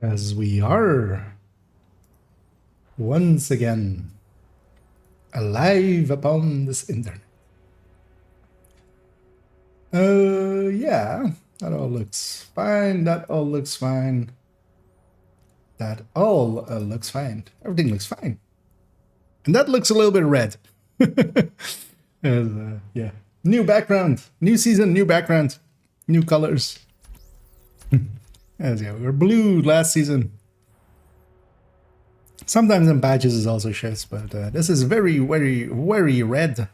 As we are once again alive upon this internet. Yeah, that all looks fine. That all looks fine. That all looks fine. Everything looks fine. And that looks a little bit red. Yeah. New background, new season, new background, new colors. As yeah, we were blue last season. Sometimes in patches is also shifts, but this is very, very, very red.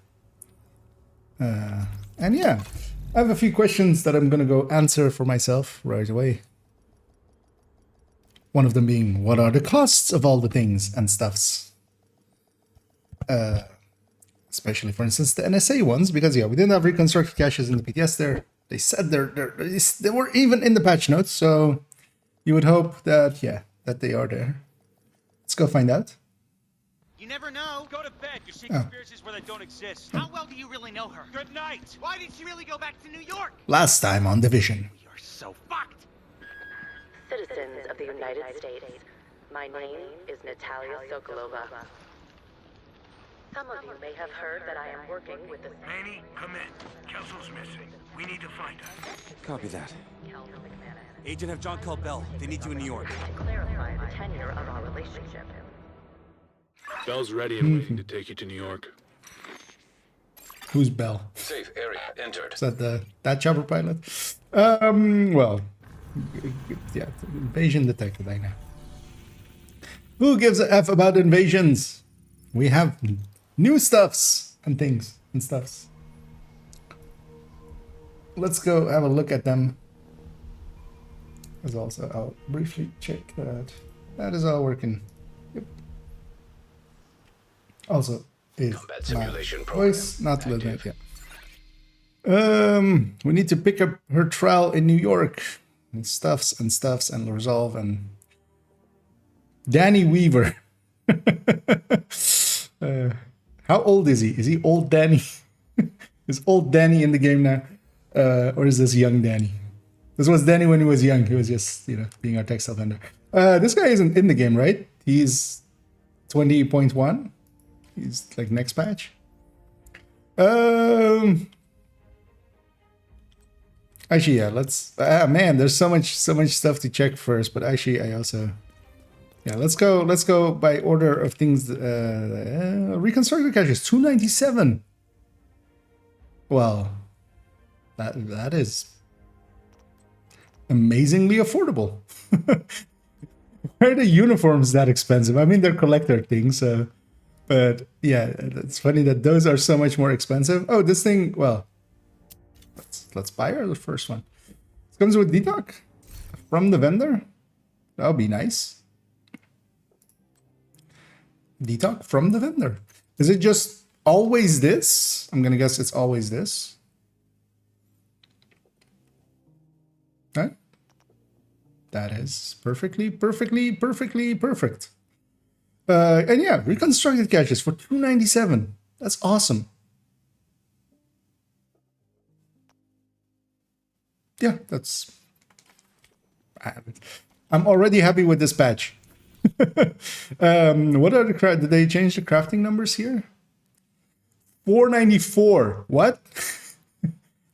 And yeah, I have a few questions that I'm gonna go answer for myself right away. One of them being, what are the costs of all the things and stuffs? Especially, for instance, the NSA ones, because yeah, we didn't have reconstructed caches in the PTS there. They said they were even in the patch notes, so you would hope that, yeah, that they are there. Let's go find out. You never know. Go to bed. You see conspiracies where they don't exist. How well do you really know her? Good night. Why did she really go back to New York? Last time on Division. You're so fucked. Citizens of the United States, my name is Natalia Sokolova. Some of you may have heard that I am working with the... Manny, come in. Kelso's missing. We need to find her. Copy that. Kelso McManus. Agent have John call Bell. They need you in New York. To clarify the tenure of our relationship. Bell's ready and waiting to take you to New York. Who's Bell? Safe area entered. Is that that chopper pilot? Well, yeah, invasion detected, I know. Who gives a F about invasions? We have new stuffs and things and stuffs. Let's go have a look at them. As also, I'll briefly check that. That is all working. Yep. Also, is Combat simulation voice not program lit yet. We need to pick up her trial in New York. And stuffs and resolve and Danny Weaver. How old is he? Is he old Danny? Is old Danny in the game now? Or is this young Danny? This was Danny when he was young. He was just, you know, being our textile vendor. This guy isn't in the game, right? He's 20.1. He's like next patch. Actually, yeah, let's... man, there's so much stuff to check first, but actually, I also... Yeah, let's go by order of things. Reconstructed caches, 297. Well, that is amazingly affordable. Why are the uniforms that expensive? I mean, they're collector things, but yeah, it's funny that those are so much more expensive. Oh, this thing, well, let's buy her the first one. It comes with detox from the vendor. That would be nice. Detox from the vendor. Is it just always this? I'm gonna guess it's always this. Okay. That is perfect. And yeah, reconstructed caches for 297. That's awesome. Yeah, that's... I'm already happy with this patch. What are the did they change the crafting numbers here? 494. What?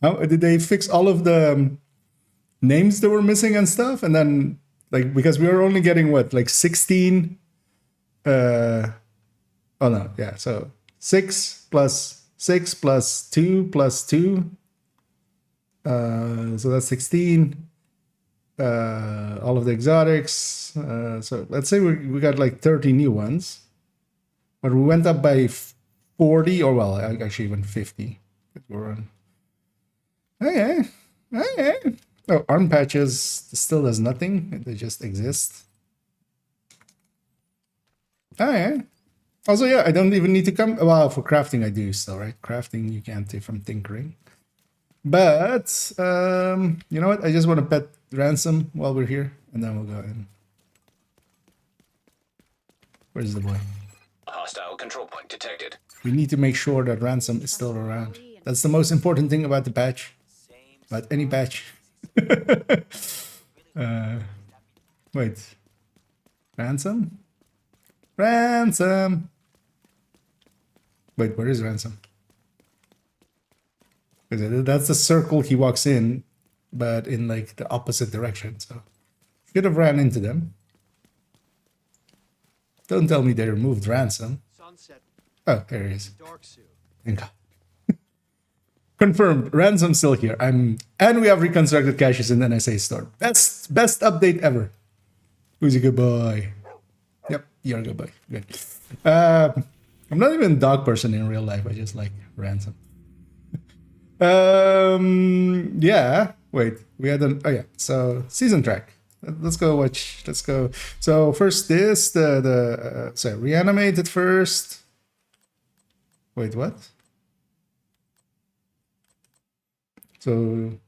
How did they fix all of the names that were missing and stuff? And then, like, because we were only getting what, like 16? Oh no, yeah. So 6 plus 6 plus 2 plus 2. So that's 16. All of the exotics. So let's say we got like 30 new ones, but we went up by 40, or well, actually even 50. We're on. Okay. Oh, arm patches still does nothing. They just exist. Okay. Also, yeah, I don't even need to come. Well, for crafting, I do still, right? Crafting, you can't do from tinkering. But, you know what? I just want to pet Ransom while we're here, and then we'll go in. Where's the boy? Hostile control point detected. We need to make sure that Ransom is still around. That's the most important thing about the patch. About any patch. Wait. Ransom? Ransom! Wait, where is Ransom? That's the circle he walks in, but in like the opposite direction, so should have ran into them. Don't tell me they removed Ransom. Sunset, Oh, there he is. dark suit. Thank God. Confirmed. Ransom's still here. And we have reconstructed caches in the NSA store. Best update ever. Who's a good boy? Yep, you're a good boy. Good. I'm not even a dog person in real life. I just like Ransom. Yeah. Wait, we had an. Oh yeah. So season track. Let's go watch. Let's go. So first this sorry, reanimated first. Wait, what? So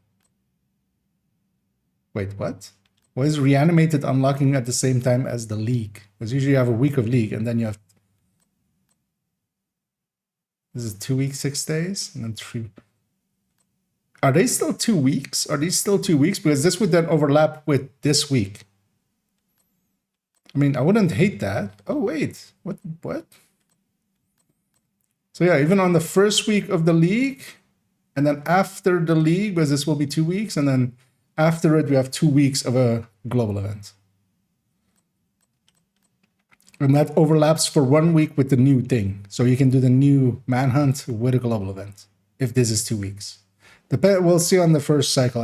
wait, what? Why is reanimated unlocking at the same time as the league? Because usually you have a week of league and then you have. This is 2 weeks, 6 days, and then 3. Are they still 2 weeks? Are these still 2 weeks? Because this would then overlap with this week. I mean, I wouldn't hate that. Oh, wait. What? So yeah, even on the first week of the league, and then after the league, because this will be 2 weeks, and then after it, we have 2 weeks of a global event. And that overlaps for 1 week with the new thing. So you can do the new manhunt with a global event, if this is 2 weeks. We'll see on the first cycle.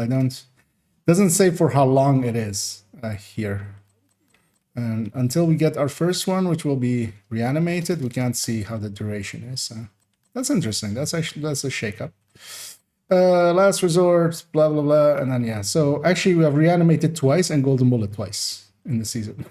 Doesn't say for how long it is here. And until we get our first one, which will be reanimated, we can't see how the duration is. So that's interesting. That's a shakeup. Last resort, blah, blah, blah. And then, yeah. So actually, we have reanimated twice and Golden Bullet twice in the season.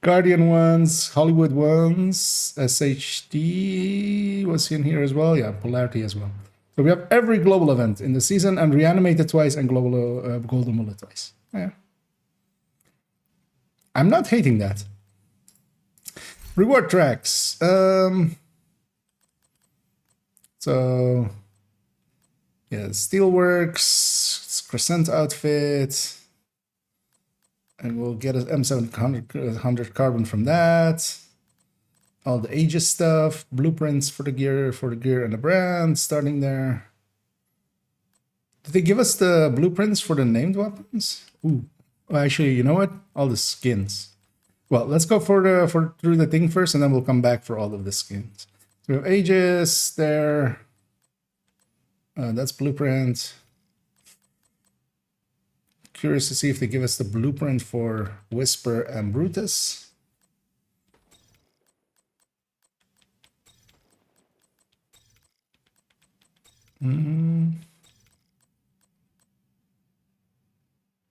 Guardian ones, Hollywood ones, SHD was in here as well. Yeah, Polarity as well. So we have every global event in the season and reanimated twice and global Golden Bullet twice. Yeah. I'm not hating that. Reward tracks. So yeah, Steelworks, Crescent outfit, and we'll get an M700 carbon from that. All the Aegis stuff, blueprints for the gear and the brand, starting there. Did they give us the blueprints for the named weapons? Ooh, well, actually, you know what? All the skins. Well, let's go through the thing first, and then we'll come back for all of the skins. So we have Aegis there. That's blueprint. Curious to see if they give us the blueprint for Whisper and Brutus.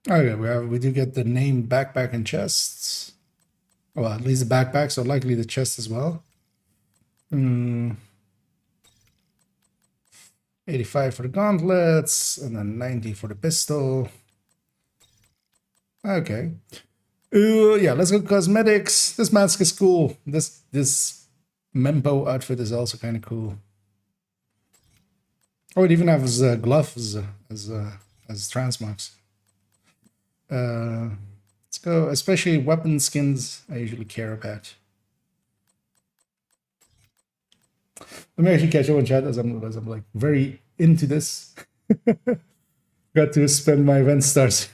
Okay, we do get the name backpack and chests. Well, at least the backpack, so likely the chest as well. 85 for the gauntlets, and then 90 for the pistol. Okay. Yeah, let's go cosmetics. This mask is cool. This Mempo outfit is also kind of cool. Oh, it even has gloves as transmogs. Let's go, especially weapon skins I usually care about. Let me actually catch up on chat as I'm like very into this. Got to spend my event stars.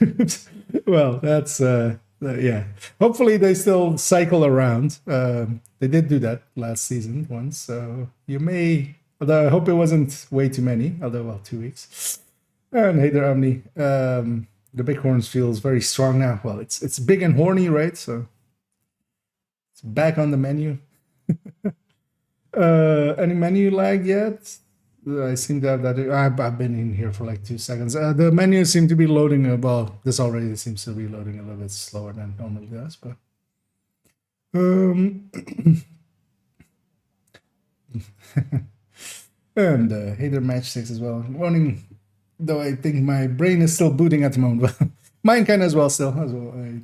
Well, that's yeah. Hopefully they still cycle around. They did do that last season once, so you may. Although I hope it wasn't way too many. Although, well, 2 weeks. And hey there, Omni. The Bighorns feels very strong now. Well, it's big and horny, right? So it's back on the menu. Any menu lag yet? I seem to have that. I've been in here for like 2 seconds. The menu seemed to be loading. Well, this already seems to be loading a little bit slower than it normally does. But and hey there, Matchsticks as well. Morning. Though I think my brain is still booting at the moment. Mine kind of as well still.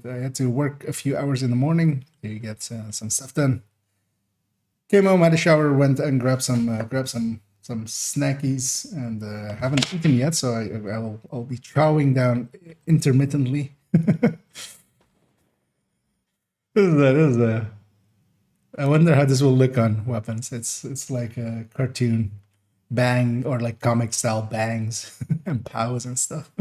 I had to work a few hours in the morning to get some stuff done. Came home, had a shower, went and grabbed some snackies, and haven't eaten yet, so I'll be chowing down intermittently. That is a. I wonder how this will look on weapons. It's like a cartoon bang or like comic style bangs and pows and stuff.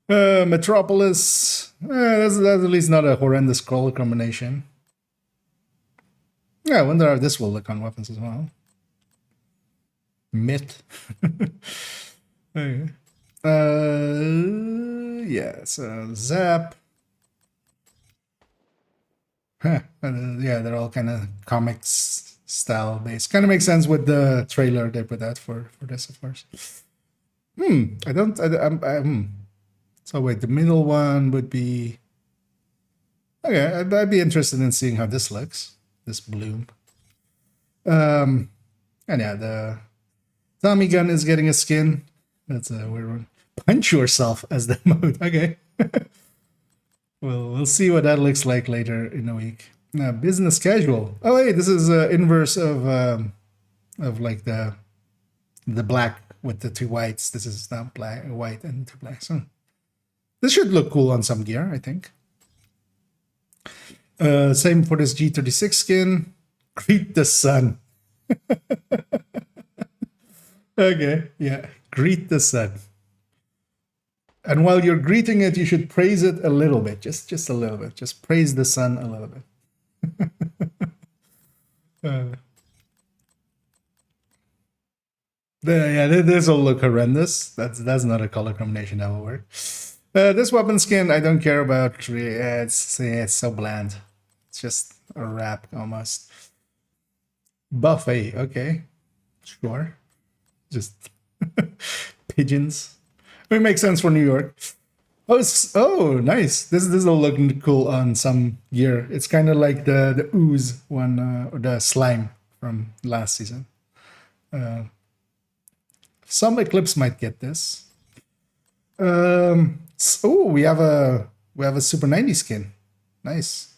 Metropolis. That's at least not a horrendous color combination. Yeah, I wonder how this will look on weapons as well. Myth. Okay. Yeah, so Zap. Huh. Yeah, they're all kind of comics style based. Kind of makes sense with the trailer they put out for this, of course. I don't. So wait, the middle one would be. Okay, I'd be interested in seeing how this looks. This bloom. And yeah, the Tommy gun is getting a skin. That's a weird one. Punch yourself as the mode. Okay. Well, we'll see what that looks like later in the week. Business casual. Oh wait, this is inverse of like the black with the two whites. This is now black, white, and two blacks. So this should look cool on some gear, I think. Same for this G36 skin. Greet the sun. Okay, yeah. Greet the sun. And while you're greeting it, you should praise it a little bit. Just a little bit. Just praise the sun a little bit. Yeah, this will look horrendous. That's not a color combination that will work. This weapon skin, I don't care about. It's so bland. It's just a wrap almost. Buffet, okay, sure. Just pigeons. It makes sense for New York. Oh, nice. This will look cool on some gear. It's kind of like the ooze one or the slime from last season. Some Eclipse might get this. Oh, we have a Super 90 skin. Nice.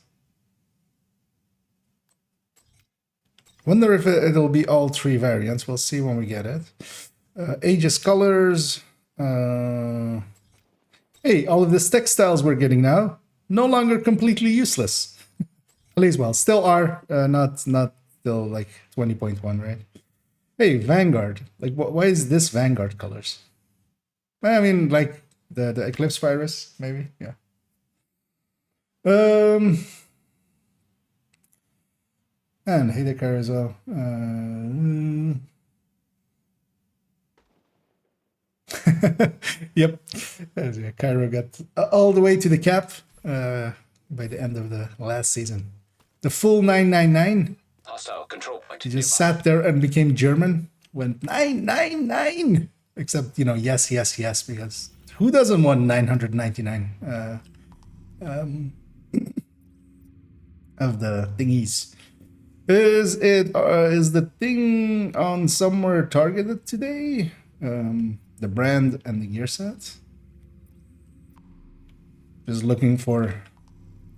Wonder if it'll be all three variants. We'll see when we get it. Aegis colors. Hey, all of these textiles we're getting now, no longer completely useless. At least, well, still are, not still like 20.1, right? Hey, Vanguard. Like, why is this Vanguard colors? I mean, like the Eclipse virus, maybe, yeah. And Hidekar as well. Yep. Cairo got all the way to the cap by the end of the last season. The full 999. Hostile control point. He just sat there and became German. Went 999. Except, yes, because who doesn't want 999 of the thingies? Is the thing on somewhere targeted today? The brand and the gear set. Just looking for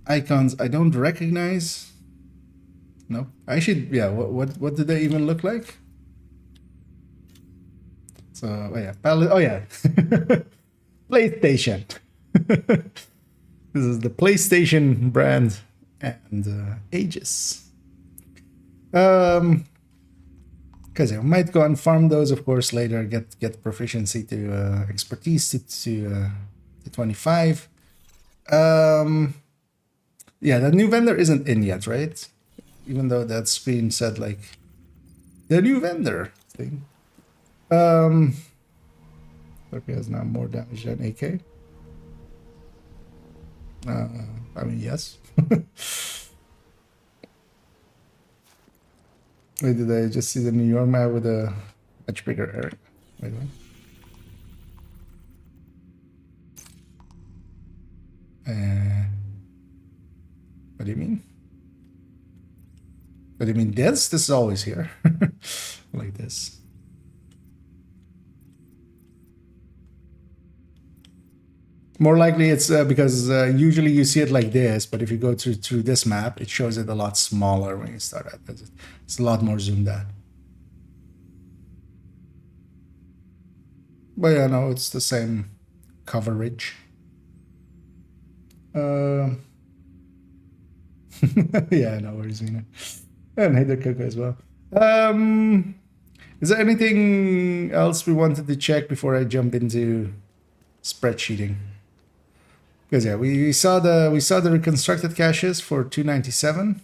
icons I don't recognize. No, I should. Yeah, what do they even look like? So, oh yeah, PlayStation. This is the PlayStation brand and Aegis. Because I might go and farm those, of course, later. Get proficiency to expertise to 25. Yeah, that new vendor isn't in yet, right? Even though that screen said like the new vendor thing. Okay, has now more damage than AK. I mean, yes. Wait, did I just see the New York map with a much bigger area? Wait. What do you mean? What do you mean this? This is always here. Like this. More likely it's because usually you see it like this, but if you go through this map, it shows it a lot smaller when you start at it. It's a lot more zoomed out. But yeah, no, it's the same coverage. Yeah, no worries, Mina. And Heather Coco as well. Is there anything else we wanted to check before I jump into spreadsheeting? Because yeah, we saw the reconstructed caches for 297.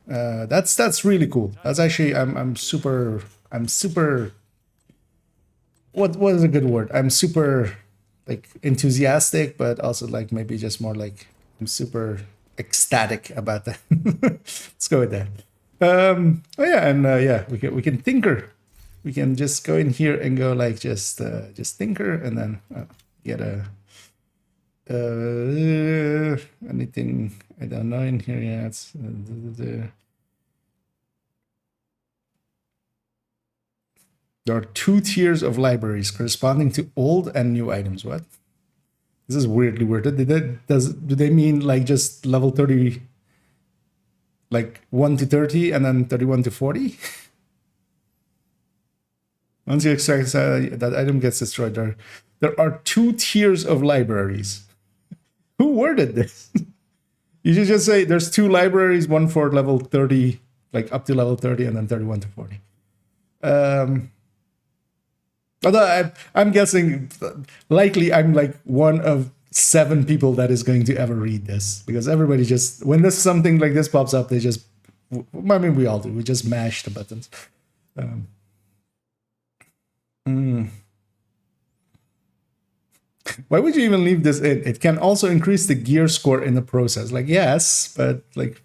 That's really cool. That's actually I'm super what is a good word? I'm super like enthusiastic, but also like maybe just more like I'm super ecstatic about that. Let's go with that. Oh yeah, and yeah, we can tinker. We can just go in here and go like just tinker, and then get a anything I don't know in here. Yeah, it's there are 2 tiers of libraries corresponding to old and new items. What? This is weirdly worded. Do they mean like just level 30, like 1 to 30, and then 31 to 40? Once you extract that item gets destroyed, there are 2 tiers of libraries. Who worded this? You should just say there's 2 libraries, one for level 30, like up to level 30, and then 31 to 40. Although I'm guessing, likely I'm like one of 7 people that is going to ever read this, because everybody just, when this something like this pops up, they just, I mean, we all do. We just mash the buttons. Why would you even leave this in? It can also increase the gear score in the process. Like, yes, but like,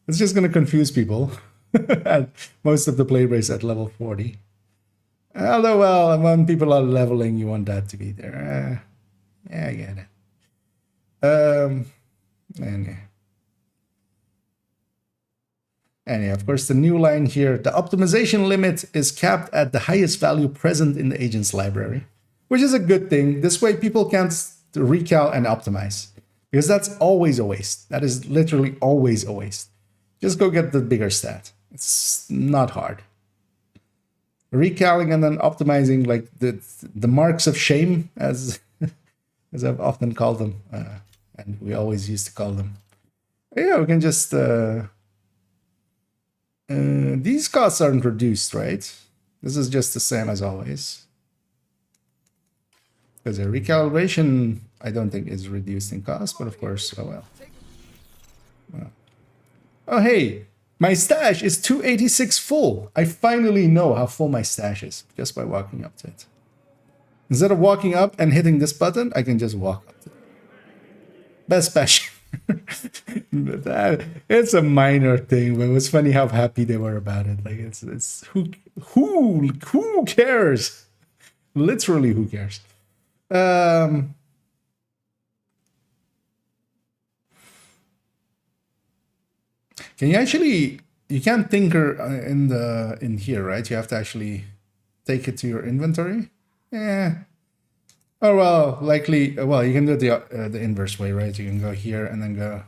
it's just going to confuse people. At most of the play rates at level 40. Although, well, when people are leveling, you want that to be there. Yeah, I get it. And yeah, of course, the new line here, the optimization limit is capped at the highest value present in the agent's library, which is a good thing. This way, people can't recal and optimize, because that's always a waste. That is literally always a waste. Just go get the bigger stat. It's not hard. Recalling and then optimizing, like the marks of shame, as I've often called them, and we always used to call them. Yeah, we can just these costs aren't reduced, right? This is just the same as always, because the recalibration I don't think is reduced in cost, but of course, oh well. Oh hey, my stash is 286 full. I finally know how full my stash is just by walking up to it. Instead of walking up and hitting this button, I can just walk up to it. Best stash. It's a minor thing, but it was funny how happy they were about it. Like it's who cares? Literally, who cares? Can you actually? You can't tinker in here, right? You have to actually take it to your inventory. Yeah. Oh well, likely. Well, you can do it the inverse way, right? You can go here and then go.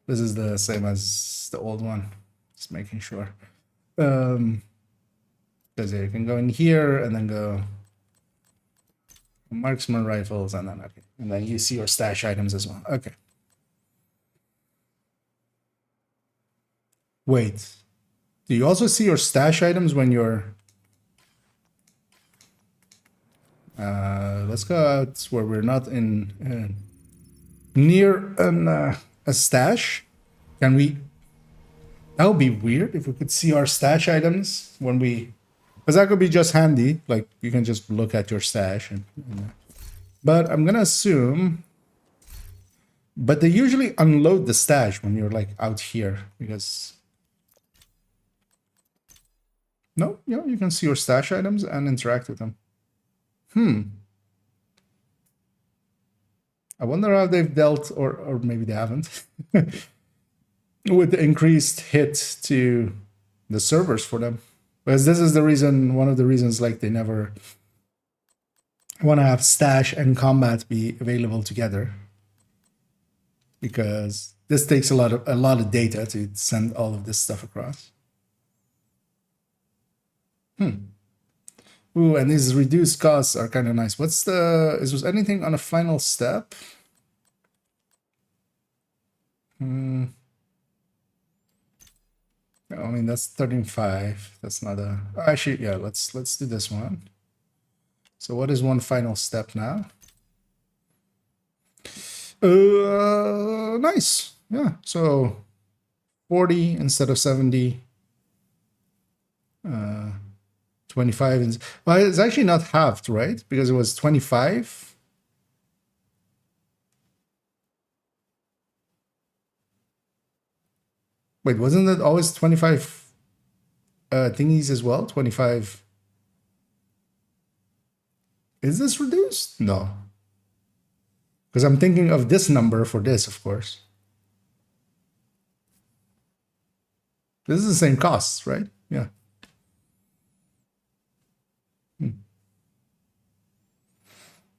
This is the same as the old one. Just making sure. Because you can go in here and then go marksman rifles, and then okay, and then you see your stash items as well. Okay. Wait. Do you also see your stash items when you're... let's go out where we're not in... near a stash. Can we... That would be weird if we could see our stash items when we... Because that could be just handy. Like, you can just look at your stash. But I'm going to assume... But they usually unload the stash when you're, like, out here. Because... No, you know, you can see your stash items and interact with them. I wonder how they've dealt, or maybe they haven't, with the increased hit to the servers for them. Because this is the reason, one of the reasons, like, they never want to have stash and combat be available together. Because this takes a lot of data to send all of this stuff across. Ooh, and these reduced costs are kind of nice. What's the... Is there anything on a final step? I mean, that's 13.5. That's not a... Actually, yeah, let's do this one. So what is one final step now? Nice. Yeah, so 40 instead of 70. 25. Well, it's actually not halved, right? Because it was 25. Wait, wasn't it always 25 thingies as well? 25. Is this reduced? No. Because I'm thinking of this number for this, of course. This is the same costs, right? Yeah.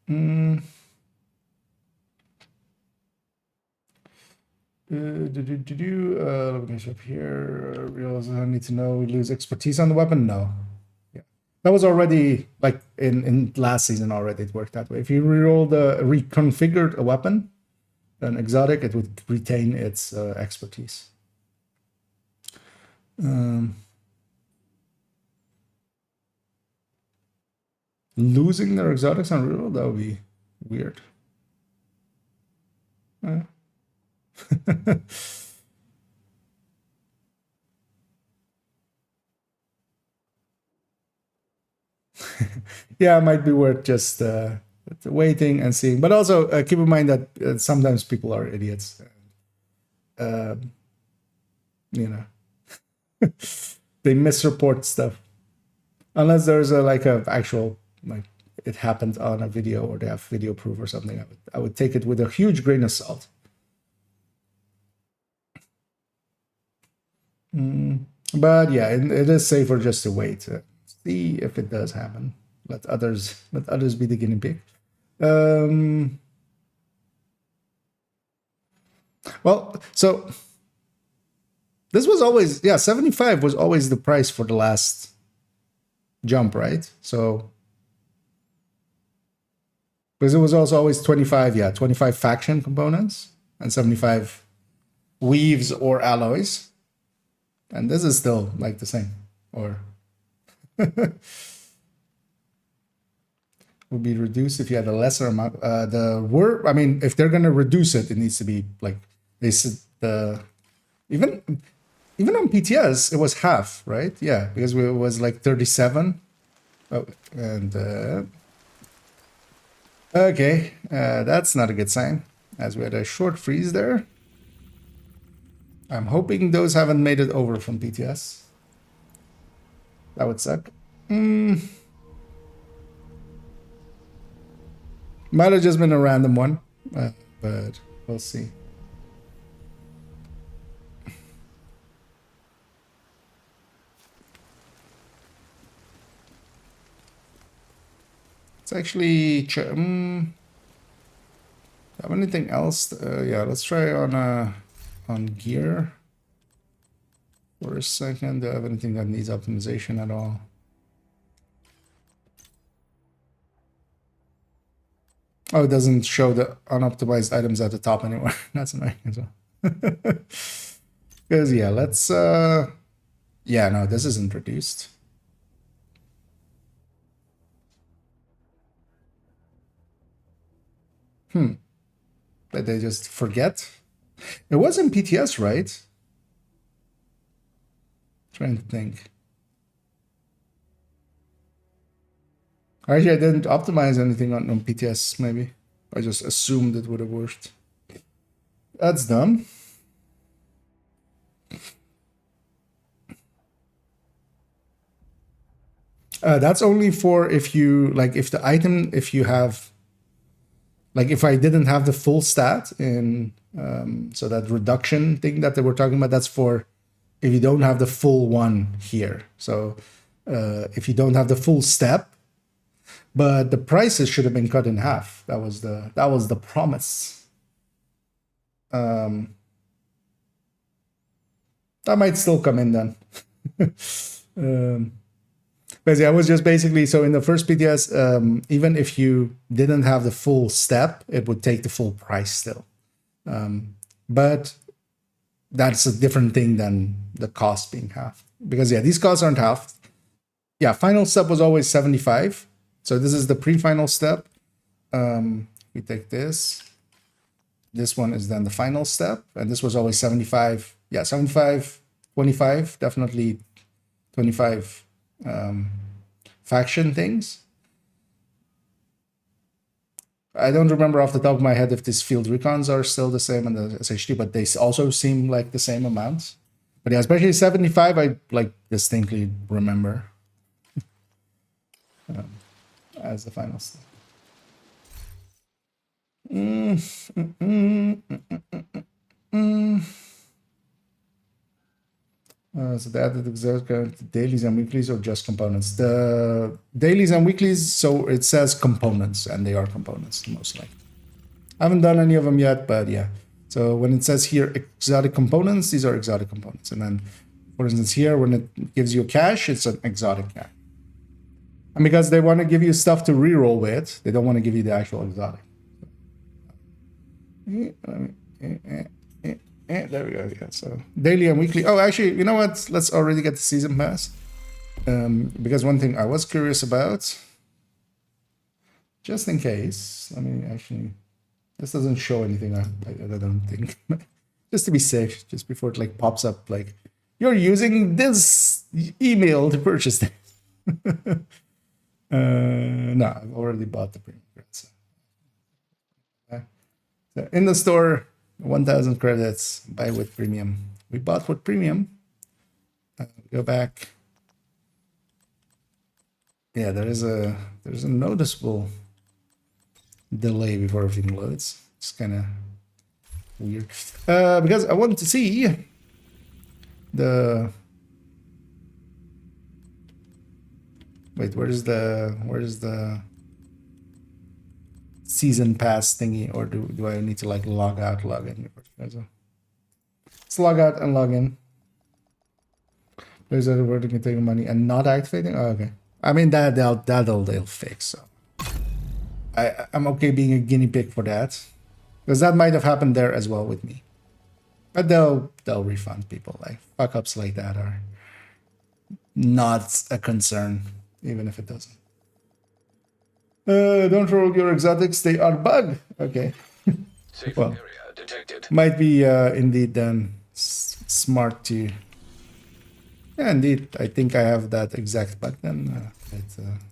Let me up here. Realize I need to know we lose expertise on the weapon? No. Yeah. That was already like in last season already. It worked that way. If you reconfigured a weapon, an exotic, it would retain its expertise. Losing their exotics on reroll, that would be weird. Yeah, it might be worth just waiting and seeing. But also keep in mind that sometimes people are idiots. You know, they misreport stuff unless there's a actual it happened on a video or they have video proof or something. I would take it with a huge grain of salt. But yeah, it is safer just to wait. See if it does happen. Let others be the guinea pig. Well, so this was always 75 was always the price for the last jump, right? So because it was also always 25, 25 faction components and 75 weaves or alloys. And this is still like the same, or would be reduced if you had a lesser amount. I mean, if they're gonna reduce it, it needs to be like they said. Even on PTS, it was half, right? Yeah, because it was like 37. Oh, and okay, that's not a good sign, as we had a short freeze there. I'm hoping those haven't made it over from PTS. That would suck. Might have just been a random one, but we'll see. It's actually... have anything else? Yeah, let's try on gear for a second. Do I have anything that needs optimization at all? Oh, it doesn't show the unoptimized items at the top anymore. That's annoying as well. Because yeah, let's yeah, no, this isn't reduced. Did they just forget? It was in PTS, right? Trying to think. Actually, I didn't optimize anything on PTS, maybe. I just assumed it would have worked. That's done. That's only for if you, like, if the item, if you have, like, if I didn't have the full stat in, so that reduction thing that they were talking about, that's for if you don't have the full one here. So if you don't have the full step, but the prices should have been cut in half. That was the promise. That might still come in then. But yeah, I was just basically, so in the first PTS, even if you didn't have the full step, it would take the full price still. But that's a different thing than the cost being halved. Because yeah, these costs aren't halved. Yeah, final step was always 75. So this is the pre-final step. We take this. This one is then the final step. And this was always 75. Yeah, 75, 25, definitely 25 faction things. I don't remember off the top of my head if these field recons are still the same in the SHD, but they also seem like the same amounts. But yeah, especially 75, I like distinctly remember as the final step. So the added exotic dailies and weeklies or just components? The dailies and weeklies, so it says components, and they are components, most likely. I haven't done any of them yet, but yeah. So when it says here exotic components, these are exotic components. And then, for instance, here, when it gives you a cache, it's an exotic cache. And because they want to give you stuff to reroll with, they don't want to give you the actual exotic. There we go. Yeah, so daily and weekly. Oh, actually, you know what? Let's already get the season pass. Because one thing I was curious about, just in case, let me actually, this doesn't show anything, I don't think. Just to be safe, just before it like pops up, like, you're using this email to purchase this. No, I've already bought the premium credits. So in the store, 1,000 credits, buy with premium. We bought with premium. Go back. Yeah, there's a noticeable delay before everything loads. It's kind of weird. Because I want to see the. Wait, where's the season pass thingy, or do I need to like log out, log in? Let's log out and log in. There's other word you can take money and not activating. Oh, okay. I mean they'll fix. So I'm okay being a guinea pig for that, because that might have happened there as well with me. But they'll refund people. Like fuck ups like that are not a concern, even if it doesn't. Don't roll your exotics, they are bug. Okay. Safe Well, area detected. might be indeed then smart to. Yeah, indeed. I think I have that exact bug then.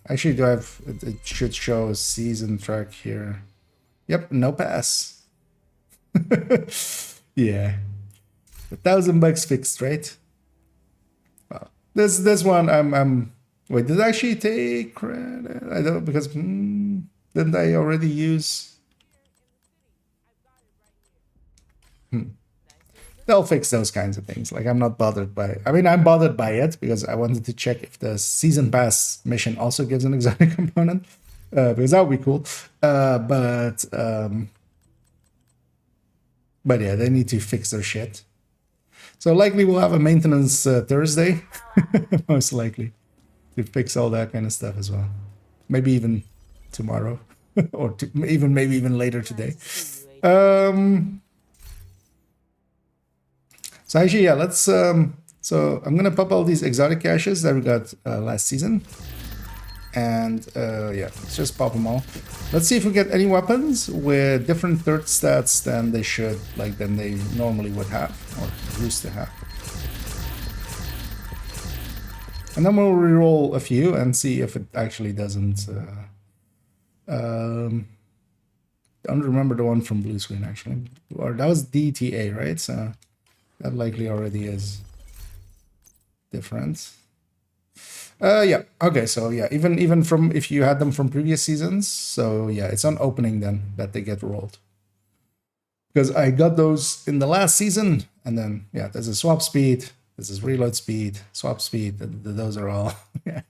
Actually, do I have? It should show a season track here. Yep, no pass. Yeah, 1,000 bucks fixed, right? Well, this one I'm. Wait, did I actually take credit? I don't, because didn't I already use? They'll fix those kinds of things. Like I'm not bothered by. I mean, I'm bothered by it because I wanted to check if the season pass mission also gives an exotic component, because that would be cool. But yeah, they need to fix their shit. So likely we'll have a maintenance Thursday, most likely, to fix all that kind of stuff as well. Maybe even tomorrow, or maybe even later today. So actually, yeah, let's. So I'm gonna pop all these exotic caches that we got last season, and yeah, let's just pop them all. Let's see if we get any weapons with different third stats than they should, like than they normally would have or used to have. And then we'll reroll a few and see if it actually doesn't. Don't remember the one from blue screen actually, or that was DTA, right? So that likely already is different. Yeah. Okay. So yeah, even from if you had them from previous seasons, so yeah, it's on opening then that they get rolled. Because I got those in the last season, and then yeah, there's a swap speed. This is reload speed, swap speed. Those are all yeah.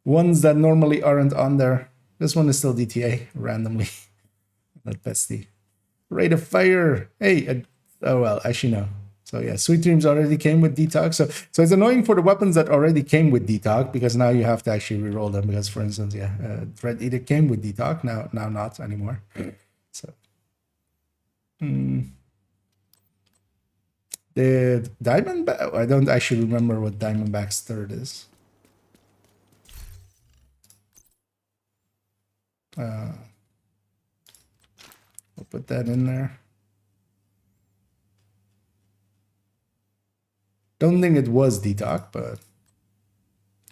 Ones that normally aren't on there. This one is still DTA randomly. That's the rate of fire. Hey, oh well, actually no. So yeah, Sweet Dreams already came with detox. So it's annoying for the weapons that already came with detox because now you have to actually reroll them. Because for instance, yeah, Dread Eater came with detox, now not anymore. So the Diamondback, I don't actually remember what Diamondback's third is. We'll put that in there. Don't think it was detox, but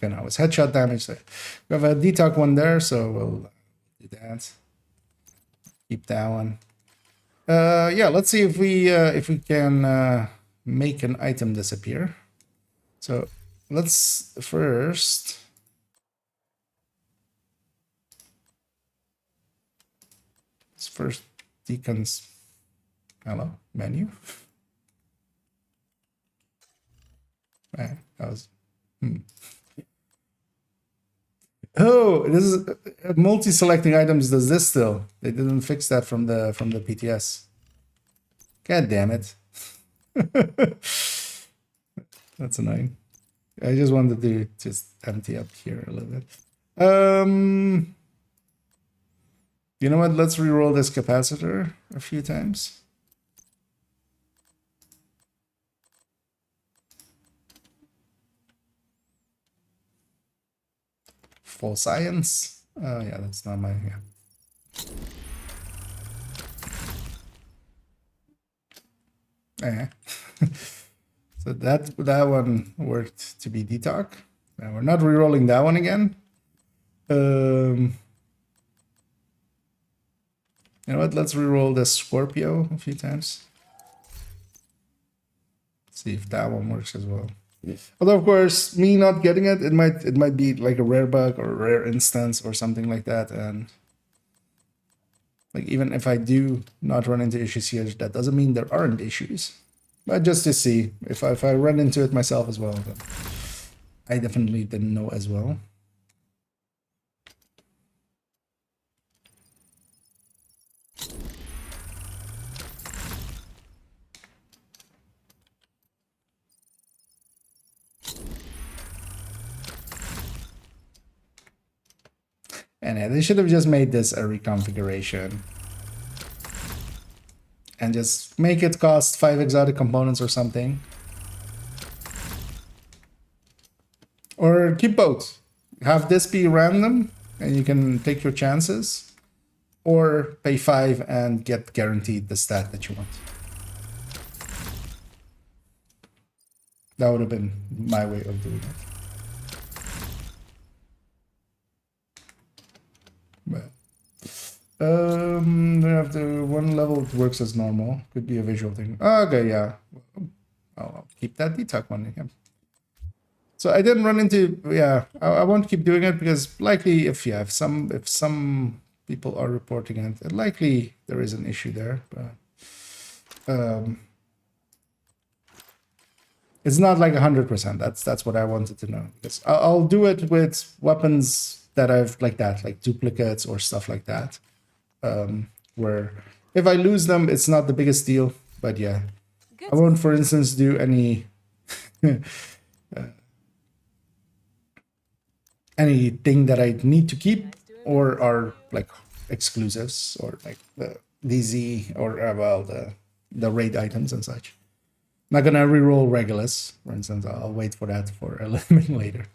you know, it's headshot damage. So we have a detox one there, so we'll do that. Keep that one. Yeah, let's see if we can make an item disappear. So let's first decons. Hello, menu. That was. Oh, this is multi-selecting items. Does this still? They didn't fix that from the PTS. God damn it! That's annoying. I just wanted to just empty up here a little bit. You know what? Let's re-roll this capacitor a few times. Full science. Oh yeah, that's not my. Yeah. Yeah. So that one worked to be detox. Now we're not re-rolling that one again. You know what? Let's re-roll the Scorpio a few times. See if that one works as well. Although of course, me not getting it, it might be like a rare bug or a rare instance or something like that. And like even if I do not run into issues here, that doesn't mean there aren't issues. But just to see if I run into it myself as well, then I definitely didn't know as well. And they should have just made this a reconfiguration. And just make it cost 5 exotic components or something. Or keep both. Have this be random and you can take your chances. Or pay 5 and get guaranteed the stat that you want. That would have been my way of doing it. But we have the one level that works as normal. Could be a visual thing. Okay, yeah. I'll keep that detox one. Yeah. So I didn't run into, yeah, I won't keep doing it because likely if some people are reporting it, likely there is an issue there. But it's not like 100%. That's what I wanted to know. Because I'll do it with weapons that I've like duplicates or stuff like that. Where if I lose them, it's not the biggest deal. But yeah, I won't, for instance, do any anything that I need to keep or are like exclusives or like the DZ or well the raid items and such. I'm not gonna reroll Regulus, for instance. I'll wait for that for a little bit later.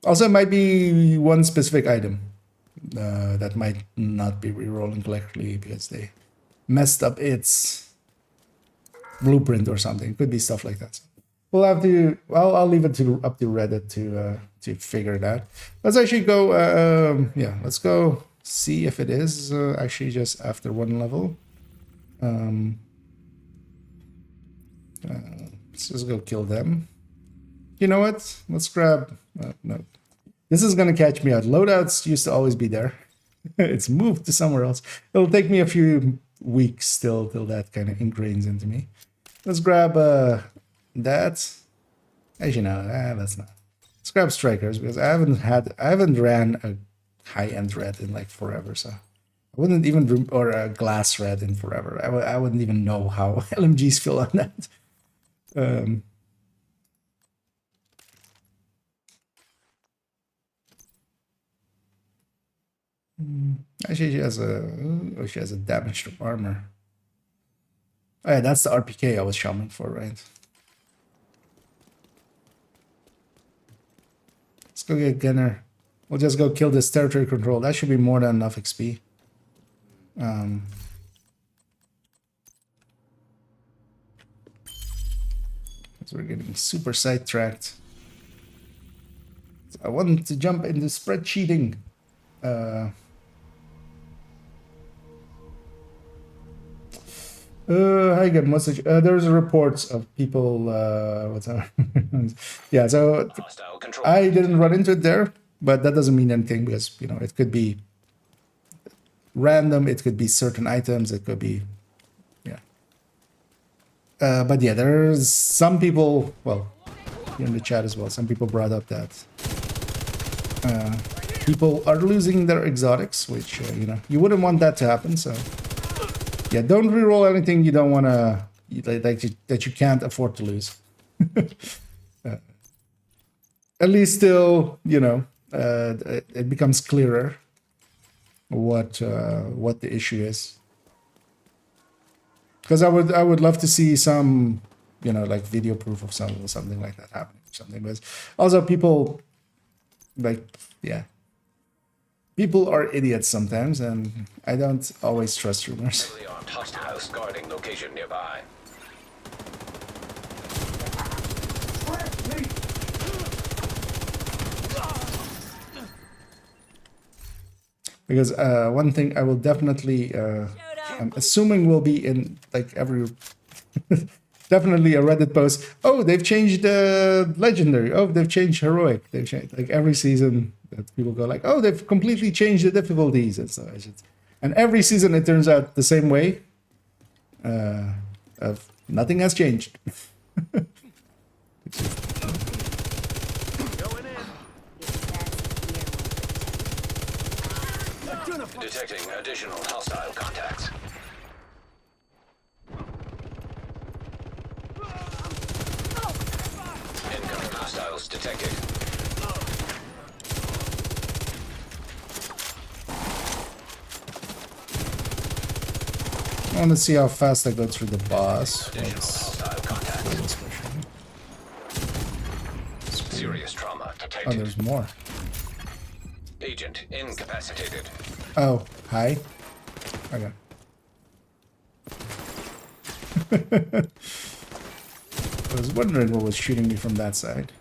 Also, it might be one specific item that might not be rerolling correctly because they messed up its blueprint or something. Could be stuff like that. We'll have to. Well, I'll leave it up to Reddit to figure it out. Let's actually go. Yeah, let's go see if it is actually just after one level. Let's just go kill them. You know what? Let's grab. No, this is gonna catch me out. Loadouts used to always be there. It's moved to somewhere else. It'll take me a few weeks still till that kind of ingrains into me. Let's grab that. Actually, no, that's not. Let's grab strikers because I haven't ran a high-end red in like forever. So I wouldn't even or a glass red in forever. I wouldn't even know how LMGs feel on that. Actually, she has a damaged armor. Oh yeah, that's the RPK I was shopping for, right? Let's go get Gunner. We'll just go kill this territory control. That should be more than enough XP. Because we're getting super sidetracked. So I wanted to jump into spreadsheeting. I got message. There's reports of people. What's that? Yeah, so Hostile control. I didn't run into it there, but that doesn't mean anything because it could be random. It could be certain items. It could be, yeah. But yeah, there's some people. Well, here in the chat as well. Some people brought up that people are losing their exotics, which you wouldn't want that to happen. So. Yeah, don't reroll anything you don't want to, that you can't afford to lose. At least still, it becomes clearer what the issue is. Because I would love to see some, like video proof of something like that happening. But also people, people are idiots sometimes, and I don't always trust rumors. Fully armed hostiles guarding location nearby. Because one thing I will definitely, I'm assuming will be in like every, definitely a Reddit post. Oh, they've changed legendary. Oh, they've changed heroic. They've changed like every season that people go like, oh, they've completely changed the difficulties and so. And every season it turns out the same way. Of nothing has changed. Detecting additional hostile contacts. Incoming hostiles detected. I want to see how fast I go through the boss. Additional hostile contacts. Serious trauma Oh, detected. there's more. Agent incapacitated. Oh, hi. Okay. I was wondering what was shooting me from that side.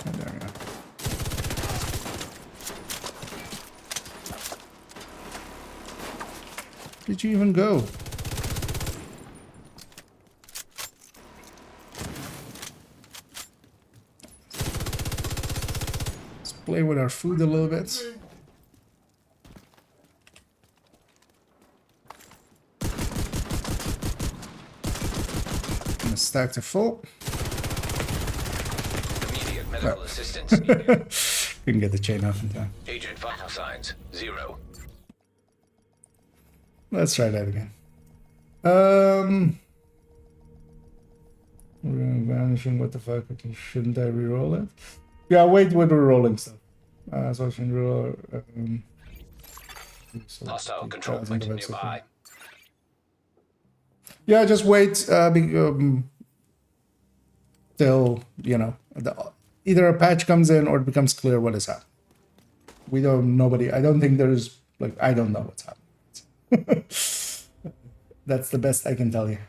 There we go. Did you even go? Let's play with our food a little bit. Gonna stack to full. Immediate medical assistance needed. We can get the chain off in time. Agent vital signs 0. Let's try that again. We're gonna vanishing. What the fuck? Okay, shouldn't I re-roll it? Yeah, wait with re-rolling stuff. So I can roll. So Hostile control point nearby. Yeah, just wait. Till either a patch comes in or it becomes clear what is happening. We don't. Nobody. I don't think there's I don't know what's happening. That's the best I can tell you.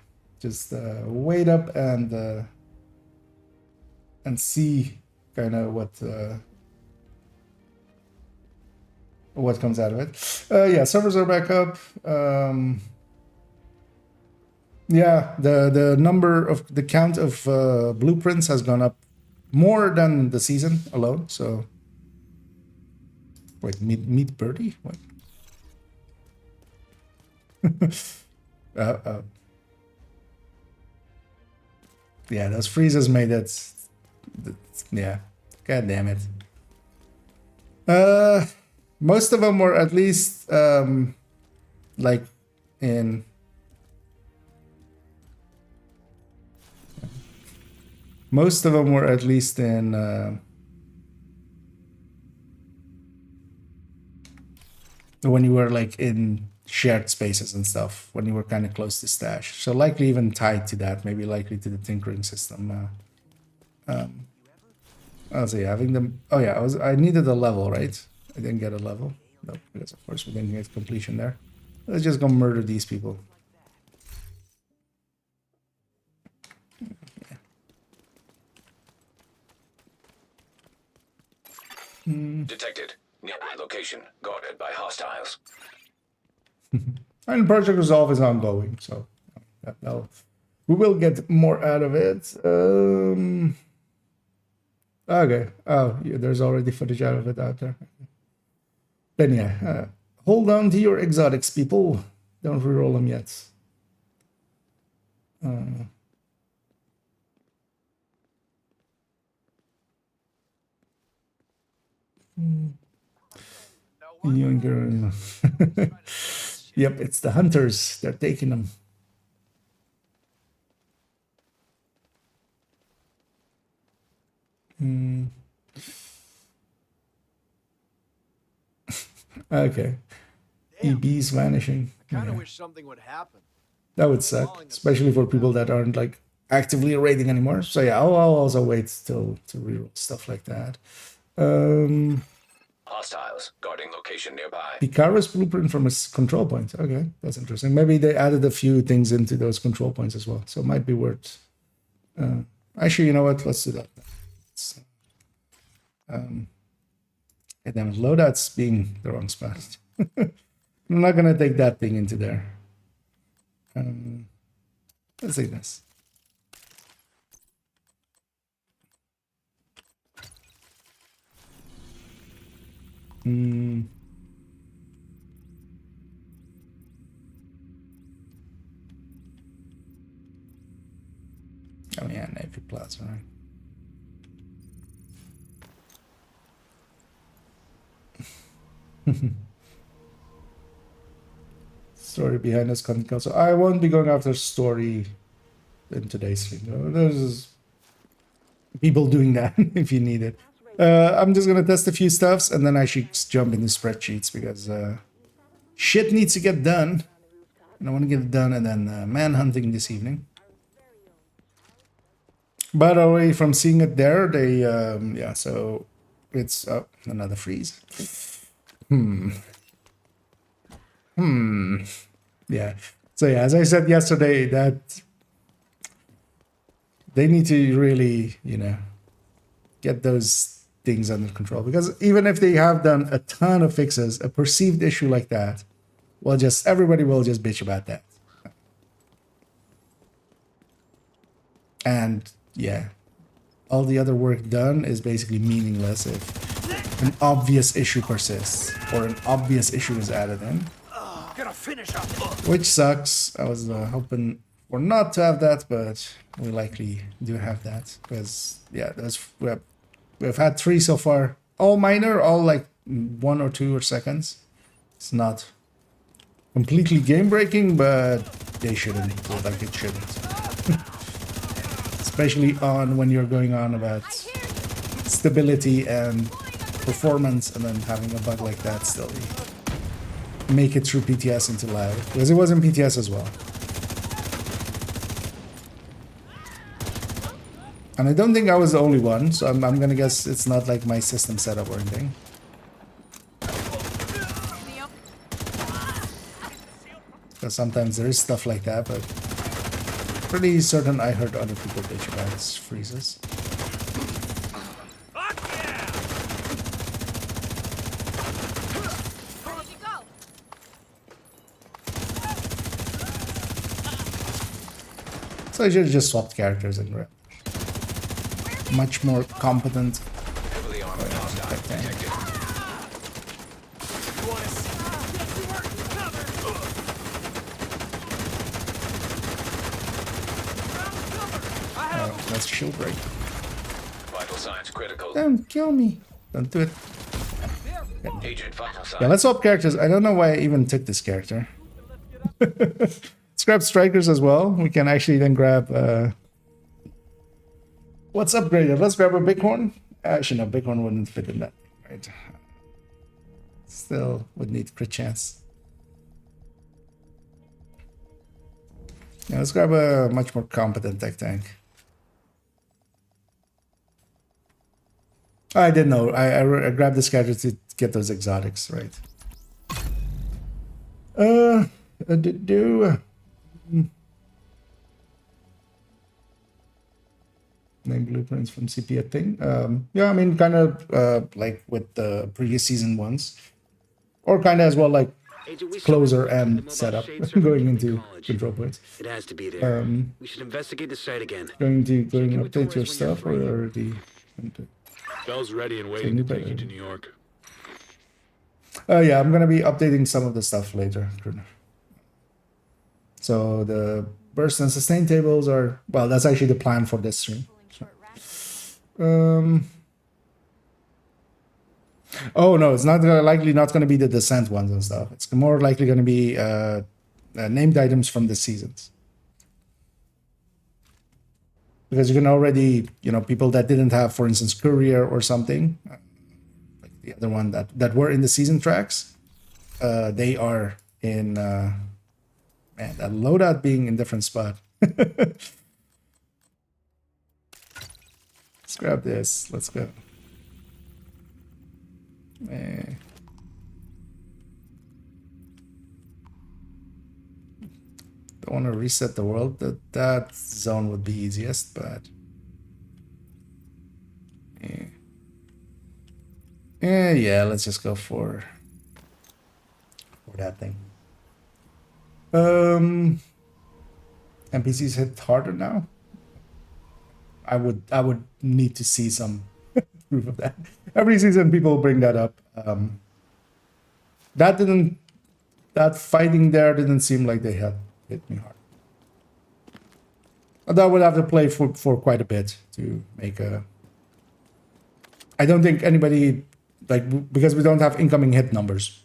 Just wait up and see kind of what comes out of it. Yeah, servers are back up. Yeah, the count of blueprints has gone up more than the season alone. So wait, meet birdie? What? Yeah, those freezes made it. Yeah, god damn it. Most of them were at least like in. Most of them were at least in. When you were like in shared spaces and stuff, when you were kind of close to stash, so likely even tied to that, maybe likely to the tinkering system. I'll say having them. Oh yeah, I needed a level, right? I didn't get a level. Nope, because of course we didn't get completion there. Let's just go murder these people. Detected. Nearby location guarded by hostiles. And Project Resolve is ongoing, so we will get more out of it. Okay. Oh, yeah, there's already footage out of it out there. Then yeah, hold on to your exotics, people. Don't reroll them yet. Younger. Yep, it's the hunters. They're taking them. Okay. EB's vanishing. Kind of wish something would happen. That would suck, especially for people that aren't like actively raiding anymore. So yeah, I'll also wait till to reroll stuff like that. Hostiles guarding location nearby. Picara's blueprint from a control point. Okay, that's interesting. Maybe they added a few things into those control points as well, so it might be worth. Actually, you know what? Let's do that. And then loadout's being the wrong spot. I'm not gonna take that thing into there. Let's see this. Oh yeah, Navy Plaza, right? Story behind this content council. I won't be going after story in today's stream. There's people doing that if you need it. I'm just gonna test a few stuffs and then I should jump into spreadsheets because shit needs to get done. And I want to get it done and then manhunting this evening. By the way, from seeing it there, they yeah, so it's another freeze. Yeah. So yeah, as I said yesterday, that they need to really, you know, get those things under control, because even if they have done a ton of fixes, a perceived issue like that, well, just everybody will just bitch about that. And yeah, all the other work done is basically meaningless if an obvious issue persists or an obvious issue is added in. Gonna finish up. Which sucks. I was hoping for not to have that, but we likely do have that because yeah, we've had 3 so far, all minor, all like 1 or 2 or seconds. It's not completely game breaking, but they shouldn't feel like it shouldn't. Especially on when you're going on about stability and performance, and then having a bug like that still make it through PTS into live, because it was in PTS as well. And I don't think I was the only one, so I'm gonna guess it's not like my system setup or anything. Because sometimes there is stuff like that, but pretty certain I heard other people bitch about its freezes. So I should have just swapped characters and grab much more competent. Heavily armored hostiles detected. Oh, that's shield break. Vital signs critical. Don't kill me. Don't do it. Agent vital signs. Yeah, let's swap characters. I don't know why I even took this character. Let's grab strikers as well. We can actually then grab... what's upgraded? Let's grab a bighorn. Actually, no, bighorn wouldn't fit in that. Right. Still would need crit chance. Yeah, let's grab a much more competent tech tank. I didn't know. I grabbed this character to get those exotics, right? Name blueprints from CP, I think. Yeah, I mean, kind of like with the previous season ones, or kind of as well like closer and setup going into control points. It has to be there. We should investigate the site again. Going to update your stuff or already? Bell's ready and waiting to take you to New York. Yeah, I'm gonna be updating some of the stuff later. So the burst and sustain tables are, well, that's actually the plan for this stream. Oh no, it's not likely not gonna be the descent ones and stuff. It's more likely gonna be named items from the seasons. Because you can already, you know, people that didn't have, for instance, courier or something, like the other one that were in the season tracks, they are in, man, that loadout being in different spot. Let's grab this. Let's go. Don't want to reset the world. That zone would be easiest, but yeah, let's just go for that thing. NPCs hit harder now. I would need to see some proof of that. Every season people bring that up. That fighting there didn't seem like they had hit me hard. That would have to play for quite a bit to make a... I don't think anybody, like, because we don't have incoming hit numbers.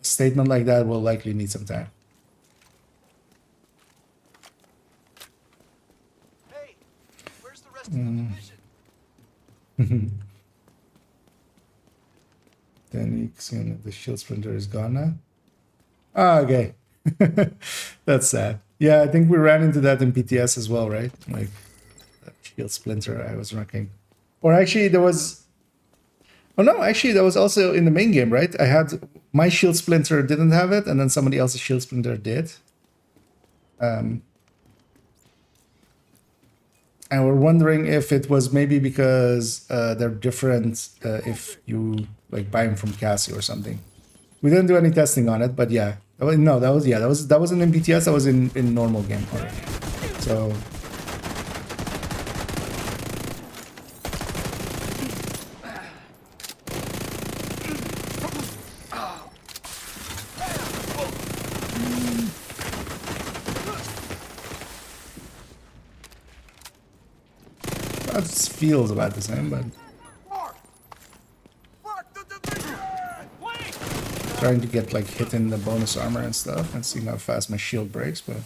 A statement like that will likely need some time. Hey, where's the rest of the division? Then you see the shield splinter is gone now. Ah, okay. That's sad. Yeah, I think we ran into that in PTS as well, right? Like that shield splinter I was rocking. Or actually there was... Oh no, actually that was also in the main game, right? I had... My shield splinter didn't have it, and then somebody else's shield splinter did. And we're wondering if it was maybe because they're different if you like buy them from Cassie or something. We didn't do any testing on it, but yeah. No, that wasn't in BTS, that was in normal game already. So that feels about the same, but trying to get like hit in the bonus armor and stuff and seeing how fast my shield breaks, but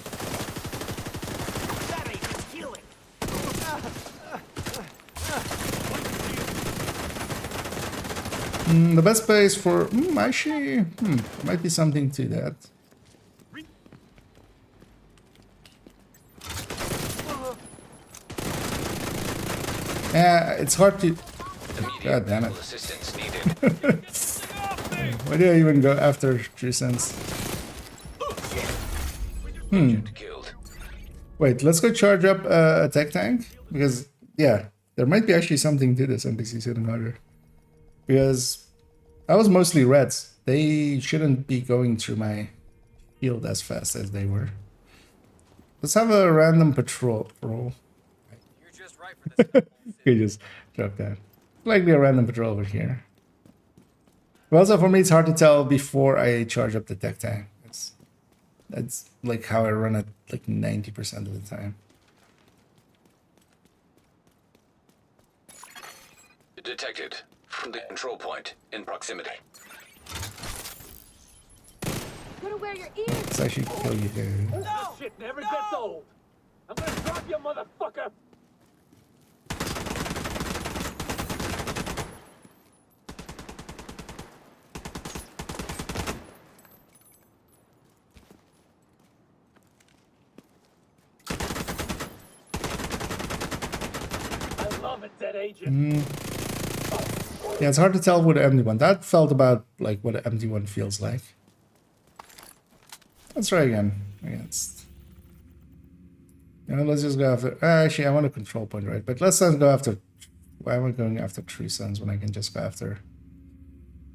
the best place for actually might be something to that. Yeah, it's hard to... God damn it. Assistance needed. Why did I even go after True Sense? Killed. Wait, let's go charge up a tech tank. Because, yeah, there might be actually something to this NPC sitting harder. Because I was mostly reds. They shouldn't be going through my field as fast as they were. Let's have a random patrol. You're just right for this. You just drop that. Likely a random patrol over here. But also for me, it's hard to tell before I charge up the tech tank. That's like how I run it like 90% of the time. detected. From the control point in proximity. Gonna wear your ears. Let's actually kill you here. This shit never gets old. I'm gonna drop you, motherfucker. I love it, dead agent. Yeah, it's hard to tell with the MD1. That felt about like what an MD1 feels like. Let's try again against. You know, let's just go after. Actually, I want a control point, right? But let's not go after. Why am I going after 3 suns when I can just go after?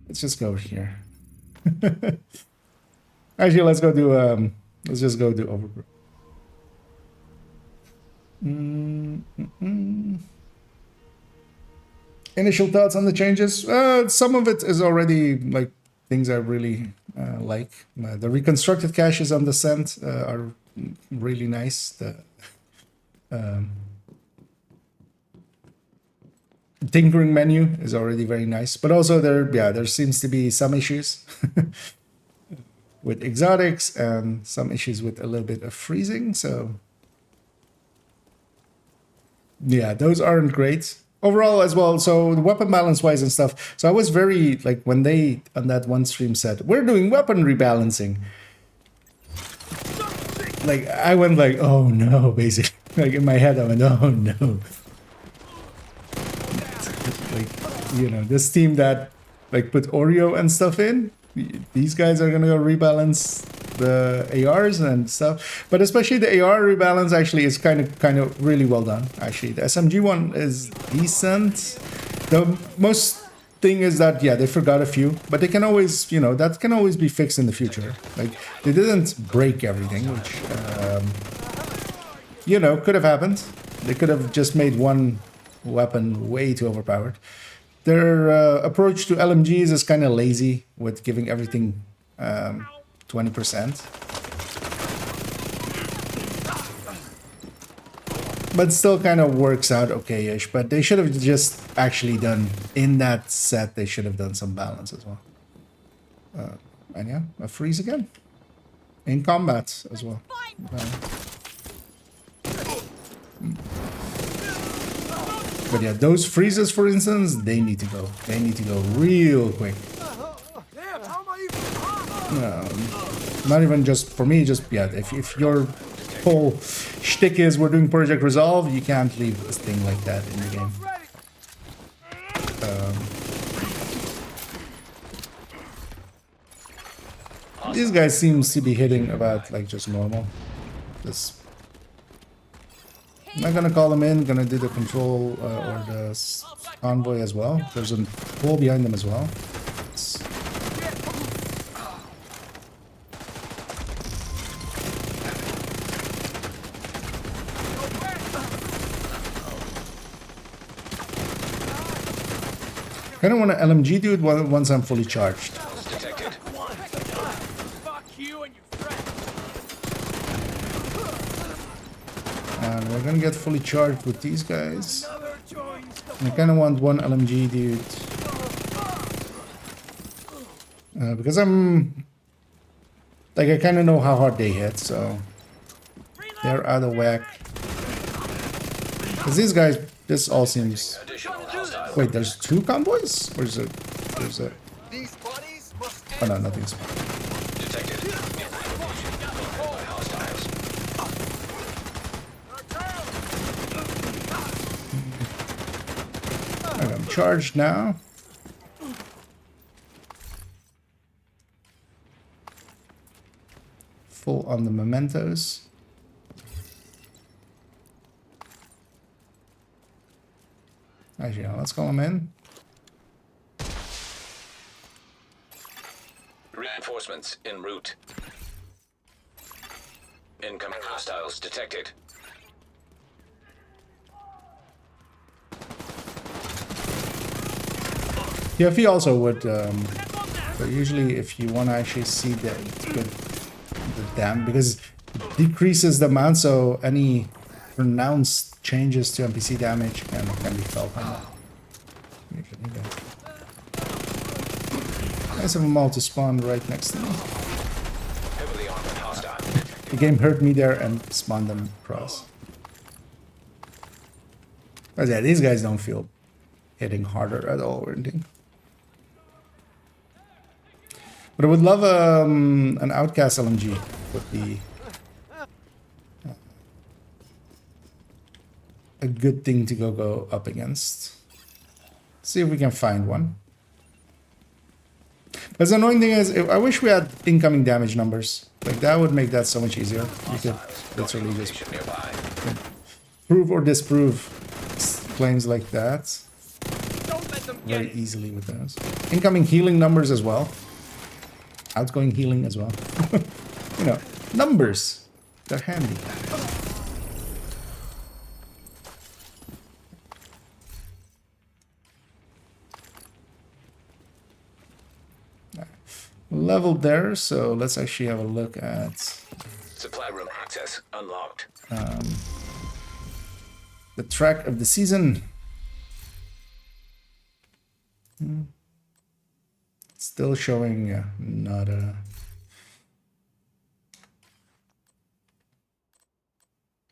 Let's just go here. Actually, let's go do. Let's just go do overgrowth. Initial thoughts on the changes. Some of it is already like things I really like. The reconstructed caches on the scent are really nice. The tinkering menu is already very nice, but also there seems to be some issues with exotics and some issues with a little bit of freezing. So yeah, those aren't great overall as well. So the weapon balance wise and stuff. So I was very like when they on that one stream said we're doing weapon rebalancing. Like I went like, oh no, basically. Like in my head I went, oh no. Like, you know, this team that like put Oreo and stuff in, these guys are gonna go rebalance the ARs and stuff. But especially the AR rebalance actually is kind of really well done. Actually, the SMG one is decent. The most thing is that yeah, they forgot a few, but they can always, you know, that can always be fixed in the future. Like they didn't break everything, which you know, could have happened. They could have just made one weapon way too overpowered. Their approach to LMGs is kind of lazy with giving everything 20%. But still kind of works out okay-ish. But they should have just actually done, in that set, they should have done some balance as well. And yeah, a freeze again. In combat as well. But yeah, those freezes, for instance, they need to go. They need to go real quick. Damn, how am I even? Not even just for me, just yeah. If your whole shtick is we're doing Project Resolve, you can't leave this thing like that in the game. These guys seems to be hitting about like just normal. This. I'm not gonna call them in. Gonna do the control or the convoy as well. There's a wall behind them as well. Kind of want to LMG dude once I'm fully charged. Detected. Fuck you and your friends. And we're gonna get fully charged with these guys. I kind of want one LMG dude. Because I'm... like, I kind of know how hard they hit, so... they're out of whack. Because these guys, this all seems... wait, there's 2 convoys? Or is it... there's a... These bodies must oh no, nothing's... Detected. I'm charged now. Full on the mementos. Actually, no, let's call them in. Reinforcements en route. Incoming hostiles detected. Yeah, if you also would, so usually if you want to actually see the damage, because it decreases the amount, so any pronounced changes to NPC damage can be felt on that. Nice of them all to spawn right next to me. Heavily armored hostile. The game hurt me there and spawned them across. But yeah, these guys don't feel hitting harder at all or anything. But I would love an Outcast LMG. Would be a good thing to go up against. See if we can find one. But the annoying thing is, I wish we had incoming damage numbers. Like, that would make that so much easier. You could literally just prove or disprove claims like that very easily with those. Incoming healing numbers as well. Outgoing healing as well. You know, numbers. They're handy. Leveled there, so let's actually have a look at Supply room access unlocked. the track of the season. Still showing, yeah, not a...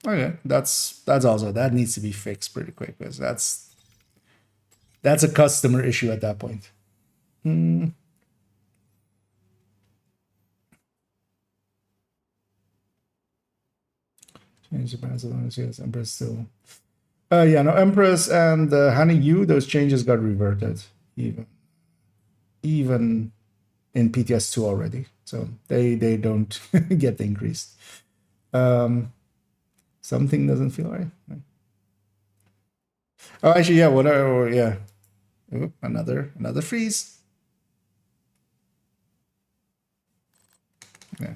Okay, that's also, that needs to be fixed pretty quick, because that's a customer issue at that point. Change the balance as long as yes, Empress still. Yeah, no, Empress and Honey Yu, those changes got reverted even in PTS2 already, so they don't get increased. Something doesn't feel right. Oh, actually, yeah, whatever. Yeah, ooh, another freeze. Yeah.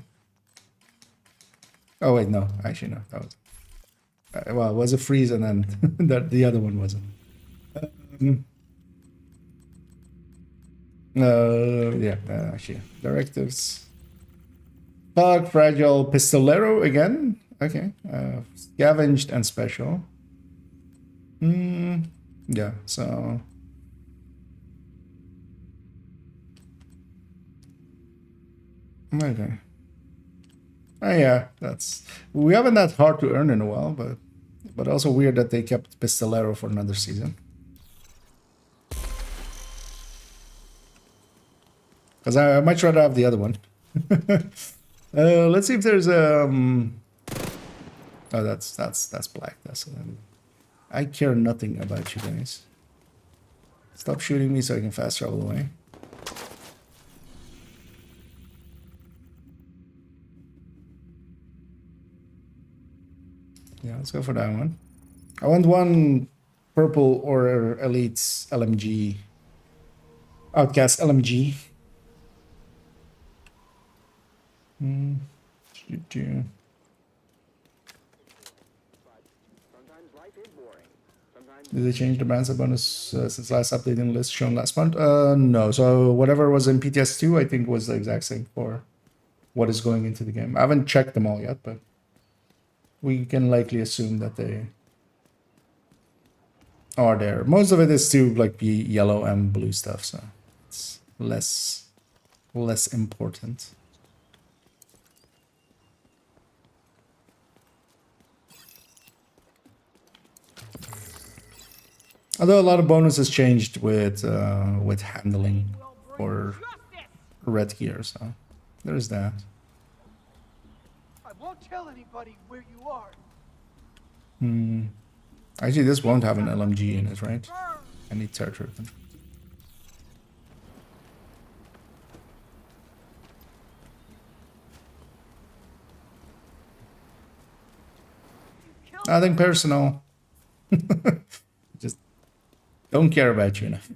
Oh wait, no, actually no, that was well, it was a freeze and then the other one wasn't. Yeah, actually, directives. Bug, fragile, pistolero again. Okay, scavenged and special. Yeah, so. Okay. Oh yeah, we haven't that hard to earn in a while, but also weird that they kept Pistolero for another season. Because I much rather have the other one. Let's see if there's oh, that's black. I care nothing about you guys. Stop shooting me so I can fast travel away. Yeah, let's go for that one. I want one purple or elite LMG. Outcast LMG. Did they change the bands bonus since last update in list shown last month? No. So whatever was in PTS2, I think was the exact same for what is going into the game. I haven't checked them all yet, but we can likely assume that they are there. Most of it is to like be yellow and blue stuff, so it's less important. Although a lot of bonuses changed with handling for red gear, so there's that. I won't tell anybody where you are. Actually, this won't have an LMG in it, right? I need territory. Nothing personal. Just don't care about you enough.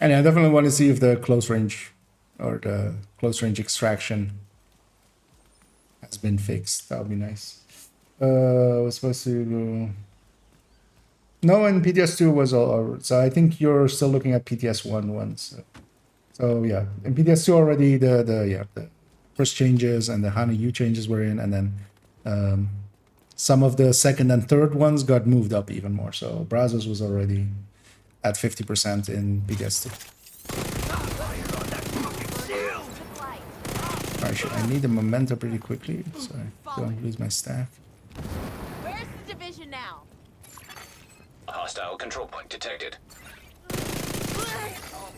And I definitely want to see if the close range or the close range extraction has been fixed. That would be nice. We're supposed to go... No, and PTS2 was all. So I think you're still looking at PTS1 once. So yeah, in PTS2 already the first changes and the Hana U changes were in, and then some of the second and third ones got moved up even more. So Brazos was already at 50% in Biggest. Alright, I need the momentum pretty quickly so I don't lose my stack. Where's the division now? A hostile control point detected.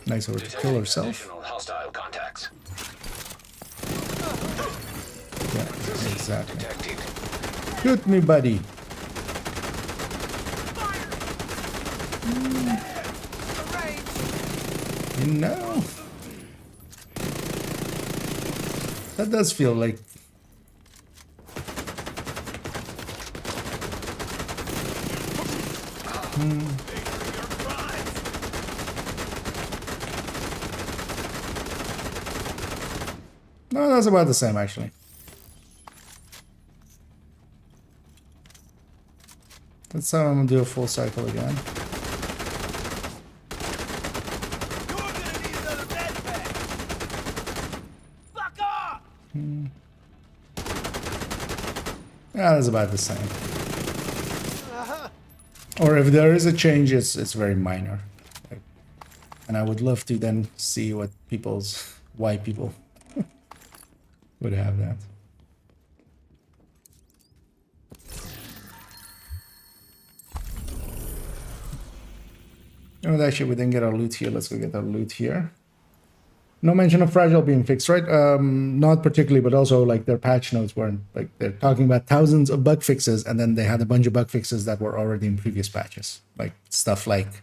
Nice order to kill herself. Additional hostile contacts. Yeah, exactly. Detected. Shoot me, buddy. You know, that does feel like no, that's about the same actually. Let's I'm gonna do a full cycle again. Yeah, that's about the same. Or if there is a change, it's very minor. Like, and I would love to then see what why people would have that. Oh, actually, we didn't get our loot here. Let's go get our loot here. No mention of Fragile being fixed, right? Not particularly, but also like their patch notes weren't like they're talking about thousands of bug fixes, and then they had a bunch of bug fixes that were already in previous patches, like stuff like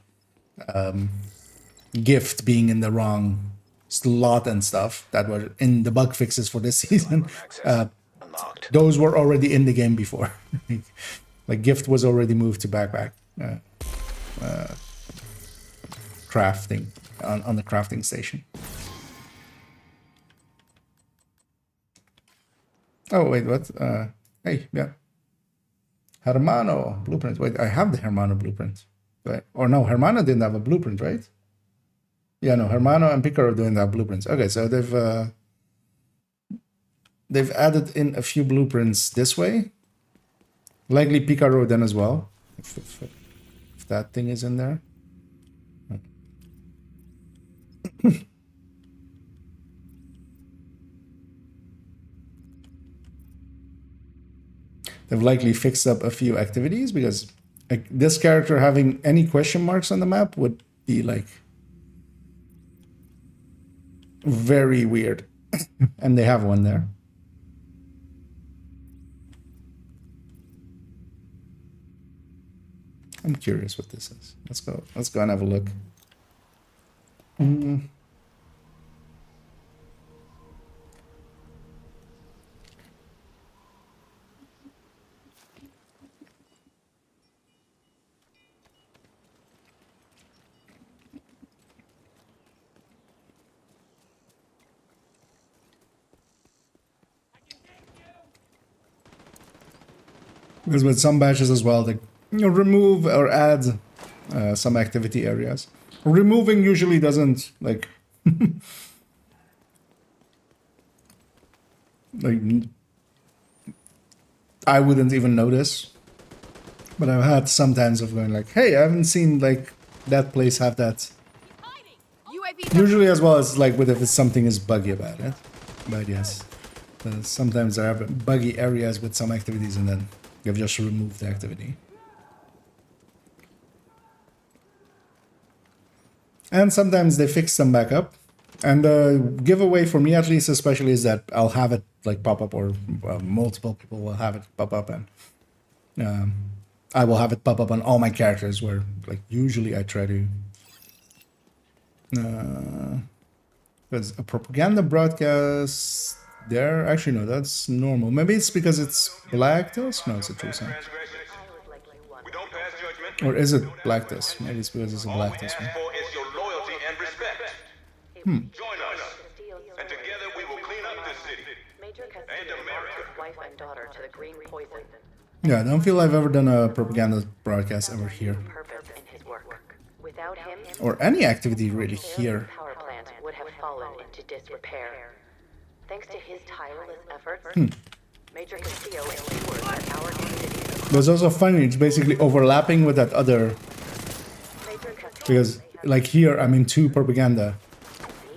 gift being in the wrong slot and stuff that were in the bug fixes for this season. Those were already in the game before. Like gift was already moved to backpack crafting on the crafting station. Oh, wait, what? Hey, yeah. Hermano blueprint. Wait, I have the Hermano blueprint. Right? Or no, Hermano didn't have a blueprint, right? Yeah, no, Hermano and Picaro didn't have blueprints. Okay, so they've added in a few blueprints this way. Likely Picaro then as well, if that thing is in there. They've likely fixed up a few activities because like, this character having any question marks on the map would be like very weird. And they have one there. I'm curious what this is. Let's go and have a look. Because with some batches as well, they remove or add some activity areas. Removing usually doesn't like like I wouldn't even notice. But I've had sometimes of going like, hey, I haven't seen like that place have that. Usually as well as like with if it's something is buggy about it. But yes, sometimes there are buggy areas with some activities and then you've just removed the activity. And sometimes they fix them back up. And the giveaway for me at least especially is that I'll have it like pop up or multiple people will have it pop up and I will have it pop up on all my characters where like usually I try to because a propaganda broadcast there actually no that's normal. Maybe it's because it's black dust? No, it's a true sign. Or is it black dust? Maybe it's because it's a black dust one. Join us, and together we will clean up this city. And America. Wife and daughter to the green poison. Yeah, I don't feel I've ever done a propaganda broadcast ever here. Purpose in his work. Without him, Or any activity really here. power plant would have fallen into disrepair. Thanks to his tireless efforts, Major Castillo ensures that our communities But it's also funny, it's basically overlapping with that other, because like here I'm in 2 propaganda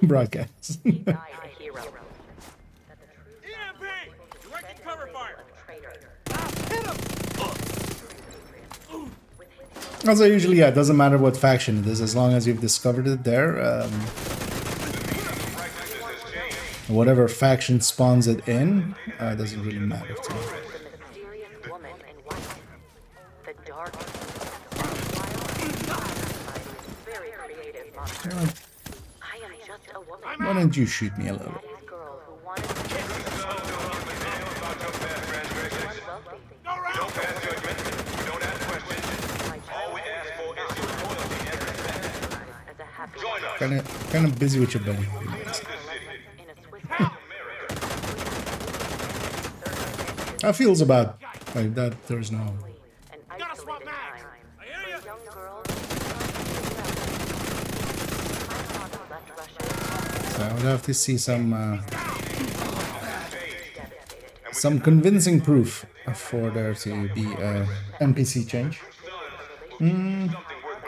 broadcasts. EMP! Directing cover fire! Also, usually, yeah, it doesn't matter what faction it is, as long as you've discovered it there. Whatever faction spawns it in, doesn't really matter to me. Why don't you shoot me a little? Kind of busy with your buddy. That feels about like that. There's no. So I would have to see some convincing proof for there to be a NPC change.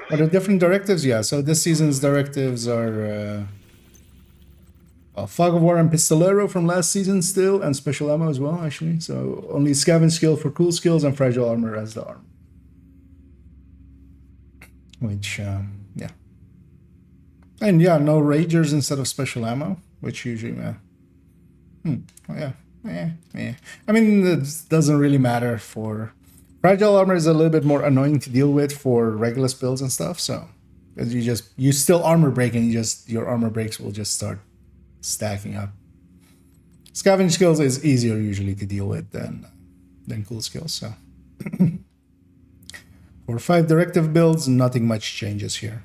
Are there different directives? Yeah, so this season's directives are Fog of War and Pistolero from last season still, and special ammo as well, actually. So only scavenge skill for cool skills and fragile armor as the armor. Which, yeah. And yeah, no ragers instead of special ammo, which usually, yeah. I mean, it doesn't really matter for... Fragile armor is a little bit more annoying to deal with for regular builds and stuff, so... Because you still armor break and your armor breaks will just start stacking up. Scavenge skills is easier usually to deal with than cool skills, so... For 5 directive builds, nothing much changes here.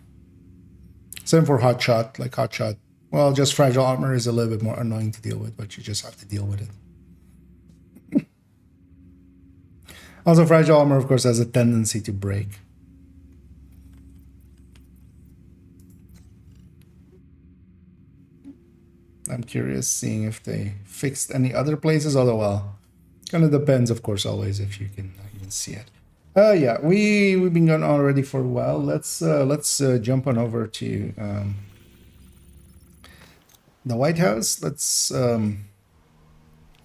Same for Hotshot, like Hotshot. Well, just fragile armor is a little bit more annoying to deal with, but you just have to deal with it. Also, fragile armor, of course, has a tendency to break. I'm curious seeing if they fixed any other places, although, well, kind of depends, of course, always if you can even see it. Yeah, we've been going already for a while. Let's jump on over to the White House. Let's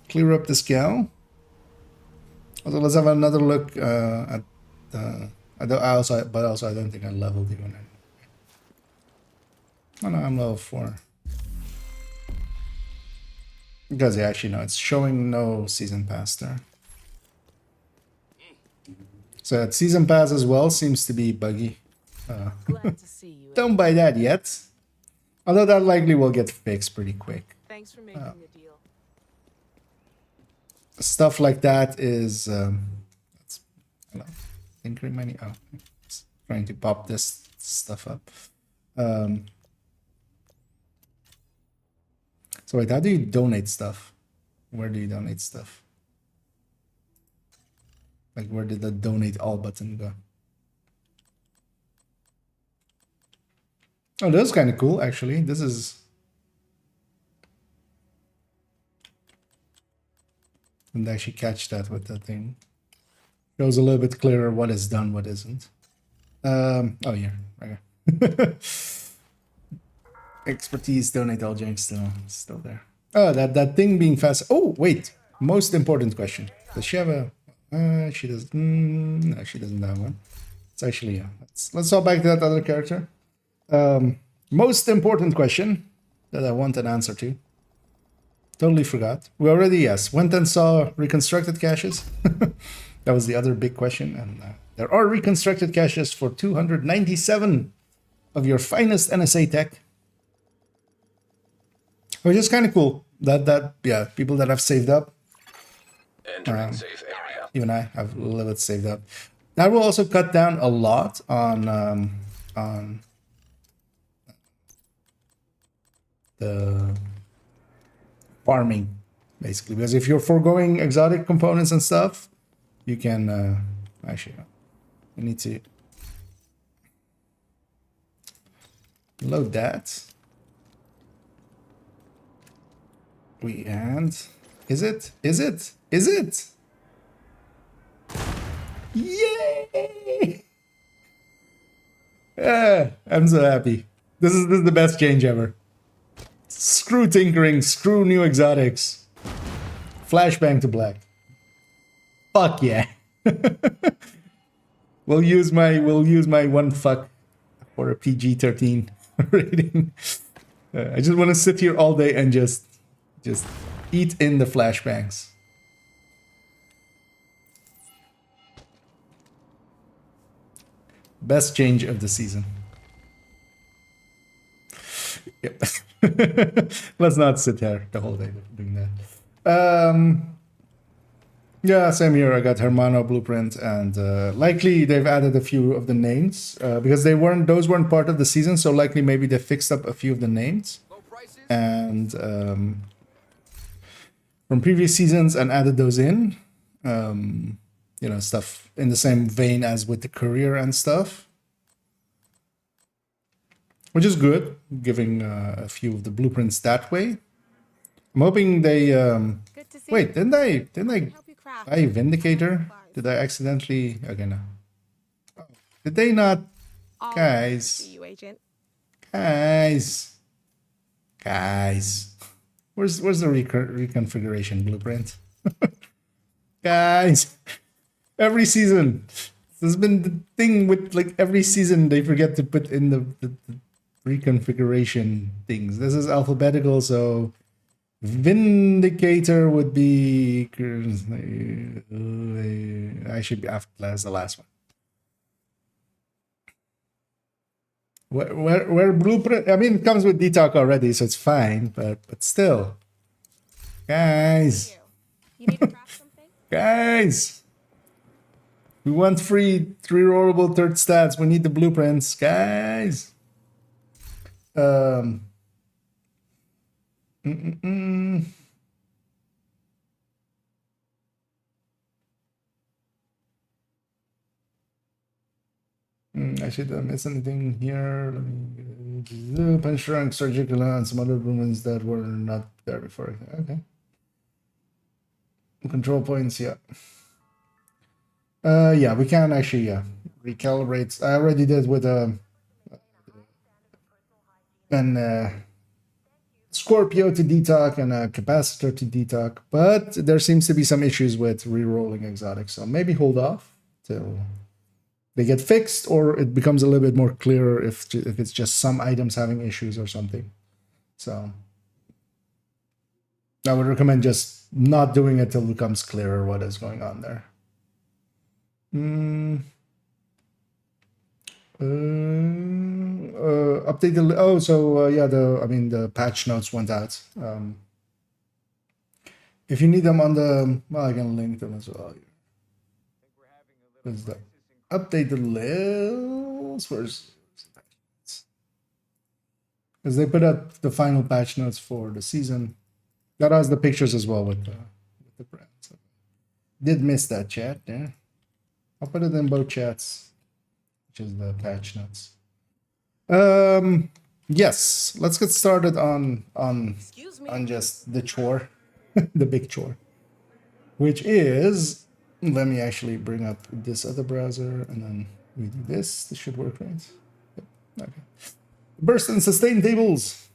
clear up this gal. Also, let's have another look at the. But also, I don't think I leveled even. Oh no, I'm level 4. Because yeah, actually no, it's showing no season pass there. So that season pass as well seems to be buggy. Glad to see you. Don't buy that yet. Although that likely will get fixed pretty quick. Thanks for making the deal. Stuff like that is tinkering money. Oh, trying to pop this stuff up. So wait, how do you donate stuff? Where do you donate stuff? Like, where did the donate all button go? Oh, that's kind of cool, actually. This is... Didn't actually catch that with that thing. Shows a little bit clearer what is done, what isn't. Oh, here. Okay. Expertise, donate all jank still there. Oh, that thing being fast. Oh, wait. Most important question. Does she have a... she does. No, she doesn't have one. It's actually, yeah. Let's go back to that other character. Most important question that I want an answer to. Totally forgot. We already, yes, went and saw reconstructed caches. That was the other big question. And there are reconstructed caches for 297 of your finest NSA tech. Which is kind of cool. That yeah, people that have saved up. Entering safe area. Even I have a little bit saved up. That will also cut down a lot on the farming, basically, because if you're foregoing exotic components and stuff, you can actually you need to load that. Is it? Yay! I'm so happy. This is the best change ever. Screw tinkering, screw new exotics. Flashbang to black. Fuck yeah. we'll use my one fuck for a PG-13 rating. I just want to sit here all day and just eat in the flashbangs. Best change of the season. Yep. Let's not sit here the whole day doing that. Yeah, same here. I got Hermano blueprint, and likely they've added a few of the names because those weren't part of the season. So likely maybe they fixed up a few of the names and from previous seasons and added those in. You know, stuff in the same vein as with the courier and stuff, which is good, giving a few of the blueprints that way. I'm hoping they wait, didn't I buy Vindicator? Did I accidentally? Okay, no. Did they not? Guys, where's the reconfiguration blueprint? Guys, every season there's been the thing with like every season they forget to put in the reconfiguration things. This is alphabetical, so Vindicator would be I should be after that's the last one. Where blueprint? I mean, it comes with detox already, so it's fine. But still, guys, guys, we want free 3 rollable third stats. We need the blueprints, guys. I should miss anything here. Let me punch rank, surgical, and some other movements that were not there before. Okay. Control points, yeah. Yeah, we can actually, recalibrate. I already did with Scorpio to detox and a capacitor to detox, but there seems to be some issues with re-rolling exotics, so maybe hold off till they get fixed, or it becomes a little bit more clearer if it's just some items having issues or something. So I would recommend just not doing it till it becomes clearer what is going on there. Update the the patch notes went out. If you need them on the, well, I can link them as well. Where's the update the list? Where's because they put up the final patch notes for the season. That has the pictures as well with the brand. So did miss that chat there. I'll put it in both chats, which is the patch notes. Yes, let's get started on just the chore, the big chore, which is, let me actually bring up this other browser and then we do this. This should work, right? Yep. Okay. Burst and sustain tables.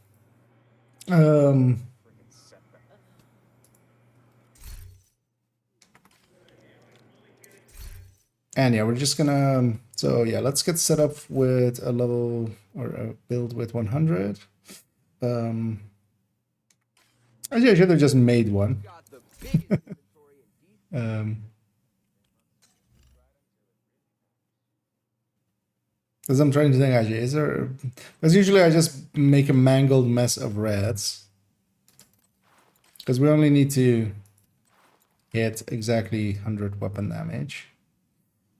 And yeah, we're just gonna, so yeah, let's get set up with a level or a build with 100. Actually, I should have just made one. Because I'm trying to think, actually, is there, because usually I just make a mangled mess of reds. Because we only need to hit exactly 100 weapon damage.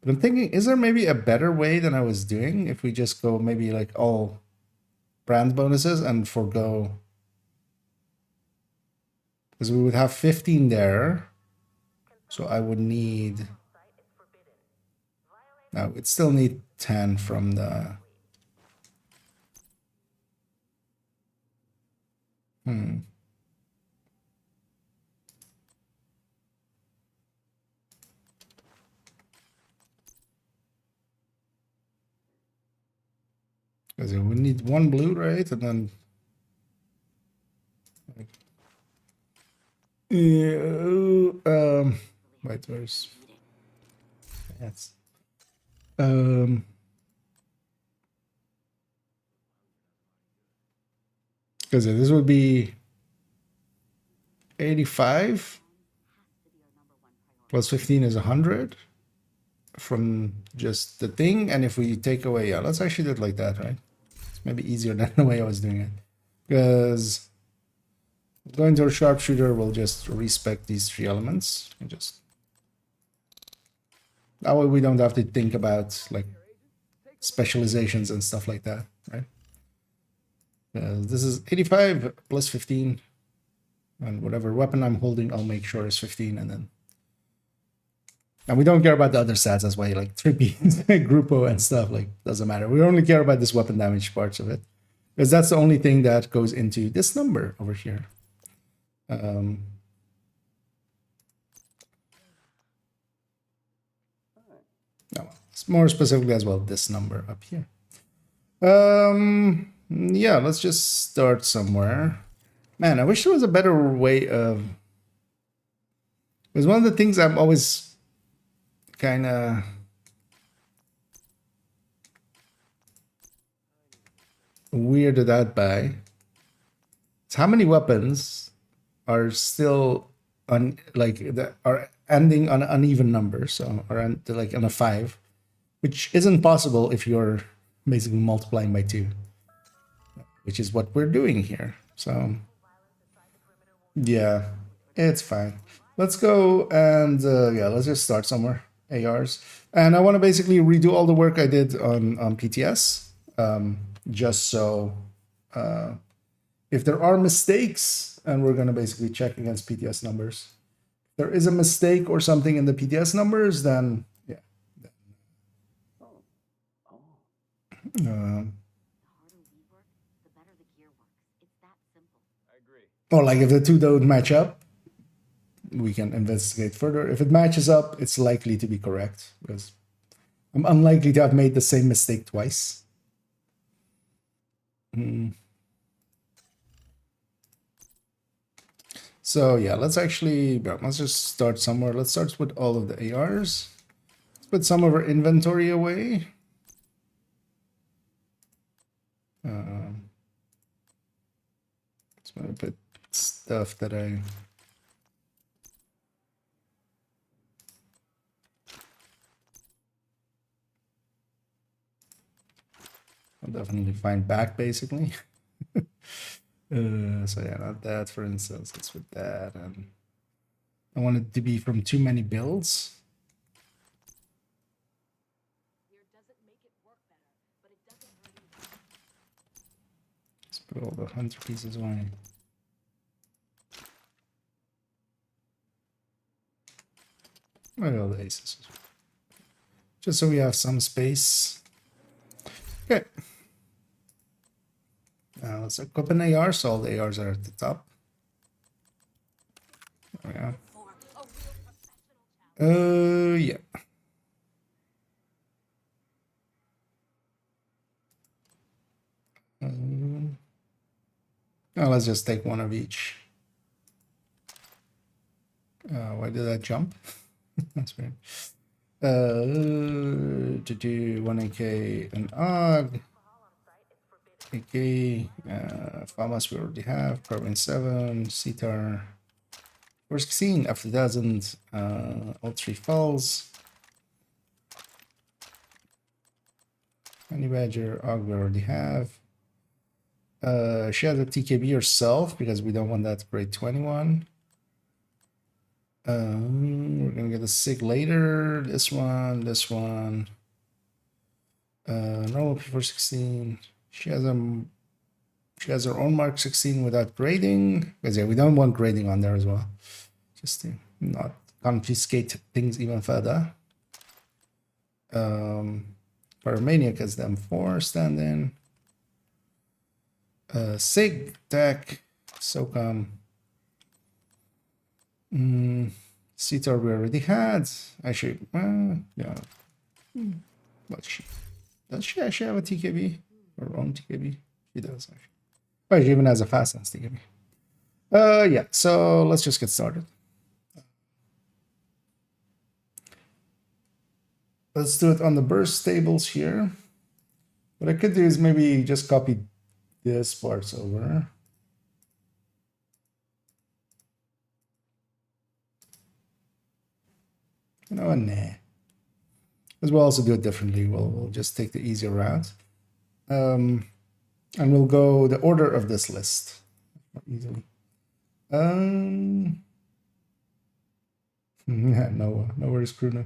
But I'm thinking, is there maybe a better way than I was doing if we just go maybe like all brand bonuses and forgo? Because we would have 15 there. So I would need... No, we'd still need 10 from the... Because we need one blue, right? And then wait, where's yes. Because this would be 85 plus 15 is 100 from just the thing. And if we take away, yeah, let's actually do it like that, right? It's maybe easier than the way I was doing it. Because going to a sharpshooter will just respec these three elements and just that way we don't have to think about like specializations and stuff like that, right? This is 85 plus 15, and whatever weapon I'm holding, I'll make sure is 15, and we don't care about the other stats as well, like trippy, Grupo and stuff, like doesn't matter. We only care about this weapon damage parts of it, because that's the only thing that goes into this number over here. No, more specifically as well, this number up here. Yeah, let's just start somewhere. Man, I wish there was a better way of... Because one of the things I'm always kind of... weirded out by is how many weapons are still on, like, that are ending on an uneven number, so or like on a 5, which isn't possible if you're basically multiplying by 2, which is what we're doing here. So yeah, it's fine. Let's go and yeah, let's just start somewhere. ARs, and I want to basically redo all the work I did on PTS, just so if there are mistakes, and we're going to basically check against PTS numbers. If there is a mistake or something in the PTS numbers, then yeah. Or like if the two don't match up, we can investigate further. If it matches up, it's likely to be correct, because I'm unlikely to have made the same mistake twice. So yeah, let's just start somewhere. Let's start with all of the ARs. Let's put some of our inventory away. Let's put stuff that I'll definitely find back, basically. So yeah, not that, for instance. Let's put that, and I want it to be from too many builds. Let's put all the hunter pieces away. Where are all the aces? Just so we have some space. Okay. Now let's equip an AR, so all the ARs are at the top. There we go. Yeah. Now let's just take one of each. Why did I jump? That's weird. To do 1 AK and AUG. AK, FAMAS we already have, Carbon 7, CTAR, first scene after 1000, all 3 falls. Honey Badger, AUG we already have. She has a TKB herself because we don't want that grade 21. We're gonna get a SIG later. This one. Normal P416. She has her own Mark 16 without grading. Because yeah, we don't want grading on there as well. Just to not confiscate things even further. Pyromaniac has the M4 stand-in. SIG, Tech, SOCOM. CTAR we already had. Actually, yeah. Does she actually have a TKB? her own TKB? She does actually. Oh, she even has a fast sense TKB. Yeah, so let's just get started. Let's do it on the burst tables here. What I could do is maybe just copy this parts over. You know, nah. Because we'll also do it differently. We'll just take the easier route. And we'll go the order of this list easily. Yeah, no worries, Bruno.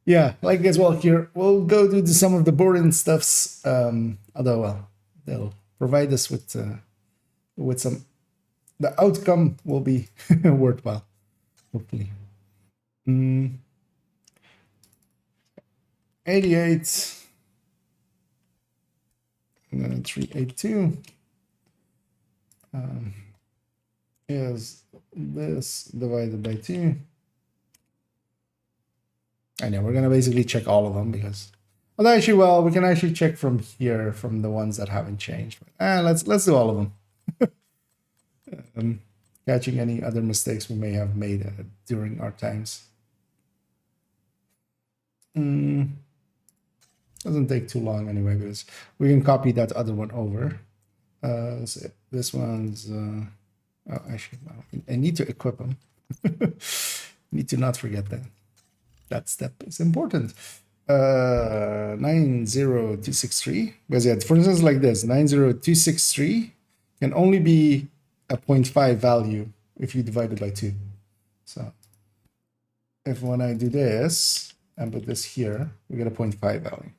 Yeah, like as well here, we'll go do some of the boring stuffs. Although, well, they'll provide us with some. The outcome will be worthwhile, hopefully. 88. And then 382 is this divided by 2. And yeah, we're gonna basically check all of them because, well, actually, well, we can actually check from here from the ones that haven't changed. But, let's do all of them. Catching any other mistakes we may have made during our times. Doesn't take too long anyway because we can copy that other one over. So this one's. Oh, actually, well, I need to equip them. Need to not forget that. That step is important. 90263. Because yeah, for instance, like this, 90263 can only be a 0.5 value if you divide it by 2. So if when I do this and put this here, we get a 0.5 value.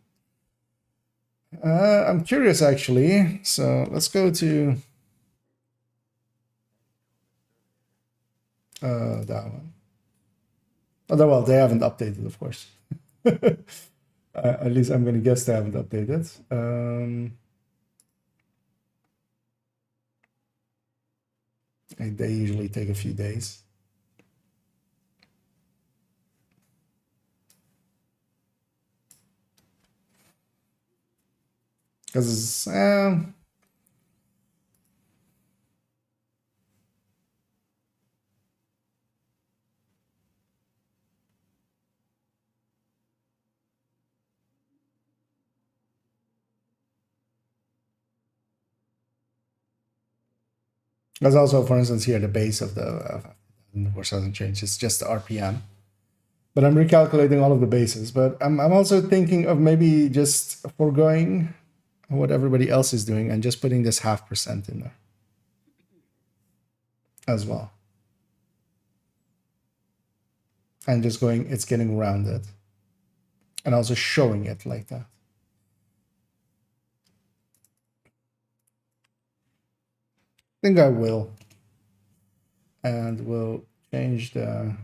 I'm curious actually. So let's go to that one. Although, well, they haven't updated, of course. At least I'm going to guess they haven't updated. They usually take a few days. Because there's also, for instance, here the base of the of course hasn't changed. It's just the RPM. But I'm recalculating all of the bases. But I'm also thinking of maybe just foregoing what everybody else is doing and just putting this 0.5% in there as well. And just going, it's getting rounded. And also showing it like that. I think I will. And we'll change the...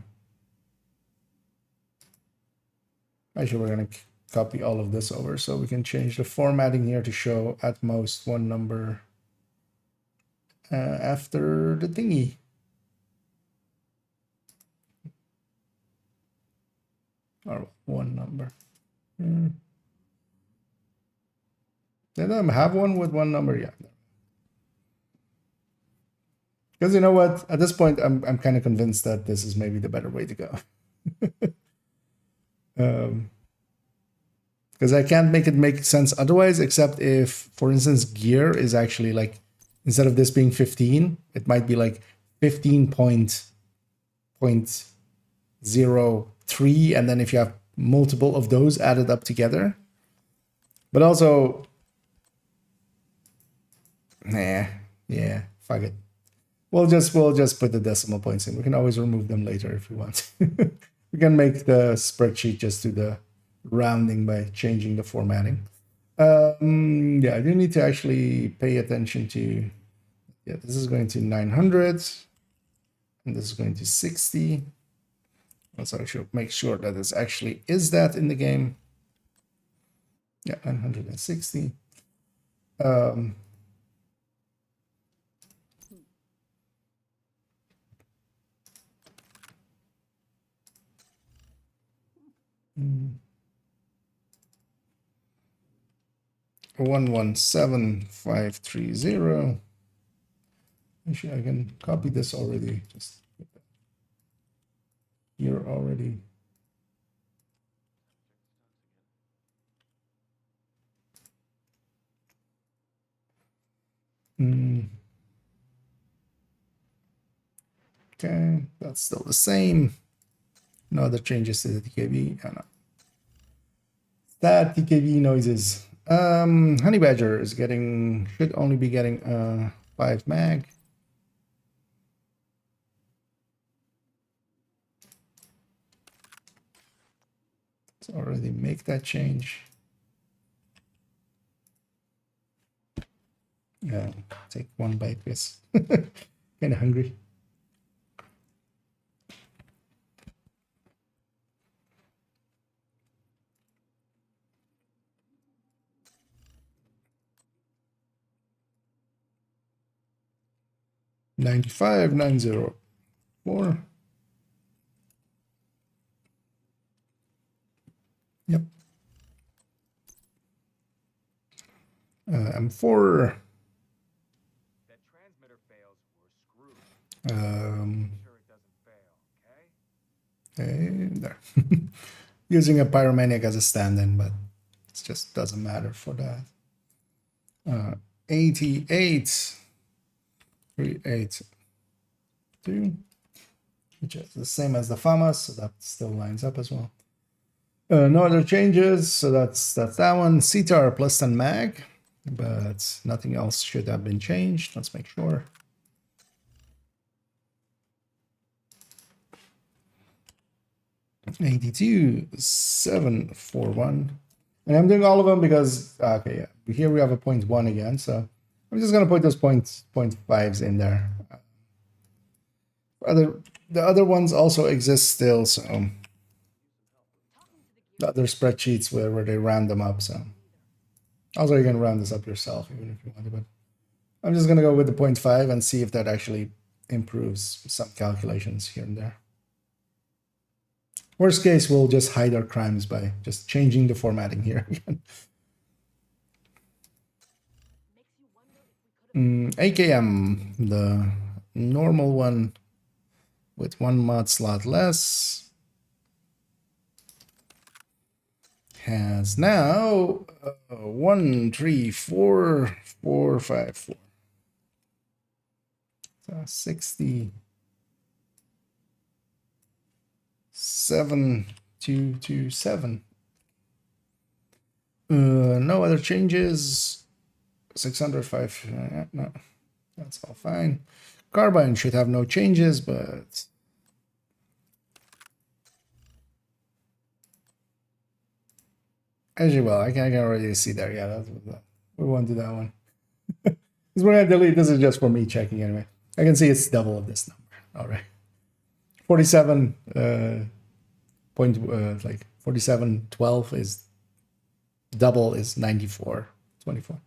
Actually, we're going to copy all of this over so we can change the formatting here to show at most one number after the thingy. Or one number. Did I have one with one number? Yeah. Because you know what? At this point, I'm kind of convinced that this is maybe the better way to go. Because I can't make it make sense otherwise, except if, for instance, gear is actually like, instead of this being 15, it might be like 15.03, and then if you have multiple of those added up together. But also, yeah, fuck it. We'll just put the decimal points in. We can always remove them later if we want. We can make the spreadsheet just do the rounding by changing the formatting. Yeah, I do need to actually pay attention to, yeah, this is going to 900 and this is going to 60. Also, I should make sure that this actually is that in the game. Yeah, 960. 117530. Actually, I can copy this already. Just put that here already. Okay, that's still the same. No other changes to the TKV. Oh, no. That TKV noises. Honey Badger is getting, should only be getting 5 mag. Let's already make that change. Yeah, take one bite, because kind of hungry. $95,904. Yep. M4. That transmitter fails, we're screwed. Um, Make sure it doesn't fail, okay? there. Using a pyromaniac as a stand-in, but it just doesn't matter for that. 88 382, which is the same as the FAMAS, so that still lines up as well. No other changes, so that's that one. CTAR plus 10 mag, but nothing else should have been changed. Let's make sure. $82,741, and I'm doing all of them because okay, yeah, here we have a 0.1 again, so I'm just gonna put those 0.5s in there. The other ones also exist still, so the other spreadsheets where they round them up. So also you can round this up yourself even if you want to, but I'm just gonna go with the 0.5 and see if that actually improves some calculations here and there. Worst case, we'll just hide our crimes by just changing the formatting here again. AKM, the normal one with 1 mod slot less, has now 134454. So 67,227. No other changes. 605. No, that's all fine. Carbine should have no changes, but actually, well, I can already see there. Yeah, we won't do that one. Because we're gonna delete. This is just for me checking anyway. I can see it's double of this number. All right, 47 like 4712 is double is 9424.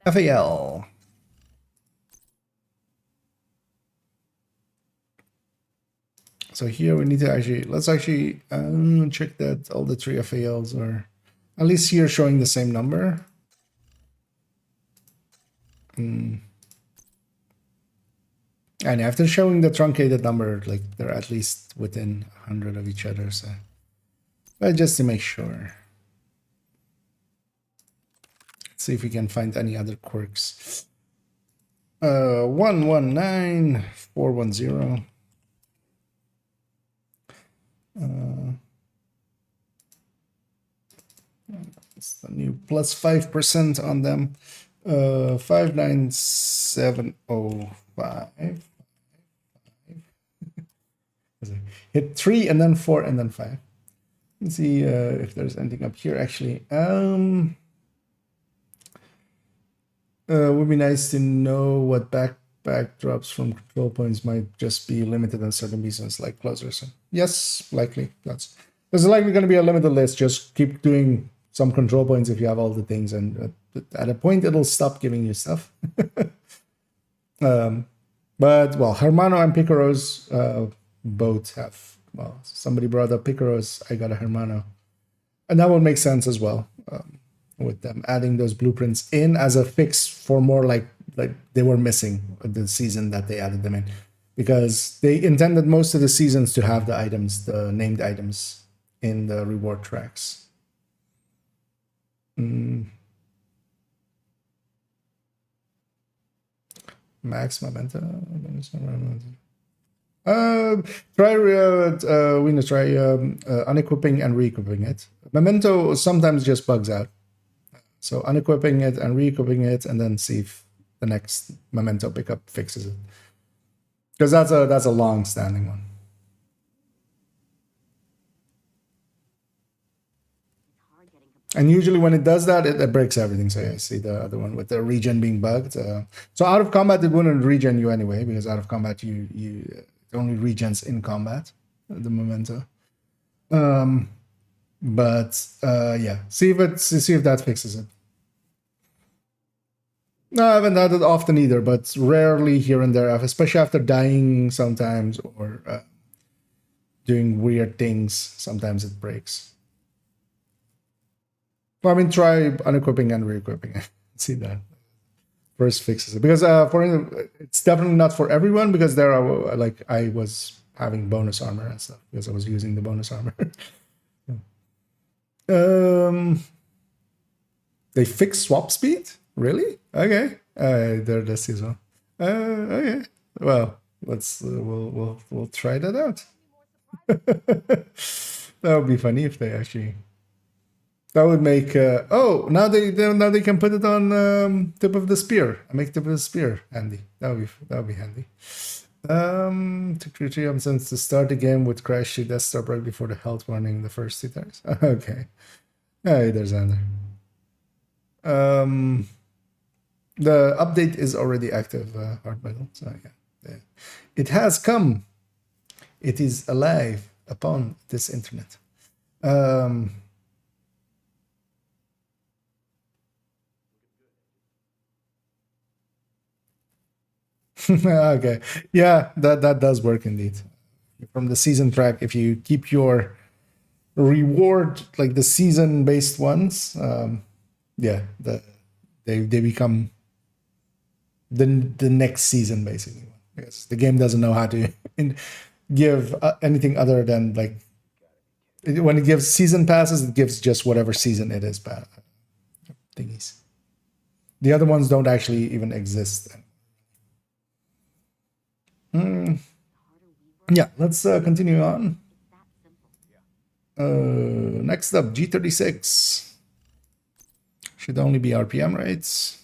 FAL. So here we need to let's actually check that all the 3 FALs are at least here showing the same number. And after showing the truncated number, like they're at least within 100 of each other. So, but just to make sure. Let's see if we can find any other quirks. 119410. It's the new plus 5% on them. 59705. Hit 3 and then 4 and then 5. Let's see if there's anything up here actually. Would be nice to know what backdrops from control points might just be limited on certain reasons like closer. So yes, likely. There's likely going to be a limited list. Just keep doing some control points if you have all the things, and at a point it'll stop giving you stuff. But well, Hermano and Picaros both have. Well, somebody brought up Picaros. I got a Hermano. And that would make sense as well, with them adding those blueprints in as a fix for more like they were missing the season that they added them in, because they intended most of the seasons to have the items, the named items, in the reward tracks. Max memento. Try unequipping and re-equipping it. Memento sometimes just bugs out, so unequipping it and re-equipping it, and then see if the next memento pickup fixes it, because that's a long-standing one. And usually when it does that, it breaks everything. So yeah, I see the other one with the regen being bugged. So out of combat, it wouldn't regen you anyway, because out of combat, you it only regens in combat, the memento. But yeah, see if that fixes it. No, I haven't had it often either, but rarely here and there, especially after dying sometimes, or doing weird things. Sometimes it breaks. Well, I mean, try unequipping and re-equipping. See that first fixes it, because it's definitely not for everyone, because there are like I was having bonus armor and stuff because I was using the bonus armor. They fixed swap speed, really? Okay, there this is one. Okay, well, let's we'll try that out. That would be funny if they actually. That would make oh, now they can put it on tip of the spear. I make tip of the spear handy. That would be handy. To create since to start the game with crash to desktop right before the health warning the first 2 times. Okay. Hey, there's Xander. The update is already active, Hard Metal. So yeah, it has come. It is alive upon this internet. Okay, yeah, that does work indeed. From the season track, if you keep your reward like the season based ones, yeah, they become the next season basically, because the game doesn't know how to give anything other than like when it gives season passes, it gives just whatever season it is thingies. The other ones don't actually even exist. Yeah, let's continue on. Next up, G36. Should only be RPM rates.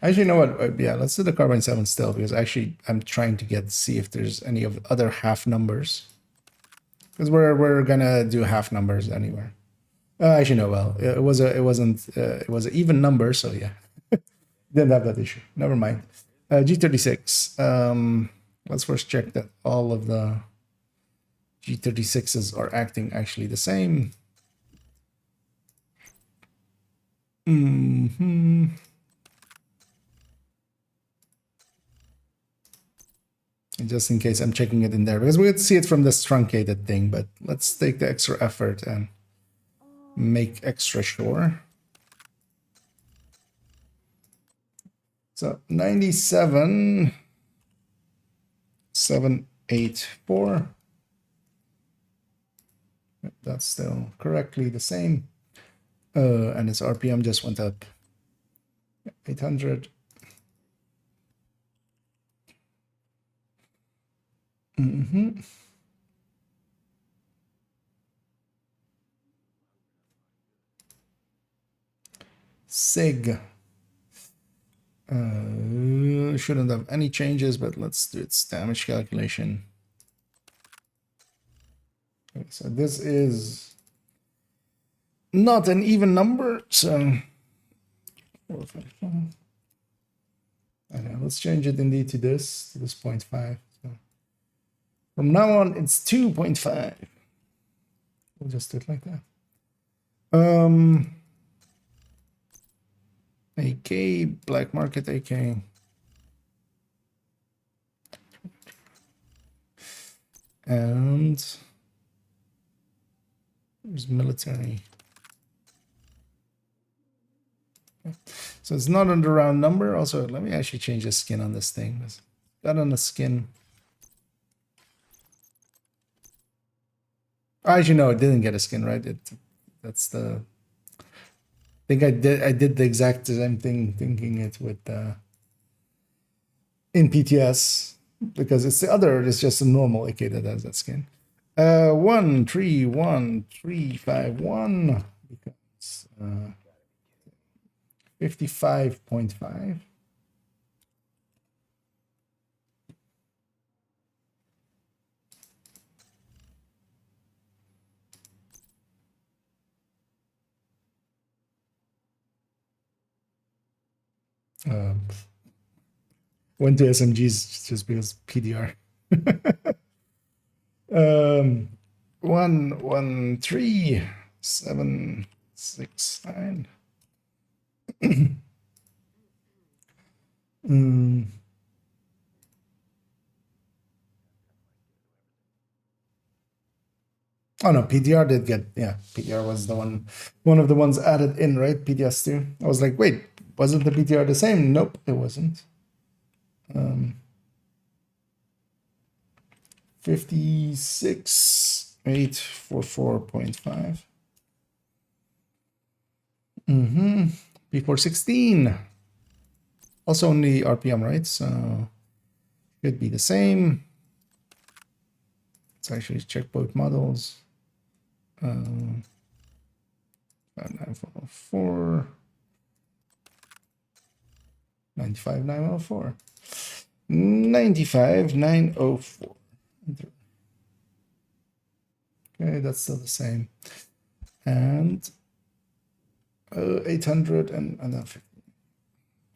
Actually, you know what? Yeah, let's do the Carbine 7 still, because actually I'm trying to see if there's any of other half numbers. Because we're gonna do half numbers anywhere. Actually, no. Well, it was an even number, so yeah, didn't have that issue. Never mind. G36. Let's first check that all of the G36s are acting actually the same. Just in case I'm checking it in there, because we could see it from this truncated thing, but let's take the extra effort and make extra sure. So 97,784. That's still correctly the same. And its RPM just went up 800. SIG. Shouldn't have any changes, but let's do its damage calculation. Okay, so this is not an even number, so okay, let's change it indeed to this 0.5. So from now on, it's 2.5. We'll just do it like that. AK, black market AK. And there's military. So it's not on the round number. Also, let me actually change the skin on this thing. It's got on the skin. Actually, no, it didn't get a skin, right? That's the. I think I did the exact same thing, thinking it with in PTS, because it's the other. It's just a normal AK that has that skin. 131351 becomes 55.5. Went to SMGs just because PDR. 113769. Oh no, PDR did get, yeah, PDR was the one of the ones added in, right? PDS2. I was like, wait, wasn't the PDR the same? Nope, it wasn't. 56844.5. P416. Also only RPM, right? So should be the same. Let's actually check both models. 9404. 95904. 95904. Okay, that's still the same. And 800 and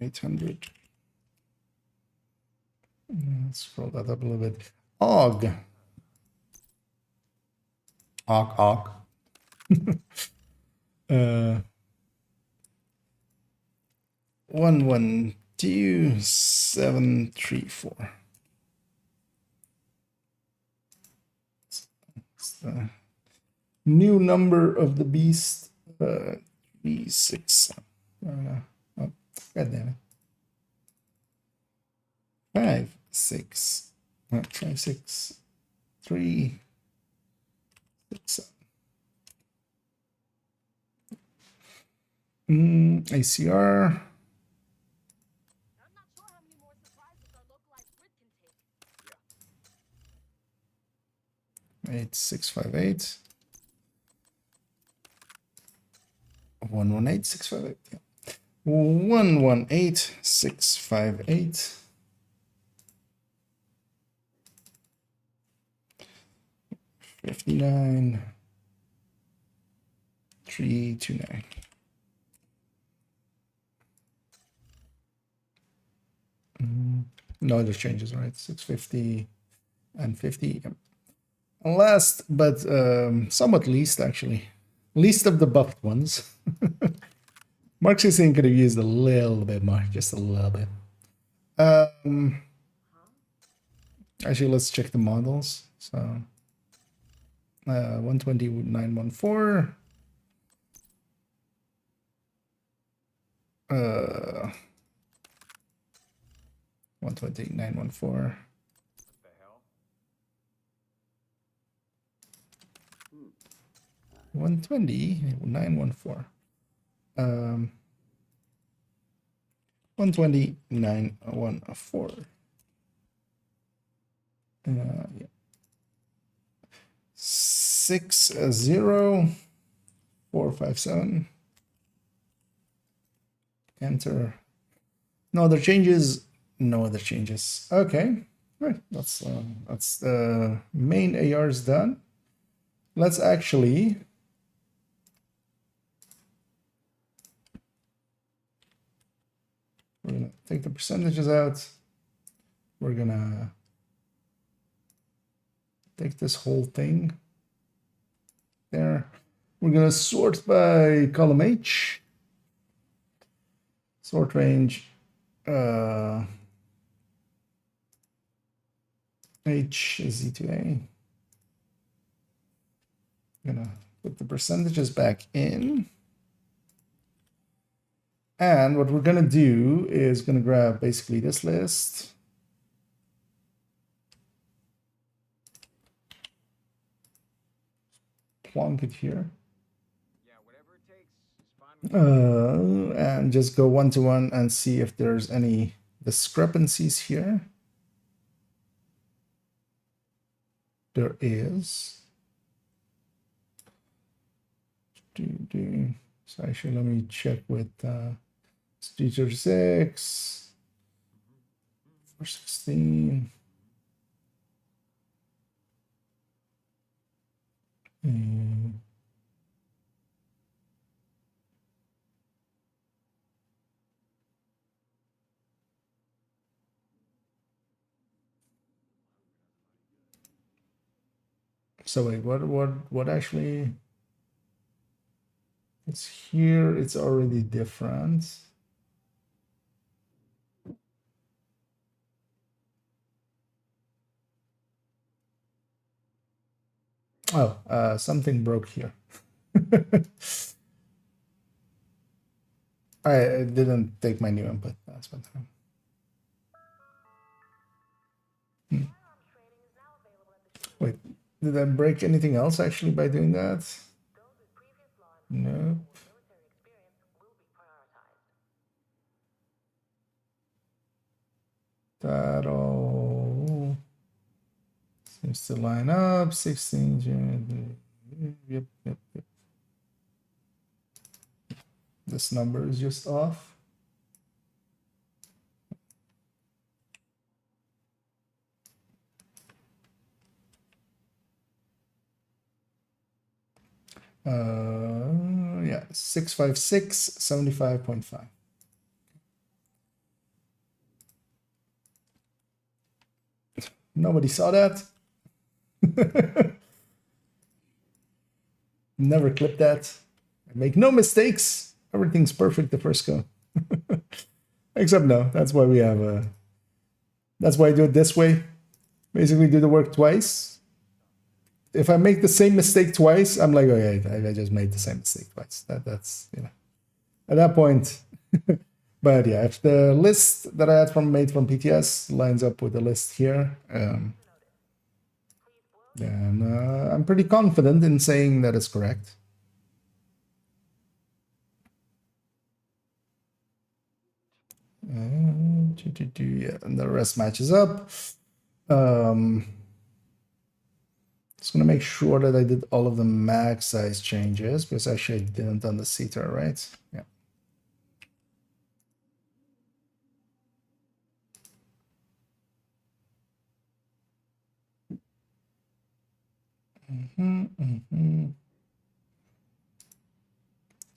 800. Let's scroll that up a little bit. Og. 112734. It's the new number of the beast. 36. Oh, God damn it. 5 6 5 6 3 6 ACR. 8658. 118658. Yeah. 118658. 59 329. No other changes, right? 650 and 50. Yep. And last, but somewhat least, actually, least of the buffed ones. Mark 16 could have used a little bit more, just a little bit. Actually, let's check the models. So 12914. 12914. 120,914. 120,914. Yeah. 60457. Enter. No other changes. No other changes. Okay. Right. That's the main ARs done. Let's actually we're gonna take the percentages out. We're gonna take this whole thing there. We're gonna sort by column H. Sort range H is Z to A. Gonna put the percentages back in. And what we're gonna do is gonna grab basically this list. Plonk it here. And just go one-to-one and see if there's any discrepancies here. There is. So actually, let me check with Street 36, 416. So wait, what actually? It's here. It's already different. Oh, something broke here. I didn't take my new input. That's what happened. Wait, did I break anything else actually by doing that? Nope. That all seems to line up. 16. Yep. This number is just off. Yeah, 656, 75.5. Nobody saw that. Never clip that. I make no mistakes. Everything's perfect the first go. Except no, that's why we have that's why I do it this way. Basically do the work twice. If I make the same mistake twice, I'm like, okay, I just made the same mistake twice. That's, you know, at that point. But yeah, if the list that I had made from PTS lines up with the list here, then I'm pretty confident in saying that it's correct. Yeah, and the rest matches up. Just gonna make sure that I did all of the mag size changes, because actually I didn't on the seater, right? Yeah.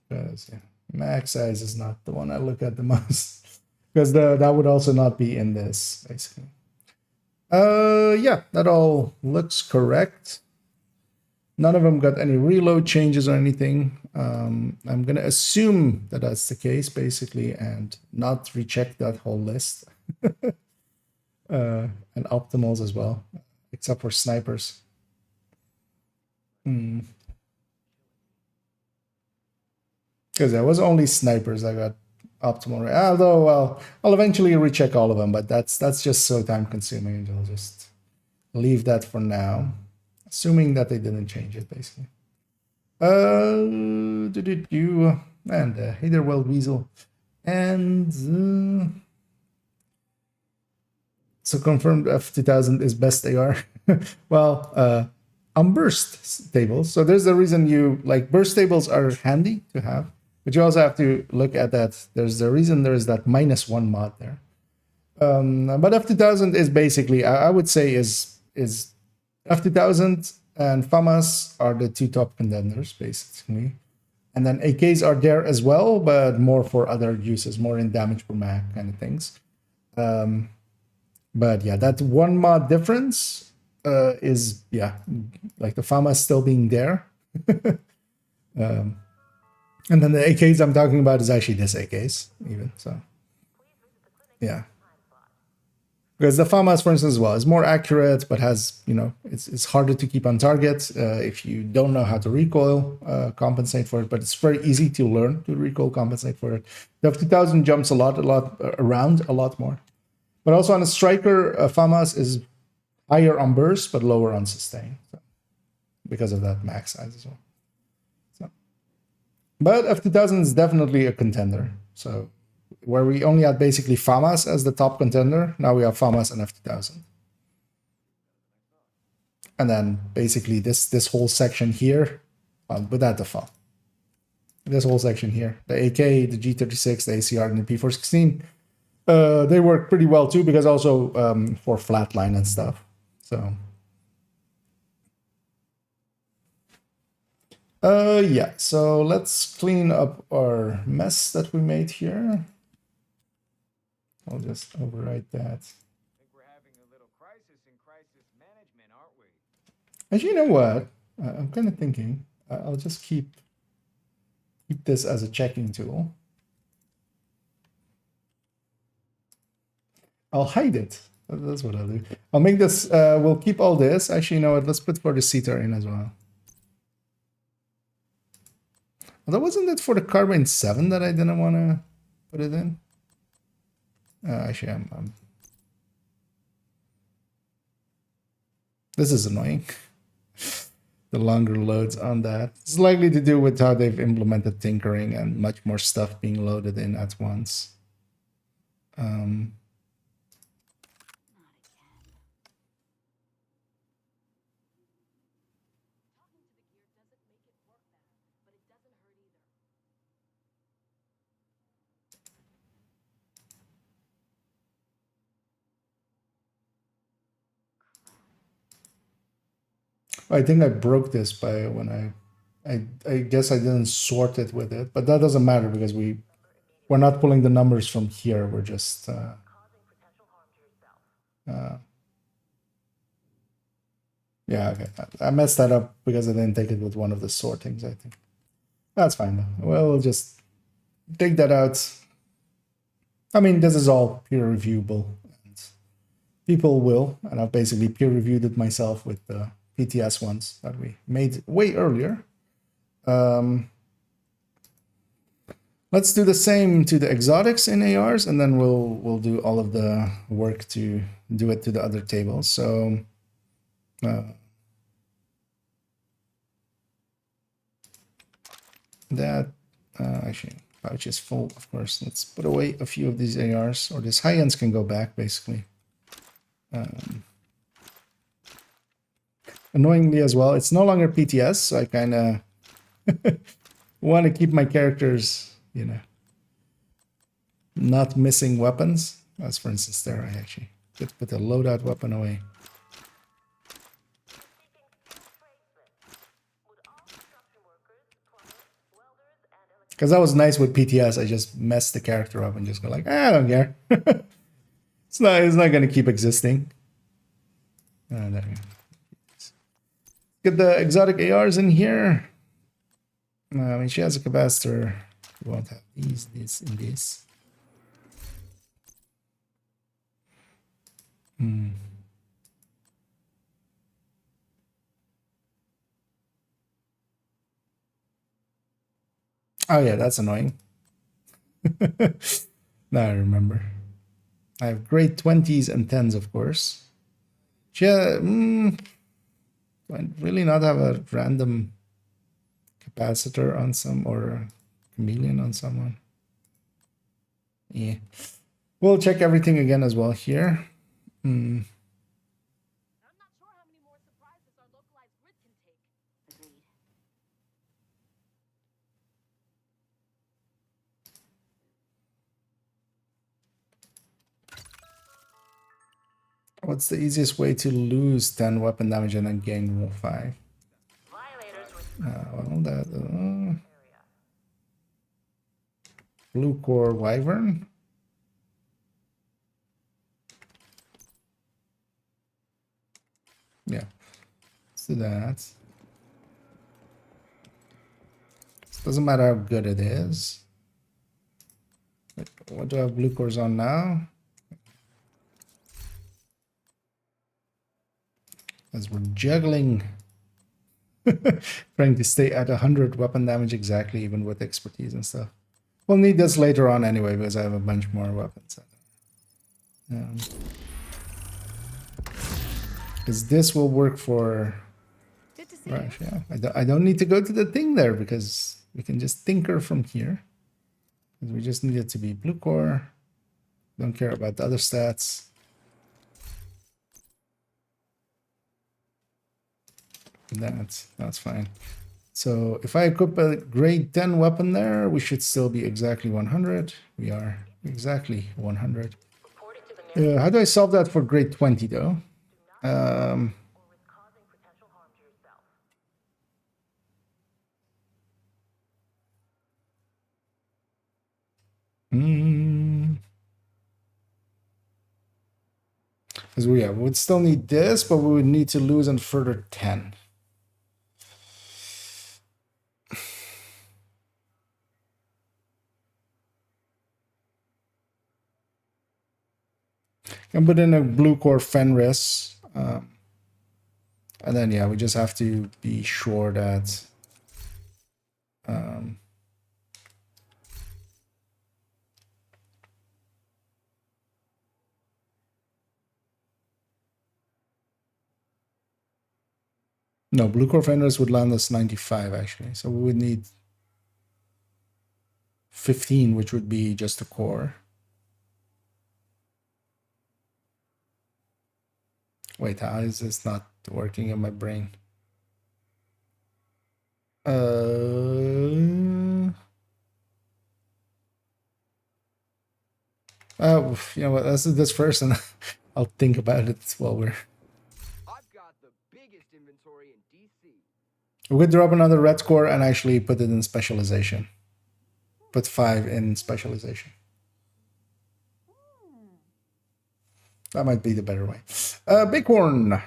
Because yeah, mag size is not the one I look at the most, because that would also not be in this basically. Yeah, that all looks correct. None of them got any reload changes or anything. I'm gonna assume that that's the case basically, and not recheck that whole list. And optimals as well, except for snipers. Because there was only snipers that got optimal rate. Although, well, I'll eventually recheck all of them, but that's just so time consuming, and I'll just leave that for now, assuming that they didn't change it basically. And hey there, Wild Weasel, and so confirmed F2000 is best AR. Well, on burst tables, so there's the reason you like burst tables are handy to have. But you also have to look at that. There's the reason there is that -1 mod there. But F2000 is basically, I would say, is F2000 and FAMAS are the two top contenders, basically. And then AKs are there as well, but more for other uses, more in damage per mag kind of things. But yeah, that one mod difference is, yeah, like the FAMAS still being there. And then the AKs I'm talking about is actually this AKs, even, so. Yeah. Because the FAMAS, for instance, as well, is more accurate, but has, you know, it's harder to keep on target if you don't know how to recoil compensate for it. But it's very easy to learn to recoil compensate for it. The F2000 jumps a lot around a lot more. But also on a striker, FAMAS is higher on burst, but lower on sustain. So, because of that max size as well. So, but F2000 is definitely a contender. So where we only had basically FAMAS as the top contender, now we have FAMAS and F2000. And then basically this whole section here, without the FAM. This whole section here, the AK, the G36, the ACR, and the P416, they work pretty well too, because also for flatline and stuff. So yeah, so let's clean up our mess that we made here. I'll just overwrite that. I think we're having a little crisis in crisis management, aren't we? Actually, you know what? I'm kind of thinking I'll just keep this as a checking tool. I'll hide it. That's what I'll do. I'll make this, we'll keep all this. Actually, you know what? Let's put for the seater in as well. Although wasn't it for the Carbine 7 that I didn't want to put it in? Actually, I'm... This is annoying. The longer loads on that. It's likely to do with how they've implemented tinkering and much more stuff being loaded in at once. I think I broke this by when I guess I didn't sort it with it, but that doesn't matter because we're not pulling the numbers from here. We're just yeah, okay. I messed that up because I didn't take it with one of the sortings, I think. That's fine though. Well, we'll just take that out. I mean, this is all peer reviewable. And people will, and I've basically peer reviewed it myself with the PTS ones that we made way earlier. Let's do the same to the exotics in ARs, and then we'll do all of the work to do it to the other tables. So that actually pouch is full, of course. Let's put away a few of these ARs, or these high ends can go back basically. Annoyingly as well, it's no longer PTS, so I kind of want to keep my characters, you know, not missing weapons. As for instance, there I actually could put a loadout weapon away. Because that was nice with PTS. I just messed the character up and just go like, I don't care. It's not going to keep existing. There we go. Get the exotic ARs in here. I mean, she has a capacitor. We won't have this, and this. Oh yeah, that's annoying. Now I remember. I have grade 20s and 10s, of course. Yeah, do I really not have a random capacitor on some, or a chameleon on someone? Yeah. We'll check everything again as well here. I'm not sure how many more surprises our localized grid can take. Agreed. What's the easiest way to lose 10 weapon damage and then gain 5? Well, that blue core wyvern. Yeah, let's do that. It doesn't matter how good it is. What do I have blue cores on now? As we're juggling. Trying to stay at 100 weapon damage exactly, even with expertise and stuff. We'll need this later on anyway, because I have a bunch more weapons. Because this will work for Rush, yeah. I don't need to go to the thing there, because we can just tinker from here. We just need it to be blue core. Don't care about the other stats. That's fine. So if I equip a grade 10 weapon there, we should still be exactly 100. We are exactly 100. How do I solve that for grade 20 though? Because we would still need this, but we would need to lose a further 10. Can put in a blue core Fenris. And then, yeah, we just have to be sure that no, blue core Fenris would land us 95 actually. So we would need 15, which would be just a core. Wait, how is this not working in my brain? You know what? Let's do this first, and I'll think about it while we're. I've got the biggest inventory in DC. We could drop another red core and actually put it in specialization. Put 5 in specialization. That might be the better way. Bighorn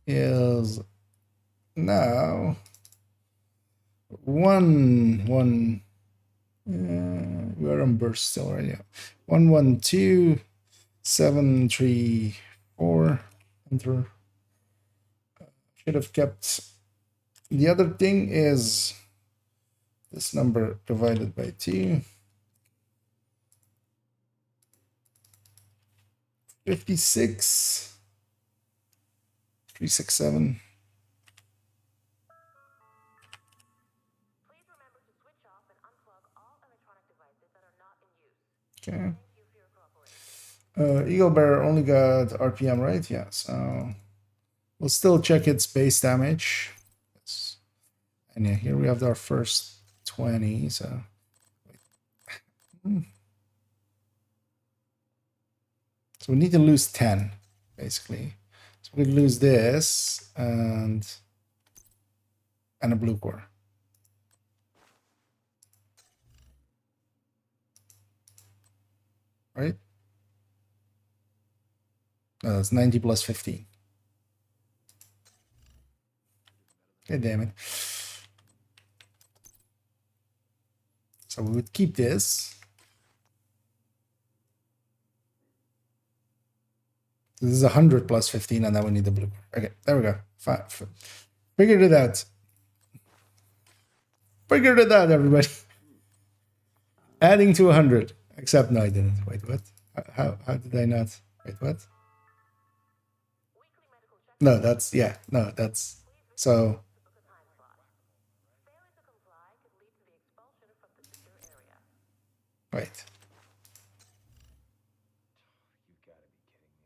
is now one. We're on burst still, right? Yeah. 112734. Enter. Should have kept. The other thing is this number divided by 2. 56 367. Please remember to switch off and unplug all electronic devices that are not in use. Okay. Eagle Bear only got RPM, right? Yeah, so we'll still check its base damage. Yes. And yeah, here we have our first 20, so so we need to lose 10, basically. So we lose this and a blue core. Right? No, that's 90 plus 15. God damn it. So we would keep this. This is 100 plus 15, and then we need the blue. Okay, there we go. Fine. Figured it out. Figured it out, everybody. Adding to 100. Except, no, I didn't. Wait, what? How did I not? Wait, what? No, that's, yeah, no, that's, so. Wait.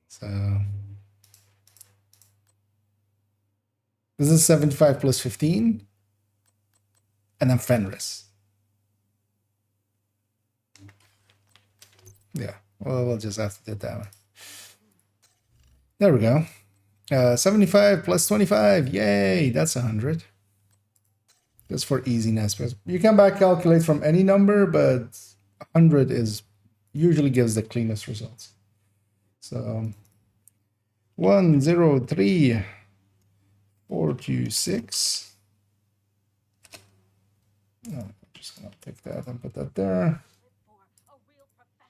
So this is 75 plus 15, and then Fenris. Yeah, well, we'll just have to do it that way. There we go. 75 plus 25, yay, that's 100. Just for easiness, because you can back calculate from any number, but 100 is usually gives the cleanest results. So 103426. No, I'm just gonna take that and put that there.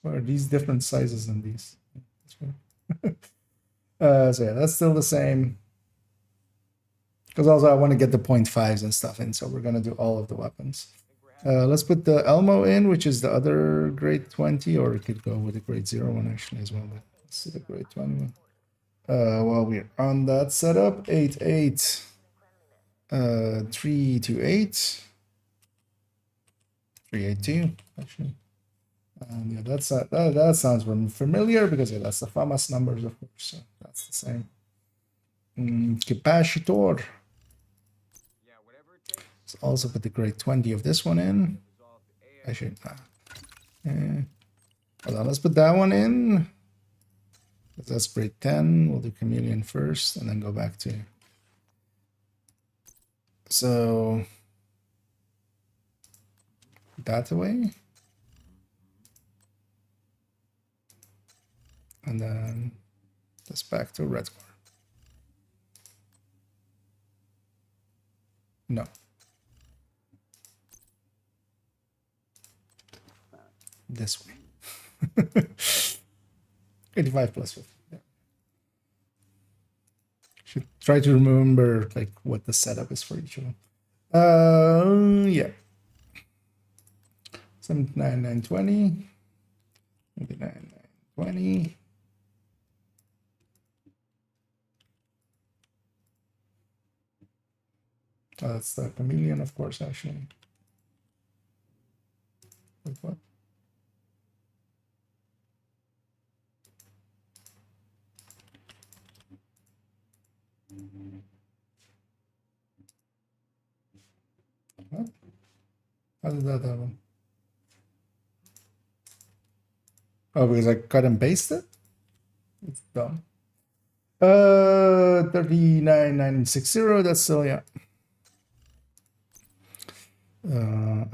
What are these different sizes in these? So yeah, that's still the same. Because also I want to get the 0.5s and stuff in, so we're gonna do all of the weapons. Let's put the Elmo in, which is the other grade 20, or we could go with the grade 01 actually as well. But let's see the grade 21. While we're on that setup, 8, 3 to 8, 3, 8, 2 actually. And yeah, that sounds familiar because yeah, that's the FAMAS numbers, of course. So that's the same. Capacitor. Let's also put the grade 20 of this one in. Actually, hold on, let's put that one in. That's grade 10. We'll do chameleon first and then go back to. So that away. And then this back to red core. No. This way. 85 plus 50. Yeah. Should try to remember like what the setup is for each of them. Yeah. 79, 920. 99, 920. Oh, that's the chameleon, of course, actually. Wait, what? What? How did that happen? Oh, because I cut and pasted? It's dumb. 39960, that's still, yeah.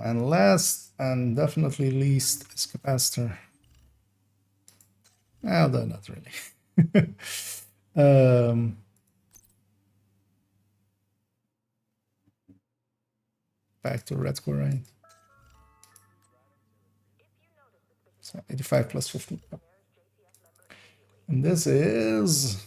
And last and definitely least is capacitor. Although not really. Back to red score, right? So 85 plus 50. And this is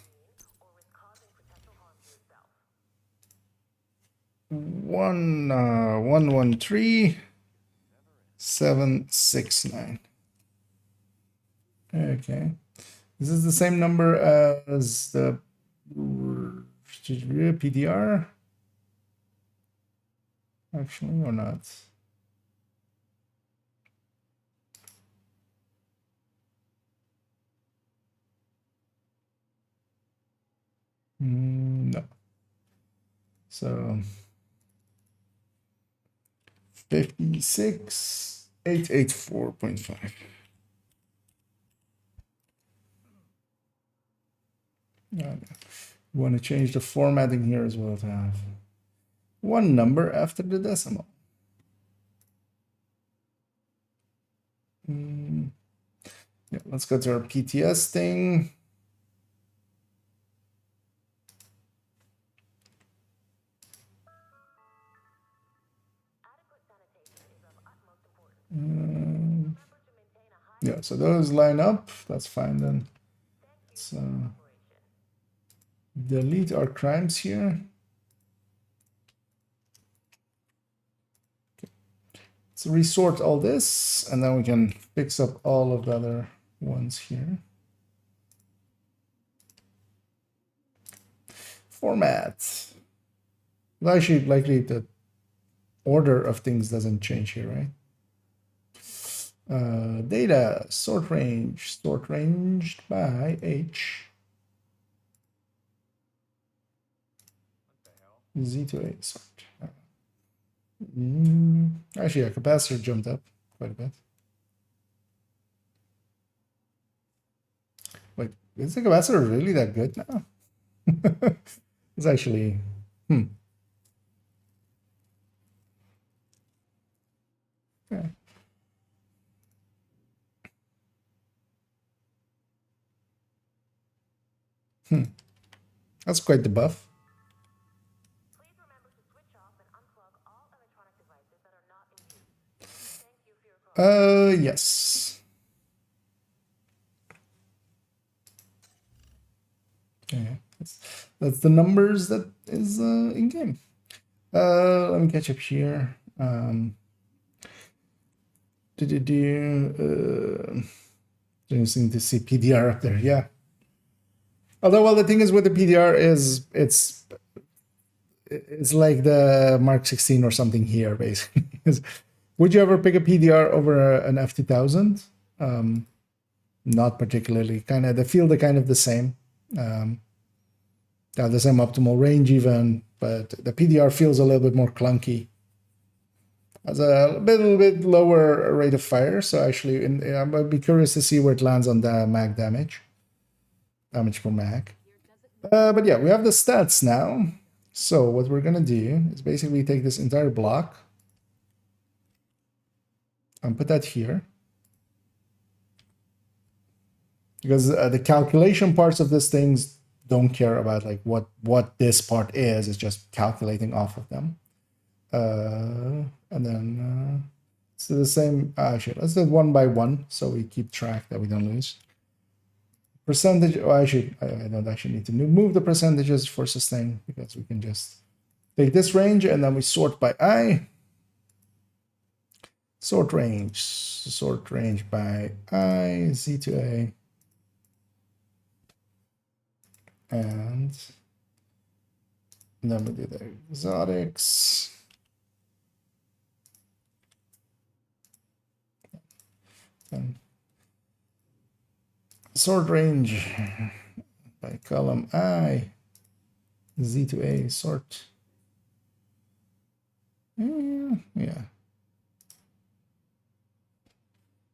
113769. Okay. This is the same number as the PDR. Actually, or not? No. So 56884.5. We want to change the formatting here as well to have one number after the decimal. Yeah, let's go to our PTS thing. Yeah, so those line up. That's fine then. Let's delete our crimes here. Let's resort all this, and then we can fix up all of the other ones here. Format. Well, actually, likely the order of things doesn't change here, right? Data, sort ranged by H. Z to A, sort. Actually, a capacitor jumped up quite a bit. Wait, is the capacitor really that good now? It's actually, Yeah. That's quite the buff. Please remember to switch off and unplug all electronic devices that are not in use. Thank you for your cooperation. Yes. That's the numbers that is in game. Let me catch up here. Interesting to see PDR up there. Yeah. Although, well, the thing is with the PDR is it's like the Mark 16 or something here, basically. Would you ever pick a PDR over an F2000? Not particularly. Kind of, they feel they're kind of the same. The same optimal range even, but the PDR feels a little bit more clunky. Has a little bit lower rate of fire, so actually I'd be curious to see where it lands on the mag damage per mag. But yeah, we have the stats now. So what we're gonna do is basically take this entire block and put that here, because the calculation parts of these things don't care about like what this part is. It's just calculating off of them. And then let's do the same. Actually, let's do it one by one so we keep track that we don't lose. Percentage. Oh, actually, I don't actually need to move the percentages for sustain, because we can just take this range and then we sort by I. Sort range by I, Z to A. And then we do the exotics. And sort range by column I, Z to A, sort. Yeah.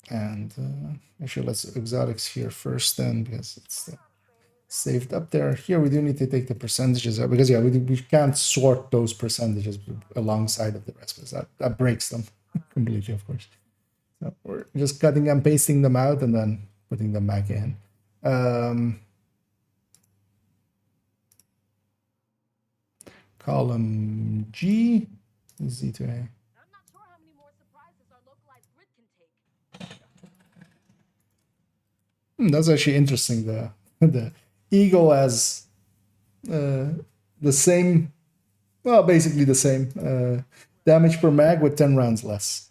And actually, let's exotics here first then, because it's saved up there. Here we do need to take the percentages out, because yeah, we can't sort those percentages alongside of the rest, because that breaks them completely, of course. So we're just cutting and pasting them out and then putting them back in. Column G, Z to A. I'm not sure how many more surprises our localized grid can take. That's actually interesting. The Eagle has the same, well, basically the same damage per mag with 10 rounds less.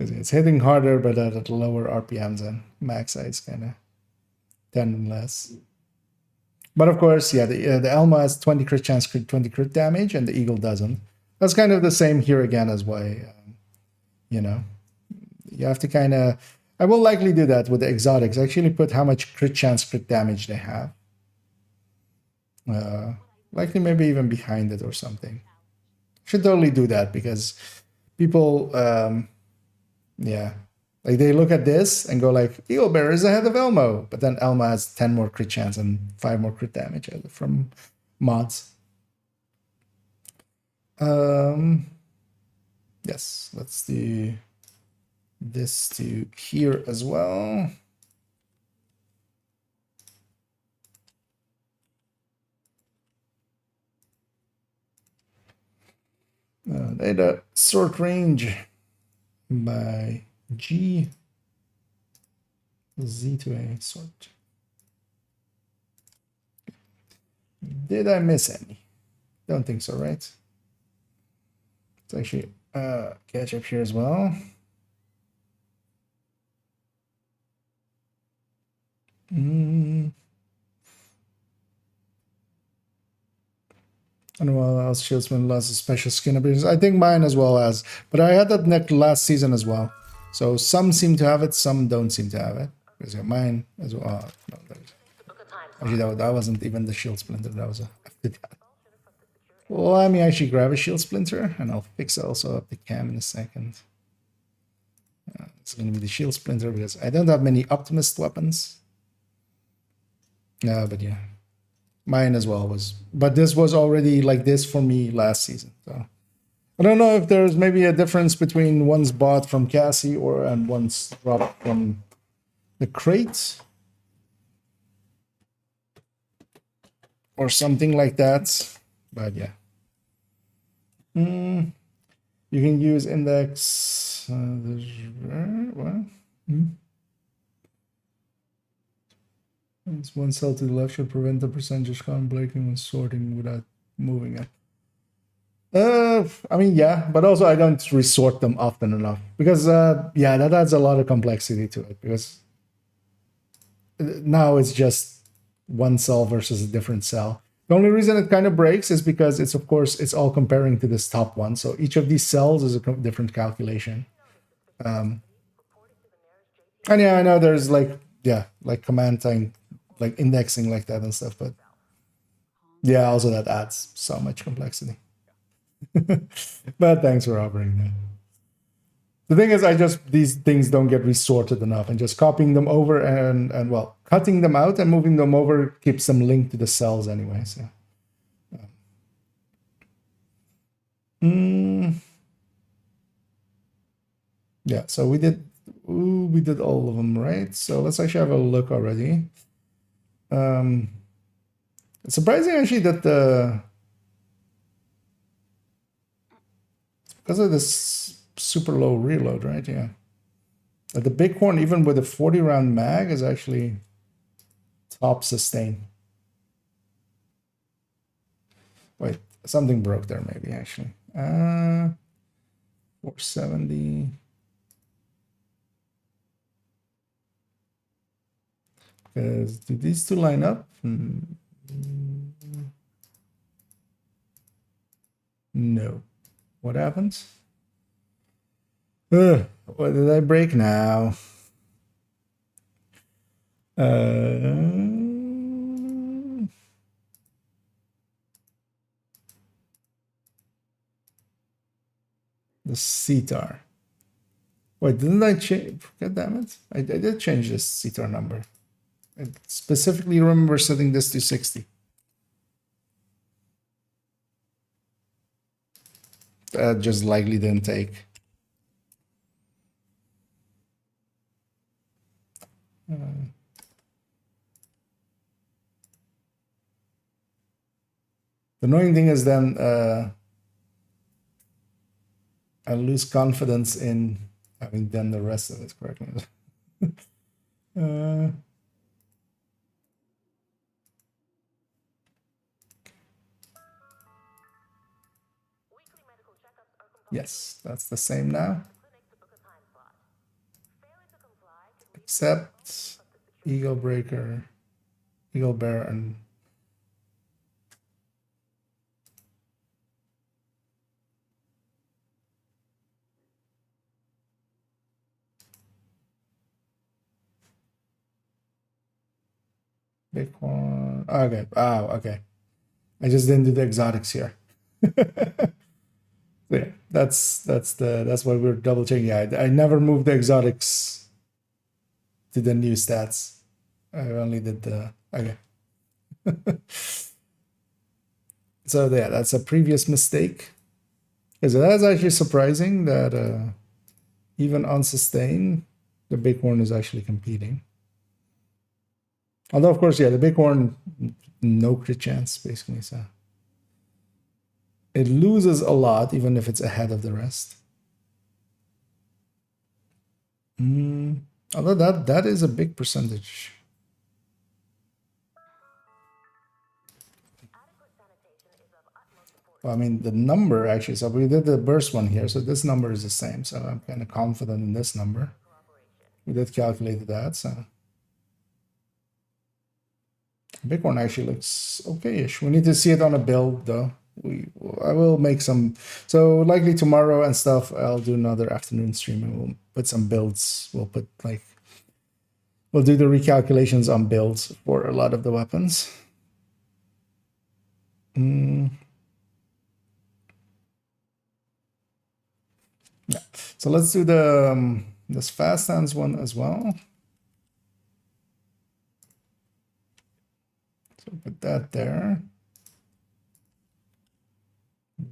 It's hitting harder, but at lower RPMs, and mag size kind of 10 less. But of course, yeah, the Elma has 20 crit chance, 20 crit damage, and the Eagle doesn't. That's kind of the same here again as why, you know, you have to kind of. I will likely do that with the exotics. Actually put how much crit chance, crit damage they have. Likely maybe even behind it or something. Should totally do that, because people, yeah, like they look at this and go like, Eagle Bear is ahead of Elmo, but then Elmo has 10 more crit chance and 5 more crit damage from mods. Yes, let's do this to here as well. Data sort range by G, Z to A sort. Did I miss any? Don't think so, right? Let's actually catch up here as well. And well, else Shieldsman lost a special skin abilities. I think mine as well as, but I had that neck last season as well. So some seem to have it, some don't seem to have it. Because yeah, mine as well. No, actually, that wasn't even the shield splinter. That was after that. Let me actually grab a shield splinter, and I'll fix also up the cam in a second. It's going to be the shield splinter because I don't have many optimist weapons. But yeah. Mine as well was, but this was already like this for me last season. So I don't know if there's maybe a difference between one's bought from Cassie and one's dropped from the crate or something like that. But yeah, you can use index. What? It's one cell to the left should prevent the percentage count breaking when sorting without moving it. I mean, yeah, but also I don't resort them often enough because, yeah, that adds a lot of complexity to it because now it's just one cell versus a different cell. The only reason it kind of breaks is because it's, of course, it's all comparing to this top one. So each of these cells is a different calculation. And yeah, I know there's like, yeah, like command time, like indexing like that and stuff, but yeah, also that adds so much complexity. But thanks for offering that. The thing is, these things don't get resorted enough, and just copying them over and well, cutting them out and moving them over keeps them linked to the cells anyway. So, yeah. So we did all of them, right? So let's actually have a look already. It's surprising actually that because of this super low reload, right? Yeah. But the Bighorn, even with a 40 round mag, is actually top sustain. Wait, something broke there maybe actually. 470. Because do these two line up? No. What happens? What did I break now? The CTAR. Wait, didn't I change? God damn it. I did change this CTAR number. I specifically remember setting this to 60. That just likely didn't take. The annoying thing is then I lose confidence in having done the rest of it correctly. Yes, that's the same now. Except Eagle Breaker, Eagle Bear, and Bighorn. Okay. Oh, okay. I just didn't do the exotics here. Yeah, that's why we're double checking. Yeah, I never moved the exotics to the new stats. I only did the okay. So yeah, that's a previous mistake. Because that's actually surprising that even on sustain, the Bighorn is actually competing. Although, of course, yeah, the Bighorn, no crit chance, basically. So it loses a lot, even if it's ahead of the rest. Although that is a big percentage. Well, I mean, the number actually, so we did the burst one here, so this number is the same. So I'm kind of confident in this number. We did calculate that, so. Bighorn actually looks okay-ish. We need to see it on a build, though. I will make some. So likely tomorrow and stuff, I'll do another afternoon stream and we'll put some builds. We'll do the recalculations on builds for a lot of the weapons. Yeah. So let's do the this fast hands one as well. So put that there.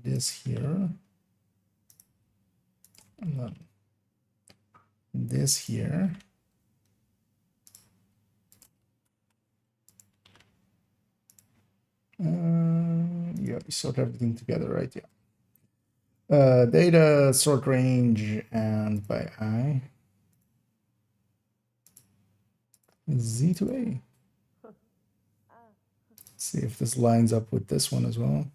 This here. And then this here. Yeah, we sort everything together, right? Yeah. Data, sort range, and by I. Z to A. see if this lines up with this one as well.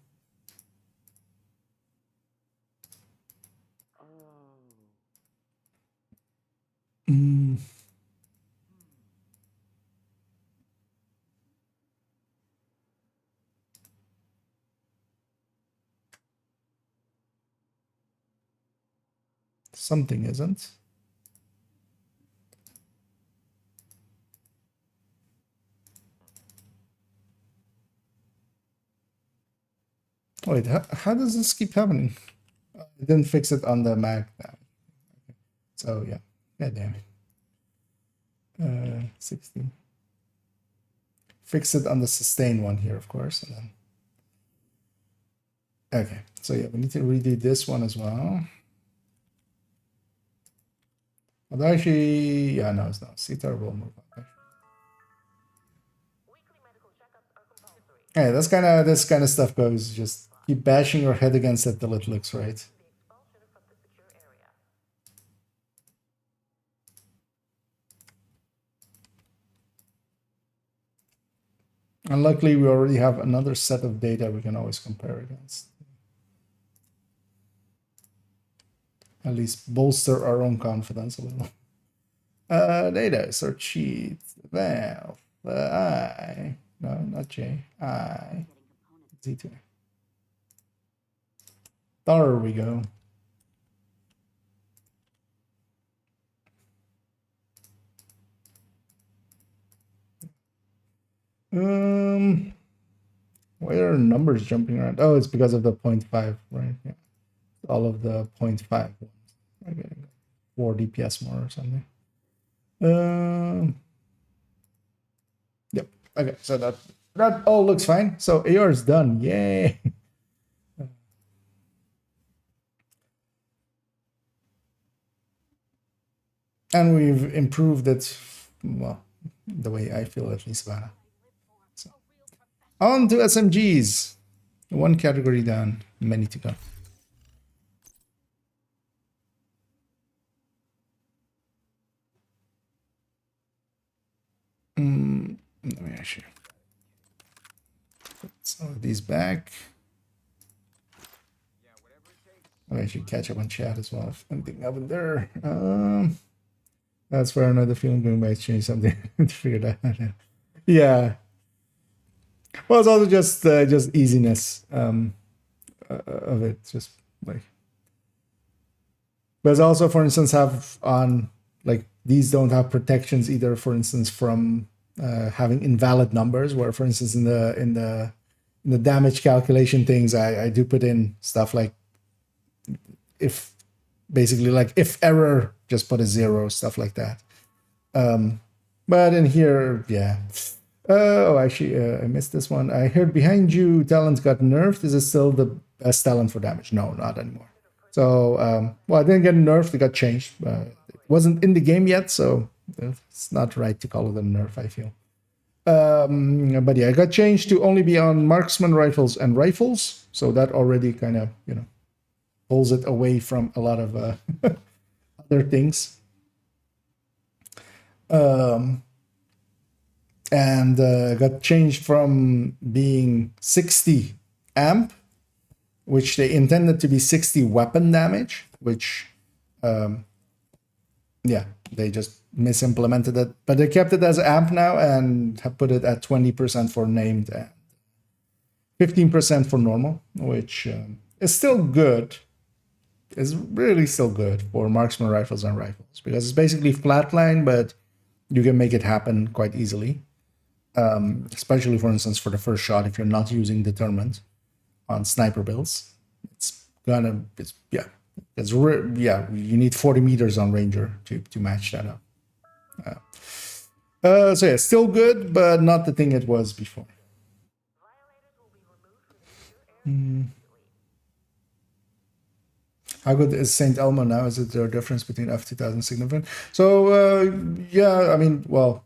Mm. Something isn't. Wait, how does this keep happening? I didn't fix it on the Mac now. So yeah, god damn it. 16. Fix it on the sustain one here, of course. And then... Okay, so yeah, we need to redo this one as well. Although actually, yeah, no, it's not. See, terrible move. Okay. Yeah, this kind of stuff goes. Just keep bashing your head against it till it looks right. And luckily, we already have another set of data we can always compare against. At least bolster our own confidence a little. Data, search sheet, valve, I. No, not J. I. Z2. There we go. Why are numbers jumping around? Oh, it's because of the 0.5, right? Yeah. All of the 0.5 ones. Okay. 4 DPS more or something. Yep. Okay, so that all looks fine. So AR is done. Yay. And we've improved it, well, the way I feel at least about it. So, on to SMGs. One category down, many to go. Let me actually put some of these back. I'll actually catch up on chat as well if anything happened there. That's for another feeling going back to change something to figure that out. Yeah. Well, it's also just easiness of it, just like. But it's also, for instance, have on like these don't have protections either. For instance, from having invalid numbers, where for instance in the damage calculation things, I do put in stuff like if basically like if error, just put a 0, stuff like that. But in here, yeah. Oh, actually, I missed this one. I heard behind you talent got nerfed. Is it still the best talent for damage? No, not anymore. So, well, I didn't get nerfed. It got changed. It wasn't in the game yet, so it's not right to call it a nerf, I feel. But yeah, it got changed to only be on marksman rifles and rifles. So that already kind of, pulls it away from a lot of other things. And got changed from being 60 amp, which they intended to be 60 weapon damage, which, yeah, they just misimplemented it. But they kept it as amp now and have put it at 20% for named and 15% for normal, which is still good. Is really still good for marksman rifles and rifles because it's basically flatline, but you can make it happen quite easily. Especially, for instance, for the first shot, if you're not using determined on sniper builds, you need 40 meters on Ranger to match that up. So yeah, still good, but not the thing it was before. How good is St. Elmo now? Is it there a difference between F2000 significant? So yeah, I mean, well,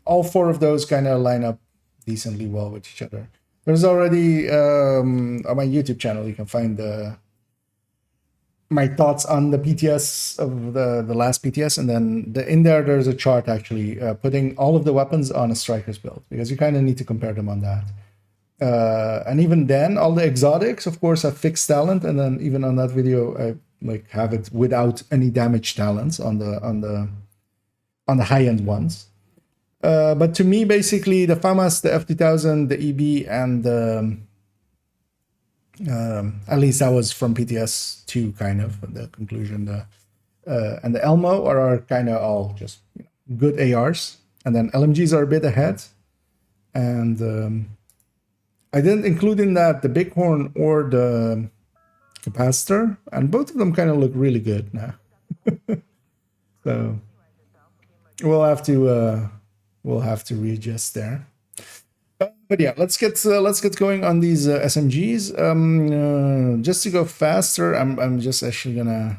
all 4 of those kind of line up decently well with each other. There's already on my YouTube channel, you can find the my thoughts on the PTS of the last PTS, and then in there there's a chart actually putting all of the weapons on a striker's build, because you kind of need to compare them on that. And even then, all the exotics, of course, have fixed talent, and then even on that video, I like have it without any damage talents on the high end ones. But to me, basically, the FAMAS, the F2000, the EB, and at least that was from PTS 2, kind of the conclusion. And the Elmo are kind of all just good ARs, and then LMGs are a bit ahead. And I didn't include in that the Bighorn or the Capacitor, and both of them kind of look really good now. So we'll have to readjust there. But yeah, let's get going on these SMGs. Just to go faster, I'm just actually gonna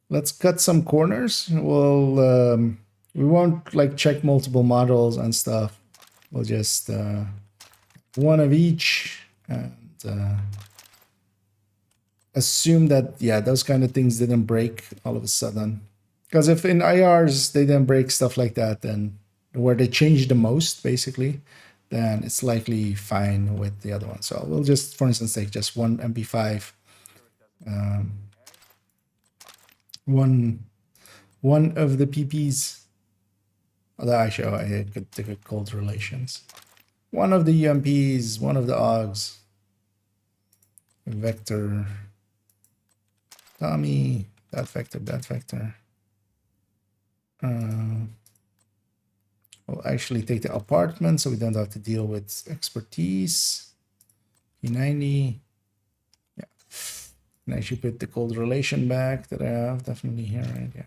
let's cut some corners. We won't like check multiple models and stuff. We'll just one of each, and assume that those kind of things didn't break all of a sudden. Because if in IRs they didn't break stuff like that, then where they changed the most basically, then it's likely fine with the other one. So we'll just, for instance, take just one MP5, one of the PPs. Although actually, I could take a cold relations. One of the UMPs, one of the AUGs, vector, Tommy, that vector. We'll actually take the apartment so we don't have to deal with expertise. P90. Yeah. And I should put the cold relation back that I have definitely here, right? Yeah.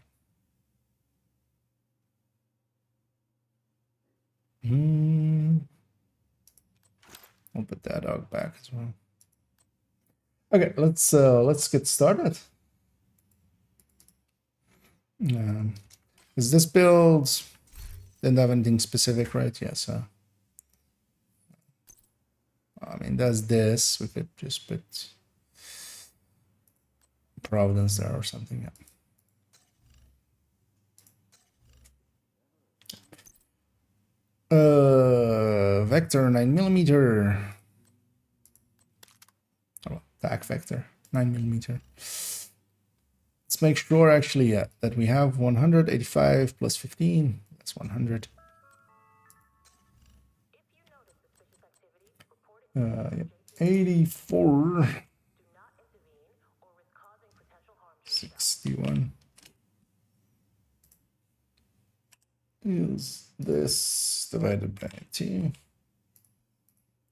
I'll put that AUG back as well. Okay, let's get started. Is this build didn't have anything specific, right? Yeah, so I mean, does this, we could just put Providence there or something. Yeah. Vector 9mm. Oh, TAC vector 9mm. Let's make sure actually that we have 185 plus 15. That's 100. 84. 61. Is this divided by 2?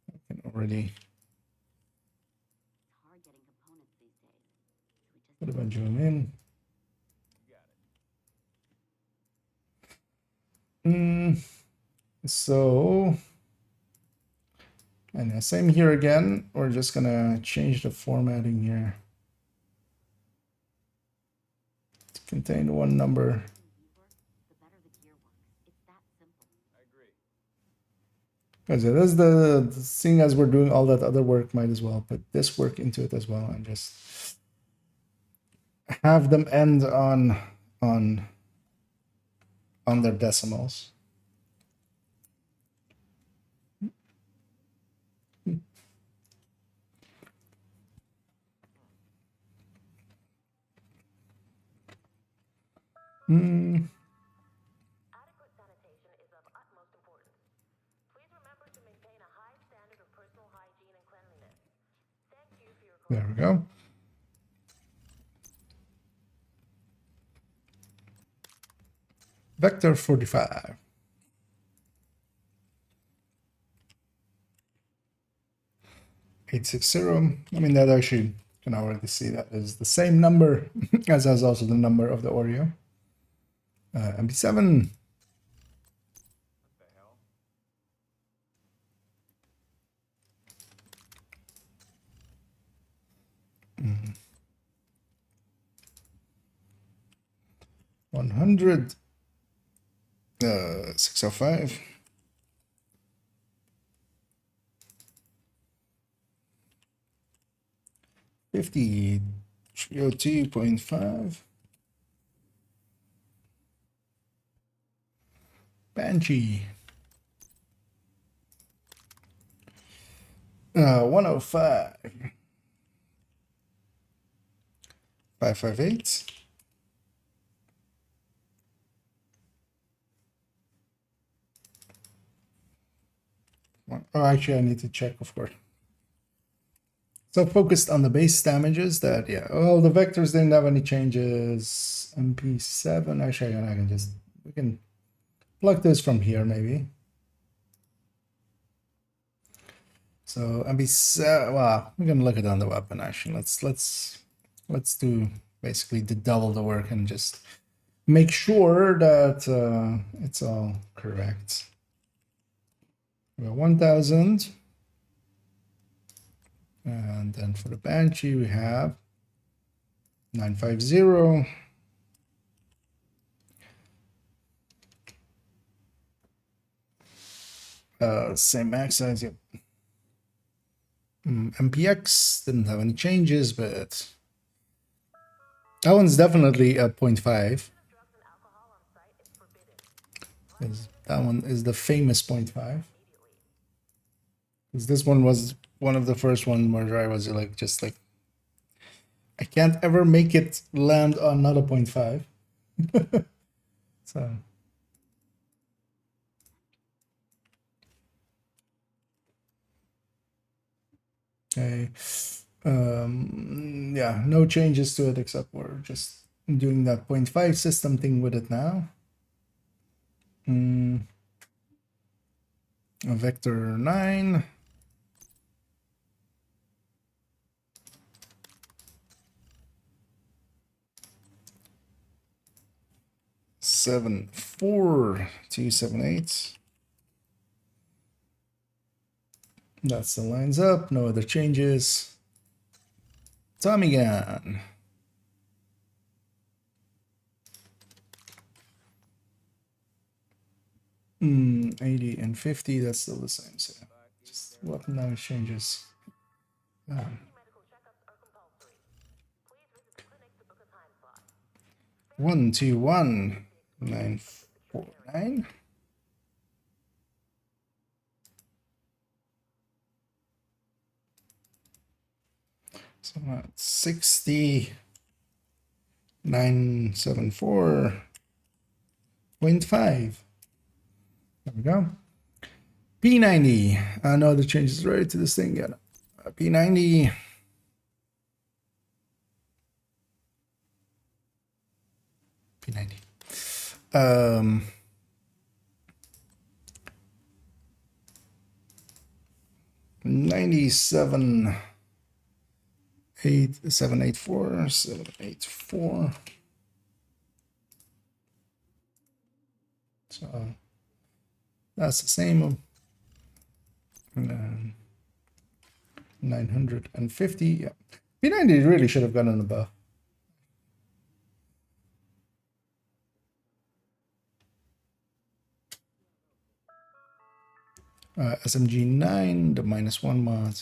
I can already put a bunch of them in. So, and same here again. We're just gonna change the formatting here to contain one number. Because it is the thing, as we're doing all that other work, might as well put this work into it as well, and just have them end on their decimals. There we go. Vector 45. $860. I mean, that actually can already see that is the same number as also the number of the Oreo. MB7. Mm. 100. 605. $50. Go 2.5. Banshee. 105. 558. Oh, actually, I need to check, of course. So focused on the base damages that, yeah. Oh, the vectors didn't have any changes. MP7. Actually, I can just, we can plug this from here, maybe. So MP7. Well, we're gonna look it on the weapon. Actually, let's do basically the double the work and just make sure that it's all correct. We got 1000. And then for the Banshee, we have 950. Same max size, yep. MPX didn't have any changes, but that one's definitely a 0.5. That one is the famous 0.5. Because this one was one of the first one where I was like, just like, I can't ever make it land on not a 0.5. So. Okay. Yeah, no changes to it except we're just doing that 0.5 system thing with it now. A vector 9. Seven 4 278. That still lines up. No other changes. Tommy gun. 80 and 50. That's still the same. So just what now changes. 121949. So that's 60974.5. There we go. P90. I know the changes right to this thing. Yeah. P90. P90. 97. 784. So that's the same. 950. Yeah. P90 really should have gotten above. SMG 9, the -1 mod.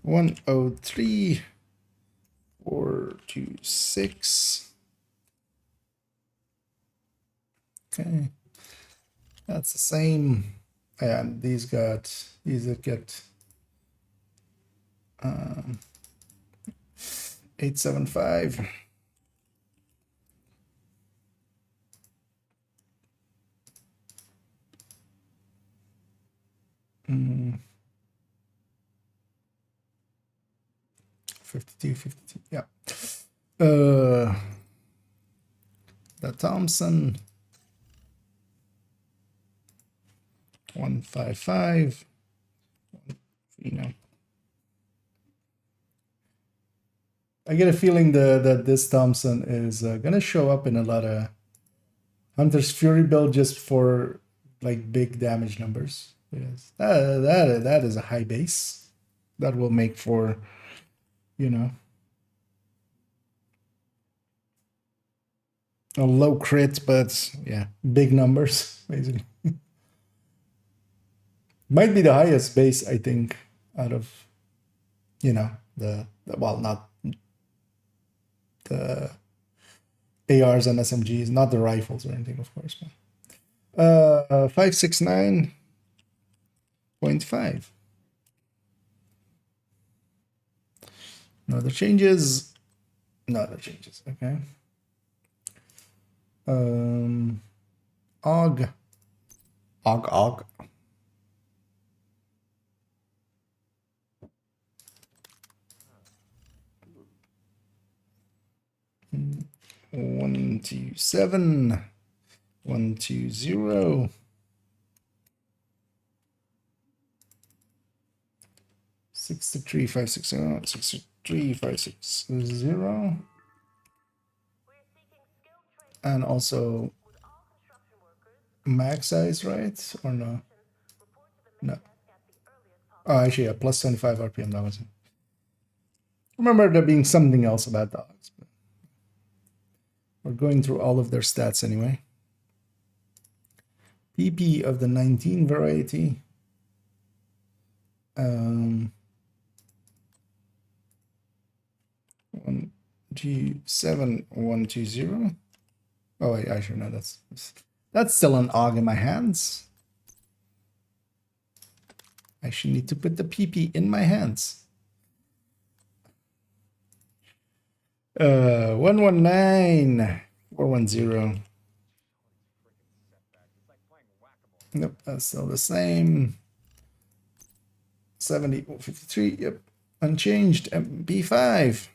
103 426. Okay, that's the same. And these that get 875. Mm. 52, yeah. The Thompson 155. You know, I get a feeling that this Thompson is gonna show up in a lot of Hunter's Fury build just for like big damage numbers. Yes, that is a high base that will make for, you know, a low crit, but yeah, big numbers basically. Might be the highest base, I think, out of you know, well, not the ARs and SMGs, not the rifles or anything, of course. But 569.5. No other changes. No other changes. Okay. Og. 127 120 63 560 63 560 and also max size, right? Or no? No. Oh, actually, yeah, plus 25 RPM. That was it. Remember there being something else about dogs. But we're going through all of their stats anyway. PP of the 19 variety. 1G7120. Oh wait, actually no, that's still an AUG in my hands. I should need to put the PP in my hands. 119 410. Nope, that's still the same. 7053, yep, unchanged. B5.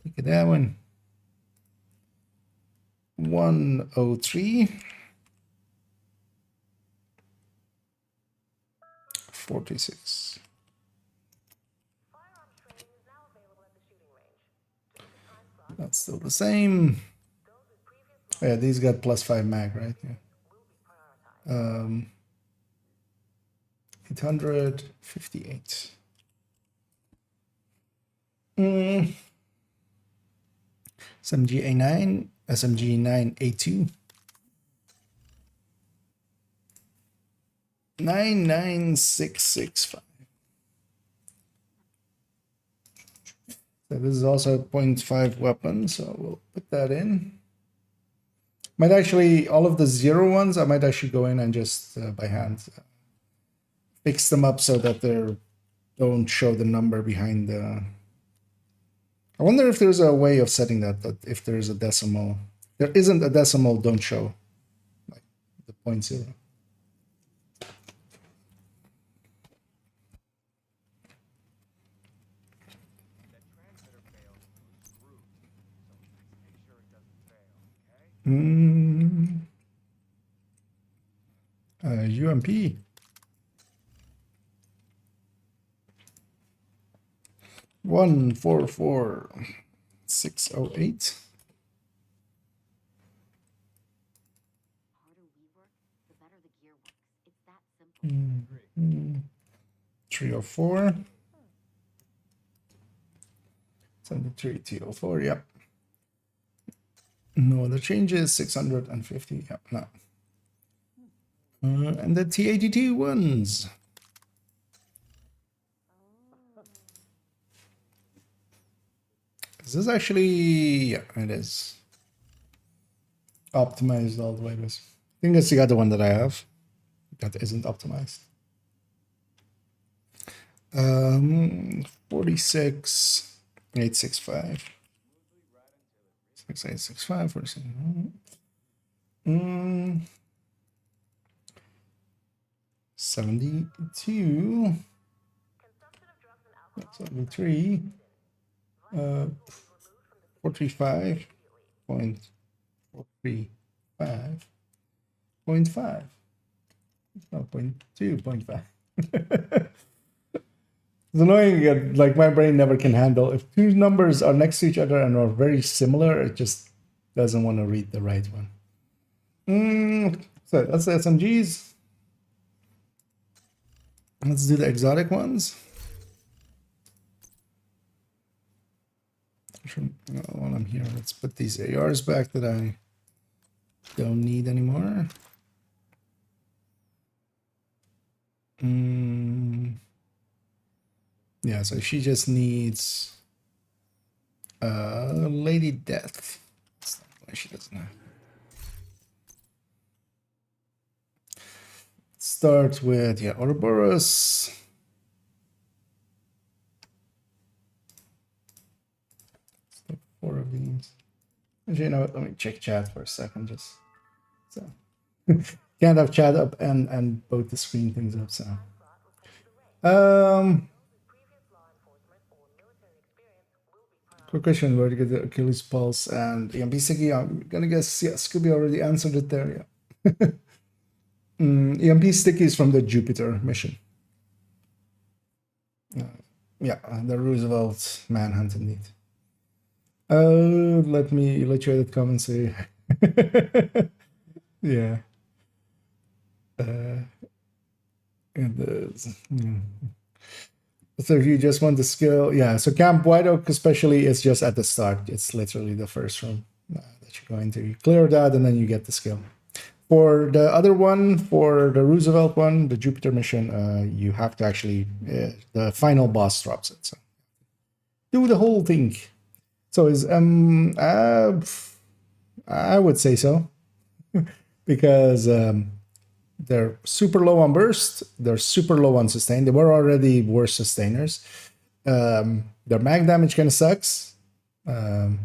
Look at that one. 103. 46. That's still the same. Oh, yeah, these got +5 mag, right? Yeah. 858. SMG A9, SMG 9A2. 99665. So this is also a 0.5 weapon, so we'll put that in. Might actually, all of the 0 ones, I might actually go in and just by hand fix them up so that they don't show the number behind the... I wonder if there's a way of setting that if there's a decimal. There isn't a decimal, don't show like the 0.0. UMP. 144608. Harder we work, the better the gear works. It's that simple. 304. 73 T04, yep. No other changes. 650, yep, no. And the T82 ones. Is this actually, yeah, it is optimized all the way. I think it's the other one that I have that isn't optimized. 46 865 6865 46. 72 73 45.435.5. No, 0.2.5. It's annoying, like my brain never can handle. If two numbers are next to each other and are very similar, it just doesn't want to read the right one. So that's the SMGs. Let's do the exotic ones. While I'm here, let's put these ARs back that I don't need anymore. Yeah, so she just needs Lady Death. That's not why she doesn't have. Start with, yeah, Ouroboros. Start 4 of these. Actually, you know what? Let me check chat for a second, just so. Can't have chat up and both the screen things up, so. Quick question, where to get the Achilles Pulse and EMP Sticky? I'm gonna guess, yeah, Scooby already answered it there, yeah. EMP Sticky is from the Jupiter mission. Yeah, the Roosevelt manhunt indeed. Let me let you edit comment say. Yeah. So if you just want the skill, yeah. So Camp White Oak especially is just at the start. It's literally the first room that you're going to clear that, and then you get the skill. For the other one, for the Roosevelt one, the Jupiter mission, you have to actually the final boss drops it. So do the whole thing. So is I would say so because they're super low on burst, they're super low on sustain. They were already worse sustainers. Their mag damage kind of sucks. And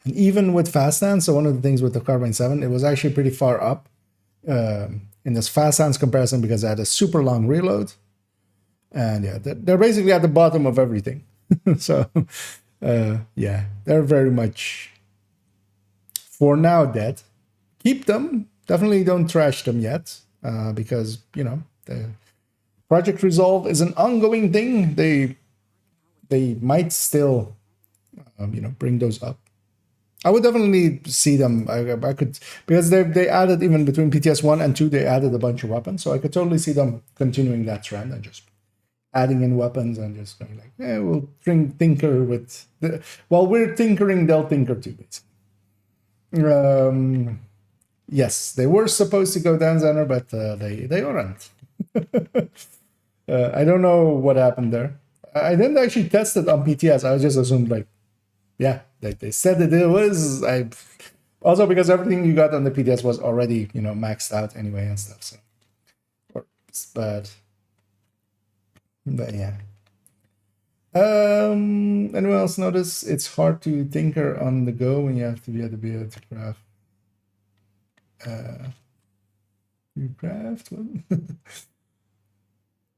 even with fast hands, so one of the things with the Carbine 7, it was actually pretty far up in this fast hands comparison because it had a super long reload. And yeah, they're basically at the bottom of everything. So yeah, they're very much for now dead. Keep them. Definitely don't trash them yet because, you know, the Project Resolve is an ongoing thing. They might still, you know, bring those up. I would definitely see them. I could, because they added, even between PTS 1 and 2, they added a bunch of weapons. So I could totally see them continuing that trend and just adding in weapons and just going like, yeah, we'll tinker with while we're tinkering, they'll tinker too, basically. Yes, they were supposed to go down Xander, but they aren't. I don't know what happened there. I didn't actually test it on PTS. I just assumed like, yeah, they said that it was. Also because everything you got on the PTS was already, you know, maxed out anyway and stuff. So, but yeah. Anyone else notice it's hard to tinker on the go when you have to be able to craft? You craft one.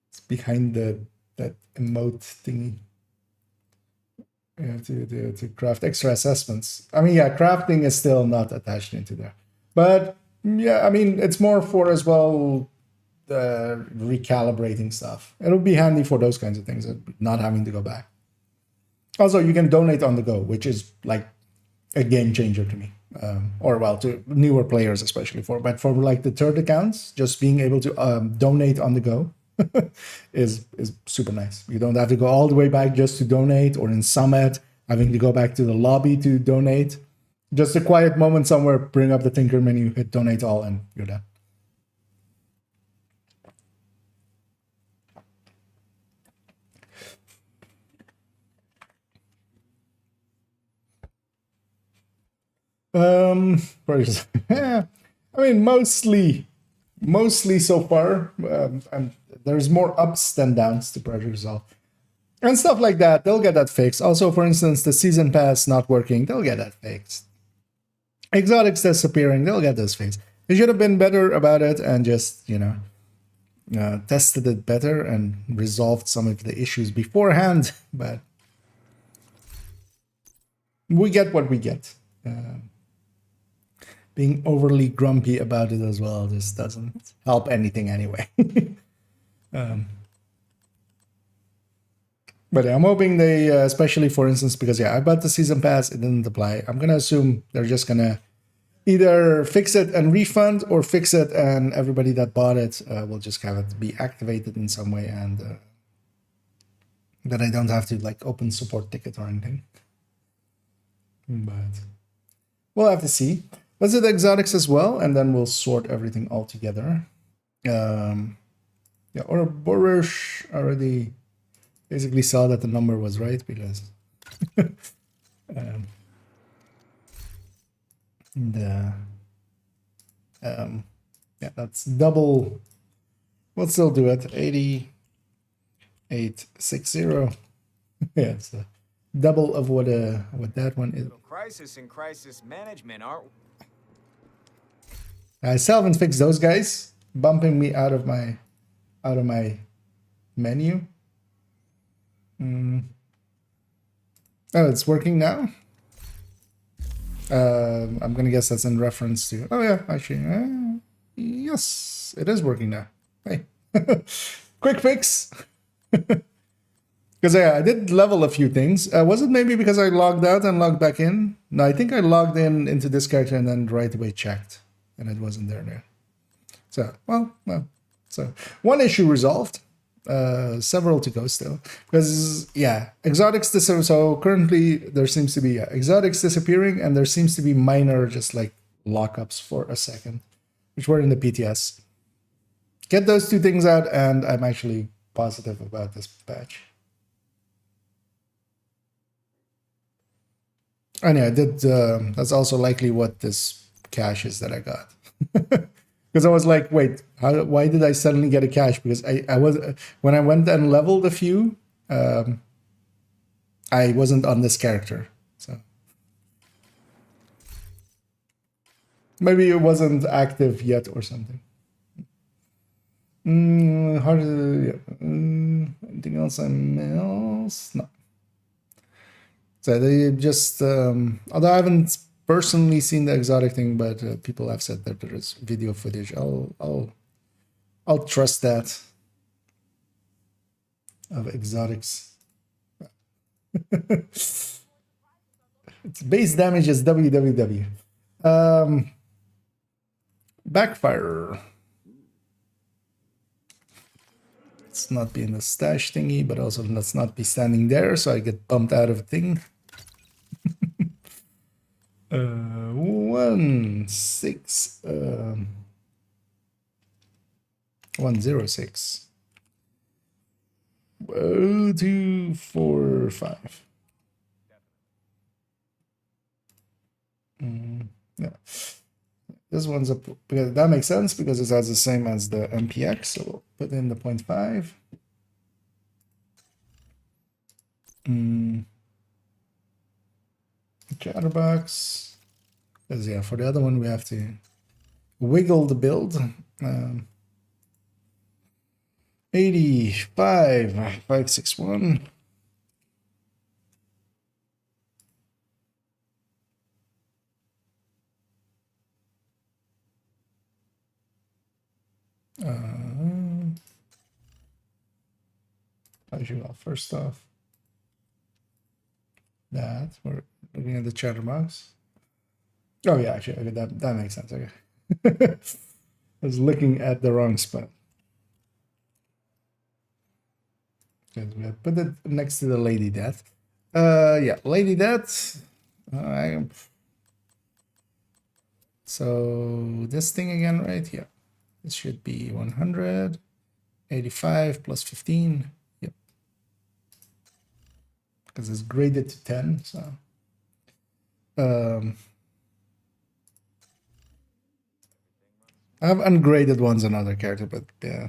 It's behind that emote thingy. You have to craft extra assessments. I mean, yeah, crafting is still not attached into there, but yeah, I mean, it's more for as well recalibrating stuff. It'll be handy for those kinds of things, not having to go back. Also, you can donate on the go, which is like a game changer to me. Or well, to newer players especially, but for like the third accounts, just being able to donate on the go is super nice. You don't have to go all the way back just to donate, or in Summit having to go back to the lobby to donate. Just a quiet moment somewhere, bring up the Tinker menu, hit donate all, and you're done. I mean, mostly so far. And there's more ups than downs to Project Resolve. And stuff like that, they'll get that fixed. Also, for instance, the season pass not working, they'll get that fixed. Exotics disappearing, they'll get those fixed. They should have been better about it and just, you know, tested it better and resolved some of the issues beforehand. But we get what we get. Being overly grumpy about it as well just doesn't help anything anyway. But yeah, I'm hoping they, especially for instance, because yeah, I bought the season pass, it didn't apply. I'm gonna assume they're just gonna either fix it and refund, or fix it and everybody that bought it will just have it be activated in some way, and that I don't have to like open support ticket or anything. But we'll have to see. Let's do the exotics as well, and then we'll sort everything all together. Yeah, or Borush already basically saw that the number was right because the yeah, that's double. We'll still do it. 8860. Yeah, it's double of what that one is. Crisis in crisis management, aren't we? I still haven't fixed those guys bumping me out of my menu. Oh, it's working now. I'm gonna guess that's in reference to. Oh yeah, actually, yes, it is working now. Hey, quick fix. Because yeah, I did level a few things. Was it maybe because I logged out and logged back in? No, I think I logged in into this character and then right away checked, and it wasn't there now. So so one issue resolved. Several to go still, because yeah, exotics so currently there seems to be exotics disappearing, and there seems to be minor just like lockups for a second, which were in the PTS. Get those two things out, and I'm actually positive about this patch. And yeah, I did. That's also likely what this cache is that I got. Because I was like, wait, why did I suddenly get a cache? Because I was, when I went and leveled a few, I wasn't on this character. So maybe it wasn't active yet or something. Anything else I missed? No. So they just, although I haven't personally seen the exotic thing, but people have said that there is video footage. I'll trust that of exotics. Its base damage is WWW. Backfire. Let's not be in the stash thingy, but also let's not be standing there, so I get bumped out of a thing. 106 106 245. Yeah, this one's up because that makes sense because it has the same as the MPX, so we'll put in the 0.5. Chatterbox, because yeah, for the other one we have to wiggle the build. 85,561. As you go, first off, that we're looking at the chatterbox. Oh yeah, actually, okay, that makes sense. Okay, I was looking at the wrong spot. Because we have put it next to the Lady Death. Yeah, Lady Death. So this thing again, right here. This should be 185 plus 15. Yep. Because it's graded to 10, so. I have ungraded ones on other character, but yeah,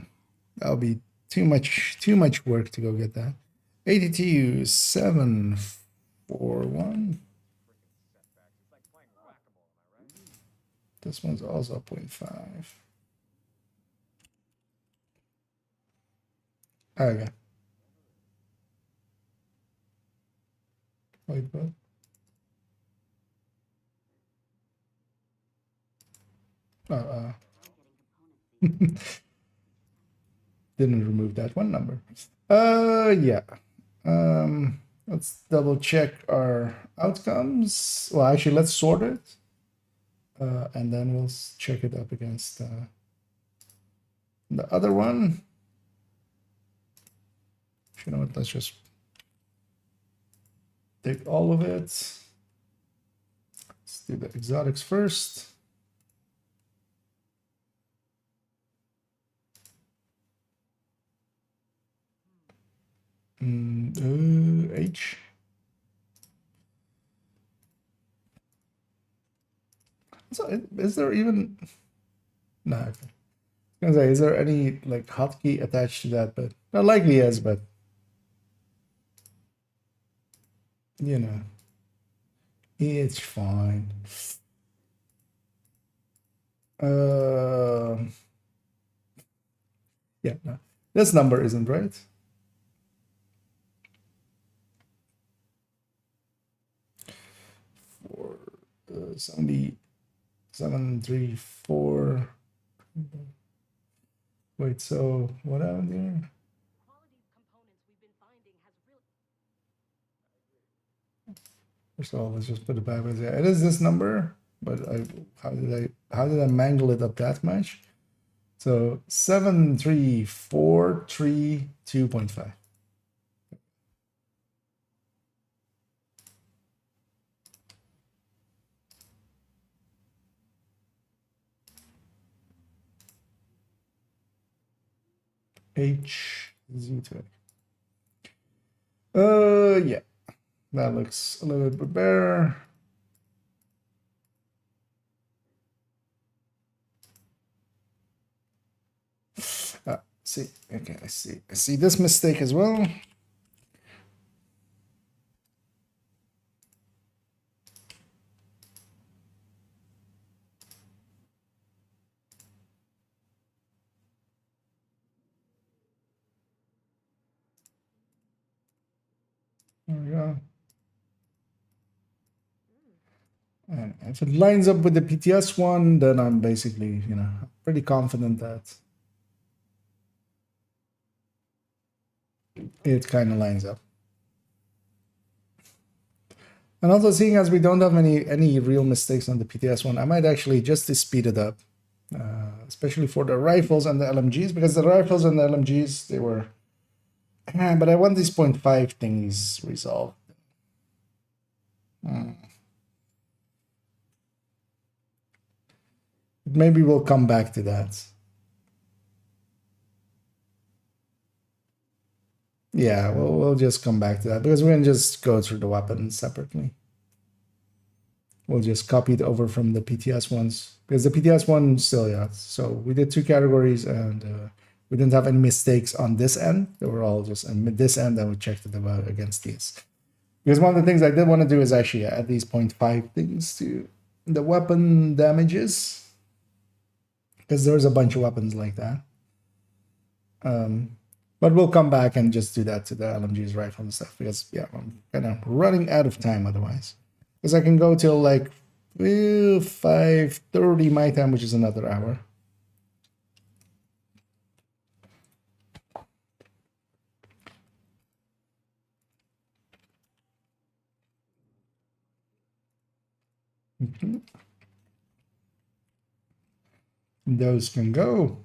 that'll be too much work to go get that. 82,741. This one's also 0.5. Okay. Wait, what? Didn't remove that one number. Yeah. Let's double check our outcomes. Well, actually, let's sort it. And then we'll check it up against the other one. You know what? Let's just take all of it. Let's do the exotics first. H. So is there even no? Okay. I was gonna say, is there any like hotkey attached to that? But not likely is, but you know, it's fine. Yeah, no, this number isn't right. For 7734. Wait, so what happened here? First of all, let's just put it backwards. Yeah, it is this number, but how did I mangle it up that much? So 73432.5. HZ2. Yeah, that looks a little bit better. See, okay, I see this mistake as well. There we go. And if it lines up with the PTS one, then I'm basically, pretty confident that it kind of lines up. And also, seeing as we don't have any real mistakes on the PTS one, I might actually, just to speed it up, especially for the rifles and the LMGs, because the rifles and the LMGs, they were, but I want these 0.5 things resolved. Maybe we'll come back to that. Yeah, we'll just come back to that, because we can just go through the weapons separately. We'll just copy it over from the PTS ones, because the PTS one still, yeah. So we did 2 categories, and we didn't have any mistakes on this end. They were all just on this end, and we checked it against these. Because one of the things I did want to do is actually add these 0.5 things to the weapon damages, because there's a bunch of weapons like that. But we'll come back and just do that to the LMG's rifle and stuff, because yeah, I'm kind of running out of time otherwise. Because I can go till like 5:30 my time, which is another hour. Those can go.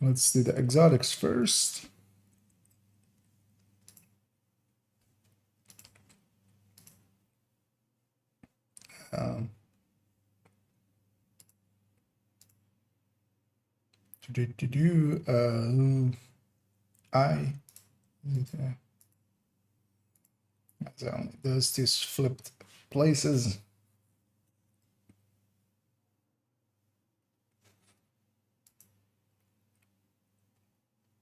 Let's do the exotics first. Those two flipped places.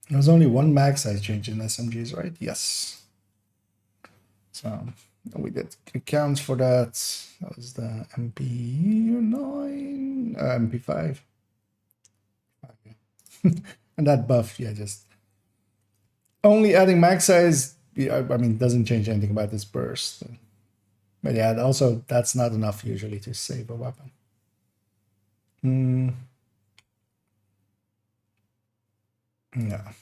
There's only one mag size change in SMGs, right? Yes. So we did accounts for that. That was the MP9, MP5. And that buff, yeah, just only adding max size, I mean, doesn't change anything about this burst. But yeah, also, that's not enough usually to save a weapon. Yeah.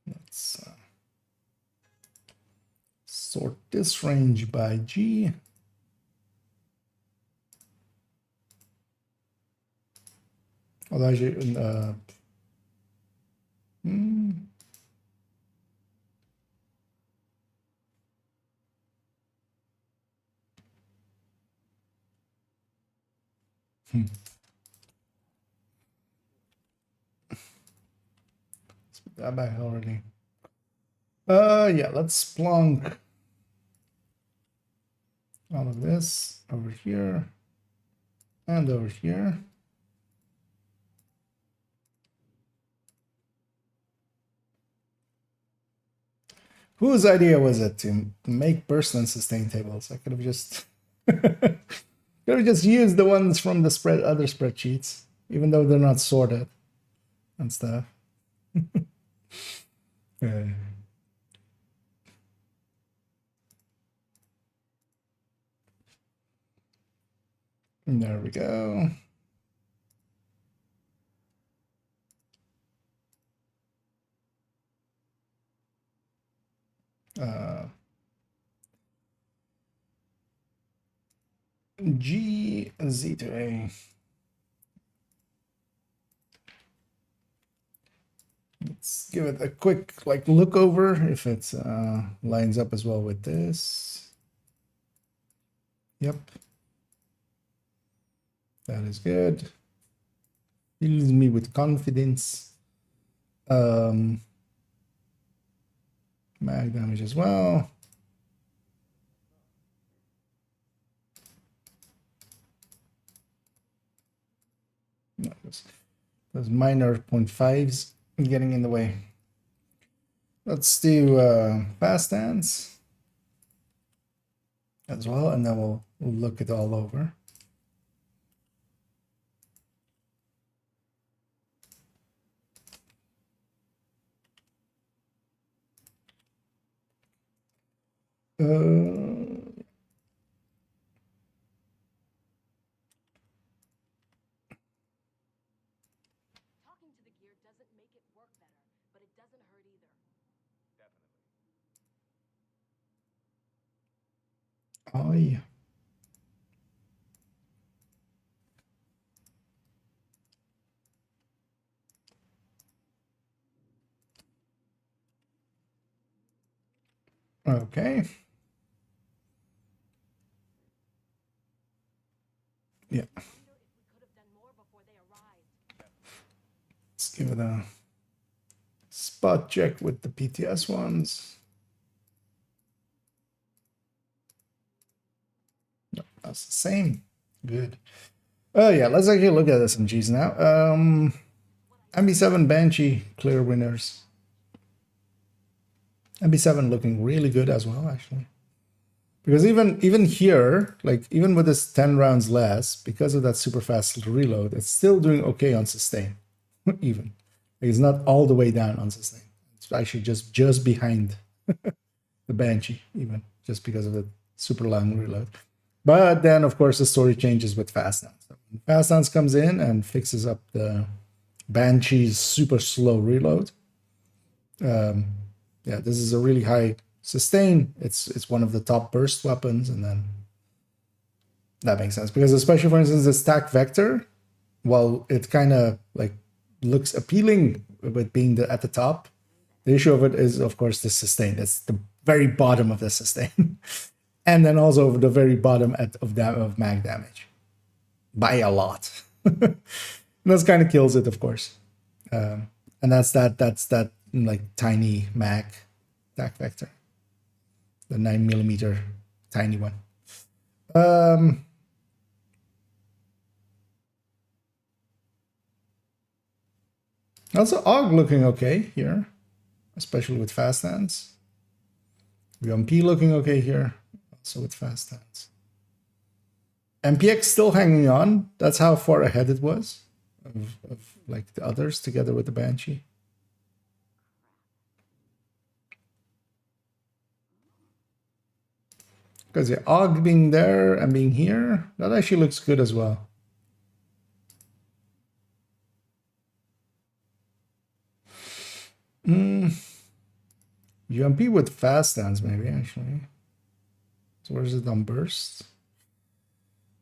Let's sort this range by G. Although Let's put that back already. Yeah, let's splunk all of this over here and over here. Whose idea was it to make burst and sustain tables? I could have just used the ones from the other spreadsheets, even though they're not sorted and stuff. Yeah. And there we go. G, Z to A. Let's give it a quick look over if it lines up as well with this. Yep. That is good. Fills me with confidence. Mag damage as well. No, those minor 0.5s getting in the way. Let's do fast dance as well, and then we'll look it all over. Talking to the gear doesn't make it work better, but it doesn't hurt either. Oh yeah. Okay. Yeah. Let's give it a spot check with the PTS ones. No, that's the same. Good. Oh yeah, let's actually look at SMGs now. MB7 Banshee clear winners. MB7 looking really good as well, actually. Because even here, like even with this 10 rounds less, because of that super fast reload, it's still doing okay on sustain. Even. It's not all the way down on sustain. It's actually just behind the Banshee, even, just because of the super long reload. But then, of course, the story changes with Fast Dance. Fast Dance comes in and fixes up the Banshee's super slow reload. Yeah, this is a really high sustain. It's one of the top burst weapons, and then that makes sense. Because especially, for instance, the stack vector, while it kind of like looks appealing with being at the top, the issue of it is, of course, the sustain. It's the very bottom of the sustain. And then also the very bottom of mag damage. By a lot. That's kind of kills it, of course. And that's that like tiny mag attack vector. The 9mm tiny one. Also, AUG looking okay here, especially with fast hands. VMP looking okay here, also with fast hands. MPX still hanging on. That's how far ahead it was of like the others together with the Banshee. Because the AUG being there and being here, that actually looks good as well. UMP with fast stance, maybe, actually. So where's it on burst?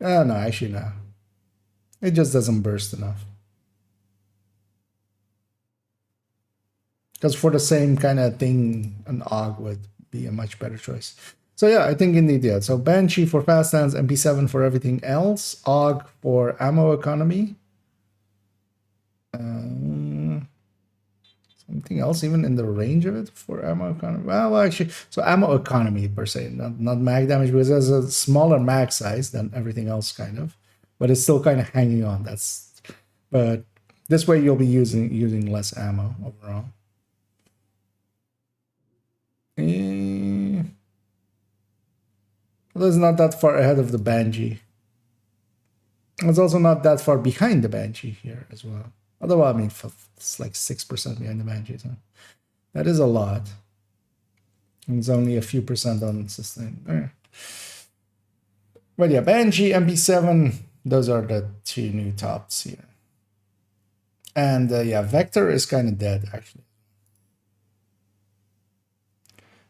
No, actually, no. It just doesn't burst enough. Because for the same kind of thing, an AUG would be a much better choice. So yeah, I think indeed, yeah. So Banshee for fast stands, MP7 for everything else, AUG for ammo economy. Something else even in the range of it for ammo economy? Well, actually, so ammo economy per se, not mag damage, because it has a smaller mag size than everything else, kind of. But it's still kind of hanging on. But this way you'll be using less ammo overall. Well, it's not that far ahead of the Banshee. It's also not that far behind the Banshee here as well. Although, I mean, it's like 6% behind the Banshee. So that is a lot. And it's only a few percent on sustain. But yeah, Banshee, MP7, those are the two new tops here. And yeah, Vector is kind of dead, actually.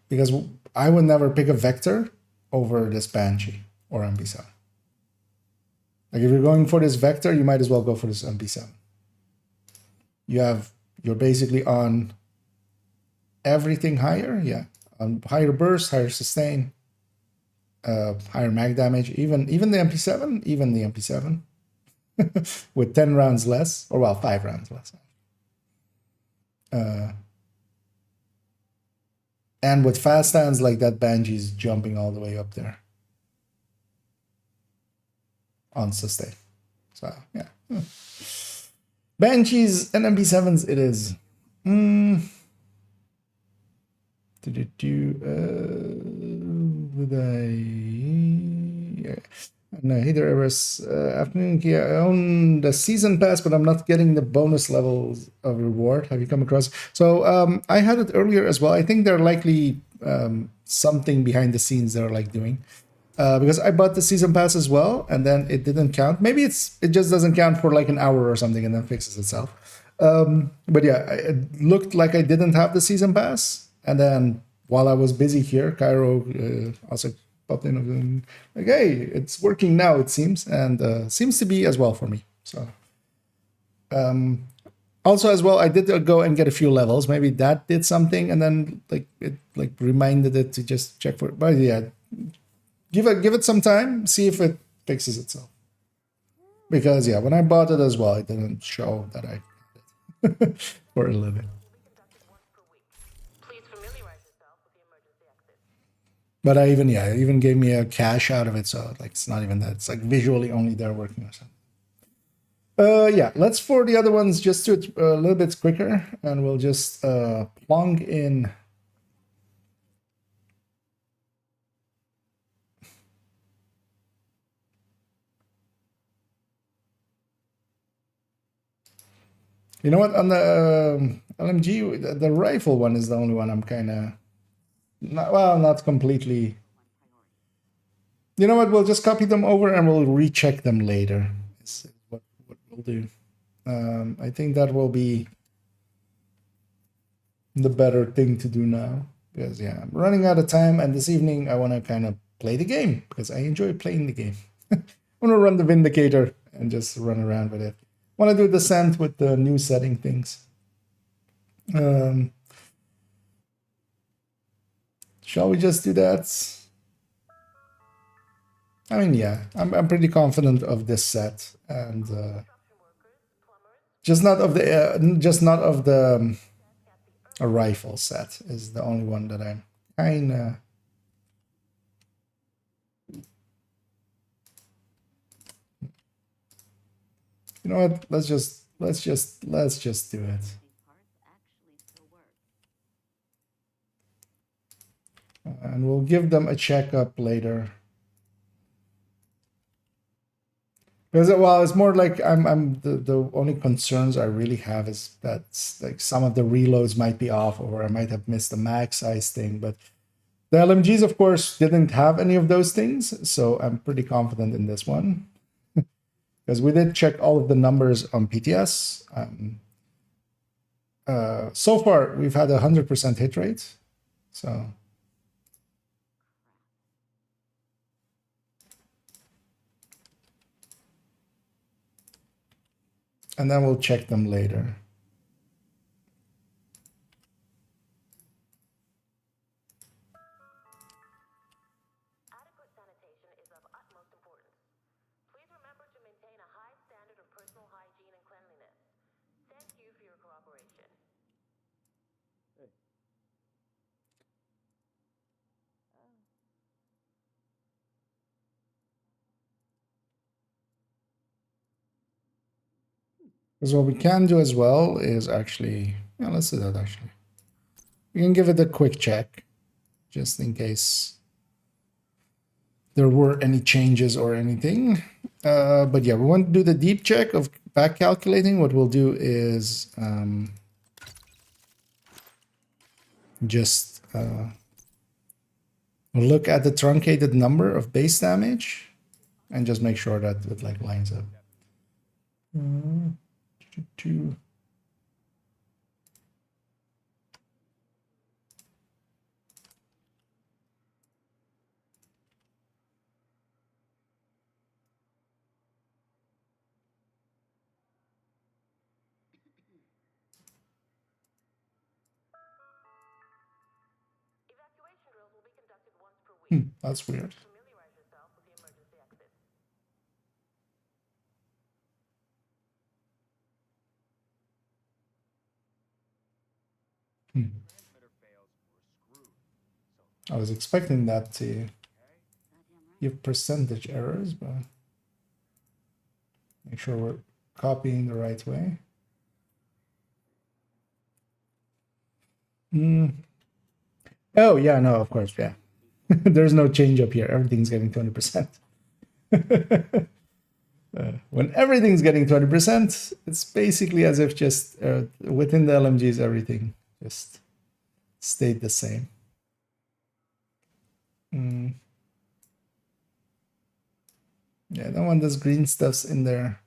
Because I would never pick a Vector over this Banshee or MP7. Like if you're going for this Vector, you might as well go for this MP7. You're basically on everything higher, yeah. On higher burst, higher sustain, higher mag damage, even the MP7, with 10 rounds less, or well, 5 rounds less. And with fast stands like that, Banshee's jumping all the way up there on sustain. So yeah. Banshees and MP7s it is. No, hey there, Eris. Afternoon, Kia. I own the season pass, but I'm not getting the bonus levels of reward. Have you come across? So I had it earlier as well. I think they're likely something behind the scenes they're like doing. Because I bought the season pass as well, and then it didn't count. Maybe it just doesn't count for like an hour or something, and then fixes itself. But yeah, it looked like I didn't have the season pass, and then while I was busy here, Cairo also popped in and like, hey, it's working now, it seems, and seems to be as well for me. So also as well, I did go and get a few levels. Maybe that did something, and then it reminded it to just check for it. But yeah, give it some time, see if it fixes itself. Because yeah, when I bought it as well, it didn't show that I had it for a living. But I even gave me a cache out of it, so like it's not even that. It's like visually only there working or something. Yeah, let's for the other ones just do it a little bit quicker, and we'll just plonk in. You know what? On the LMG, the rifle one is the only one I'm kind of not completely. You know what? We'll just copy them over and we'll recheck them later. Is what we'll do. I think that will be the better thing to do now, because yeah, I'm running out of time, and this evening I want to kind of play the game because I enjoy playing the game. I want to run the Vindicator and just run around with it. I want to do Descent with the new setting things. Shall we just do that? I mean, yeah, I'm pretty confident of this set, and just not of the a rifle set is the only one that I'm kind of. You know what? Let's just do it. And we'll give them a checkup later. Because well, it's more like I'm the only concerns I really have is that like some of the reloads might be off, or I might have missed the mag size thing. But the LMGs, of course, didn't have any of those things, so I'm pretty confident in this one. Because we did check all of the numbers on PTS. So far, we've had 100% hit rate. So. And then we'll check them later. Because what we can do as well is actually, yeah, let's do that actually. We can give it a quick check, just in case there were any changes or anything. But yeah, we want to do the deep check of back calculating. What we'll do is just look at the truncated number of base damage and just make sure that it like lines up. Two. That's weird. I was expecting that to give percentage errors, but make sure we're copying the right way. Oh, yeah, no, of course, yeah. There's no change up here. Everything's getting 20%. When everything's getting 20%, it's basically as if just within the LMGs, everything just stayed the same. Yeah, that one, this green stuff's in there.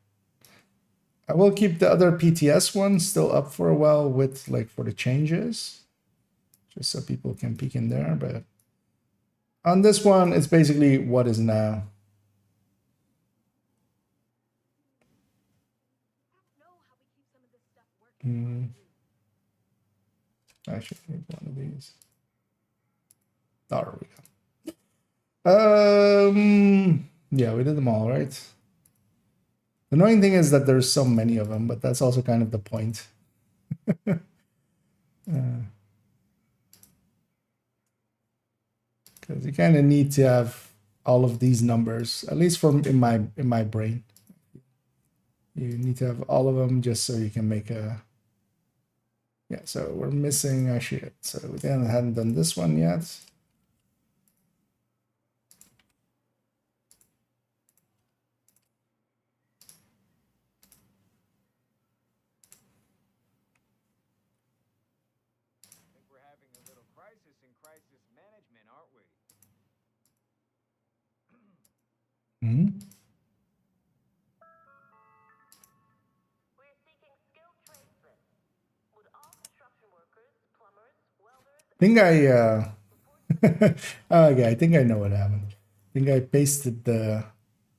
I will keep the other PTS one still up for a while with like for the changes, just so people can peek in there. But on this one, it's basically what is now. I should need one of these. Oh, there we go. Yeah, we did them all, right? The annoying thing is that there's so many of them, but that's also kind of the point. Because you kind of need to have all of these numbers, at least from in my brain. You need to have all of them just so you can make a. Yeah, so we're missing actually. So we hadn't done this one yet. I think okay, I think I know what happened. I think I pasted the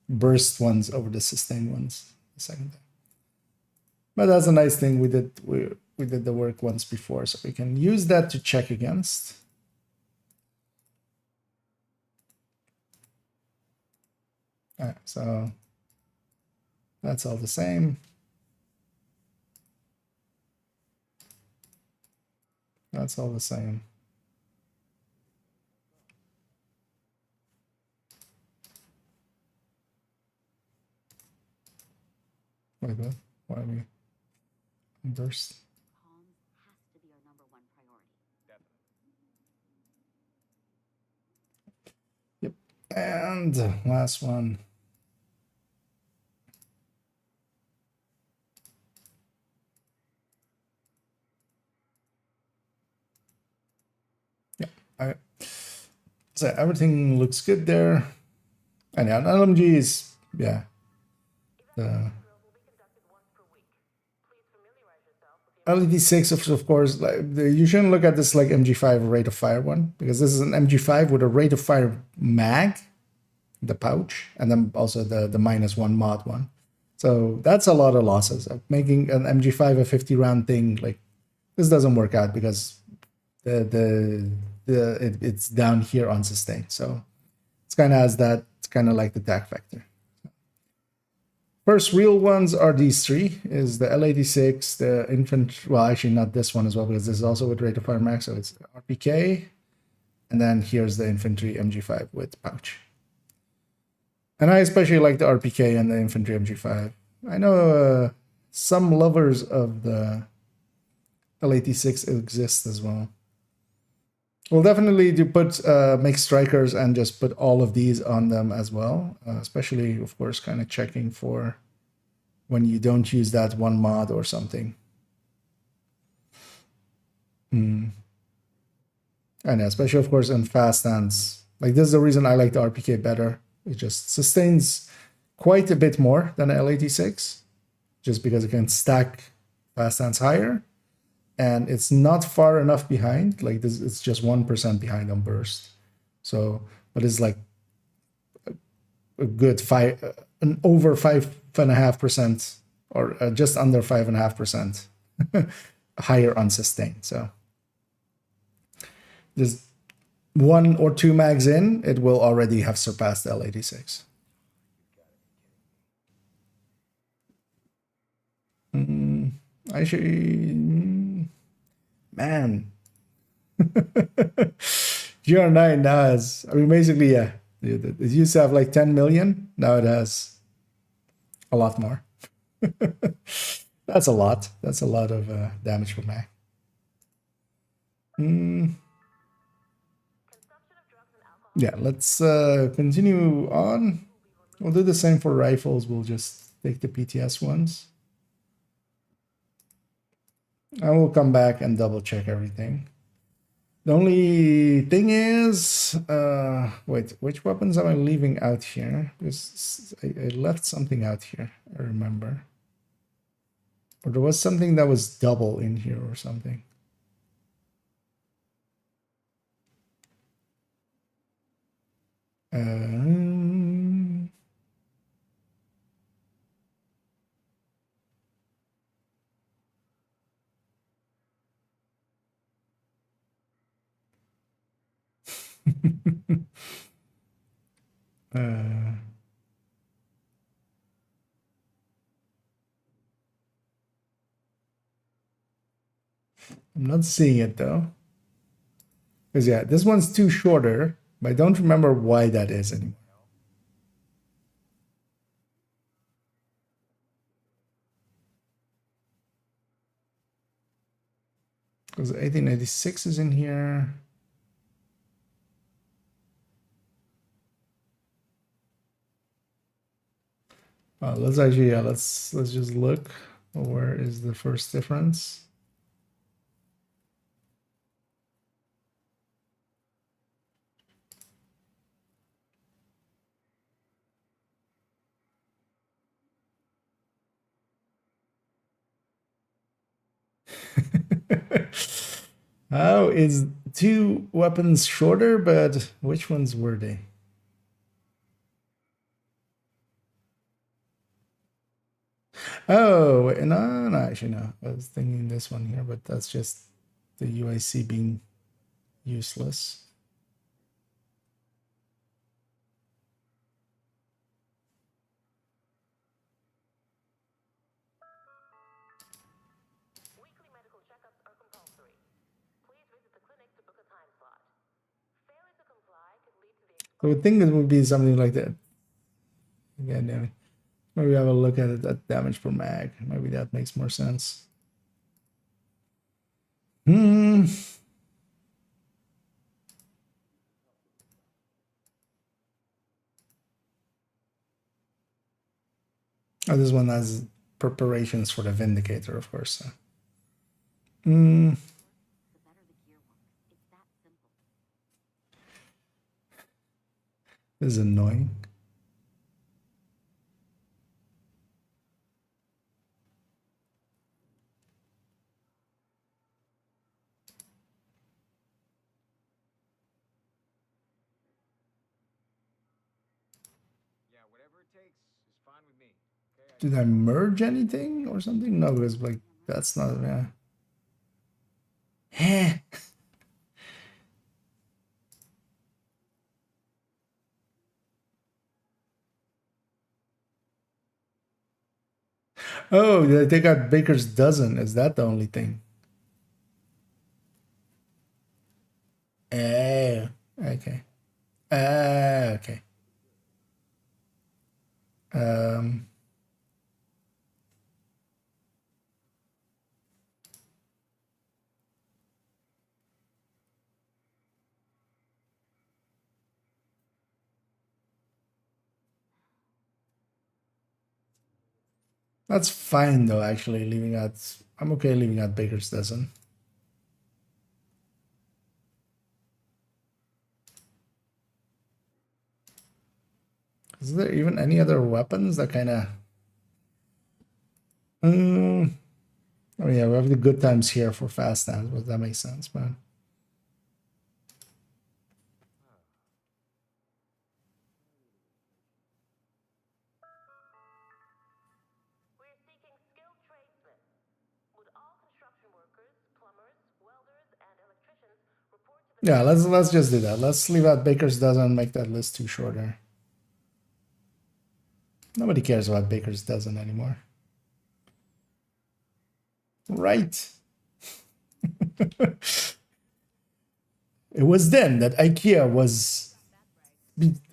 burst ones over the sustained ones a second time. But that's a nice thing. We did the work once before, so we can use that to check against. So that's all the same. That's all the same. Wait, what? Why are we burst? Yep. And last one. Yeah. So everything looks good there. And yeah, LMG is, yeah. LED6, of course, like you shouldn't look at this like MG5 rate of fire one, because this is an MG5 with a rate of fire mag, the pouch, and then also the -1 mod one. So that's a lot of losses. Making an MG5 a 50 round thing, like this doesn't work out because it's down here on sustain. So it's kind of as that. It's kind of like the tag factor. First real ones are these three, is the L86, the infantry, well, actually not this one as well, because this is also with rate of fire max, so it's RPK, and then here's the infantry MG5 with pouch. And I especially like the RPK and the infantry MG5. I know some lovers of the L86 exist as well. We'll definitely do put make strikers and just put all of these on them as well, especially of course kind of checking for when you don't use that one mod or something. And especially of course in fast hands. Like this is the reason I like the RPK better. It just sustains quite a bit more than L86, just because it can stack fast hands higher. And it's not far enough behind. Like this, it's just 1% behind on burst. So, but it's like a good an over 5.5%, or just under 5.5% higher on sustain. So, just 1 or 2 mags in, it will already have surpassed L86. Actually, man, GR9 now has, I mean, basically, yeah, it used to have like 10 million. Now it has a lot more. That's a lot. That's a lot of damage per mag. Yeah, let's continue on. We'll do the same for rifles. We'll just take the PTS ones. And we'll come back and double check everything. The only thing is, wait, which weapons am I leaving out here? Because I left something out here, I remember. Or there was something that was double in here or something. I'm not seeing it though. Because yeah, this one's too shorter, but I don't remember why that is anymore. Because 1886 is in here. Let's actually, yeah, let's just look. Where is the first difference? Oh, it's 2 weapons shorter, but which ones were they? Oh, wait, no, actually, no. I was thinking this one here, but that's just the UIC being useless. Weekly medical checkups are compulsory. Please visit the clinic to book a time slot. Failing to comply could lead to the... I would think it would be something like that. Again, maybe have a look at it at damage per mag. Maybe that makes more sense. Oh, this one has preparations for the Vindicator, of course. This is annoying. Yeah, whatever it takes is fine with me. Okay, Did I merge anything or something? No, because like that's not, yeah. Oh, did I take out Baker's dozen? Is that the only thing? Okay. Okay. That's fine though, actually, leaving out... I'm okay leaving out Baker's dozen. Is there even any other weapons that kind of... oh yeah, we have the good times here for fast times, but that makes sense, man. Yeah, let's just do that. Let's leave out Baker's dozen and make that list too shorter. Nobody cares about Baker's dozen anymore. Right. It was then that IKEA was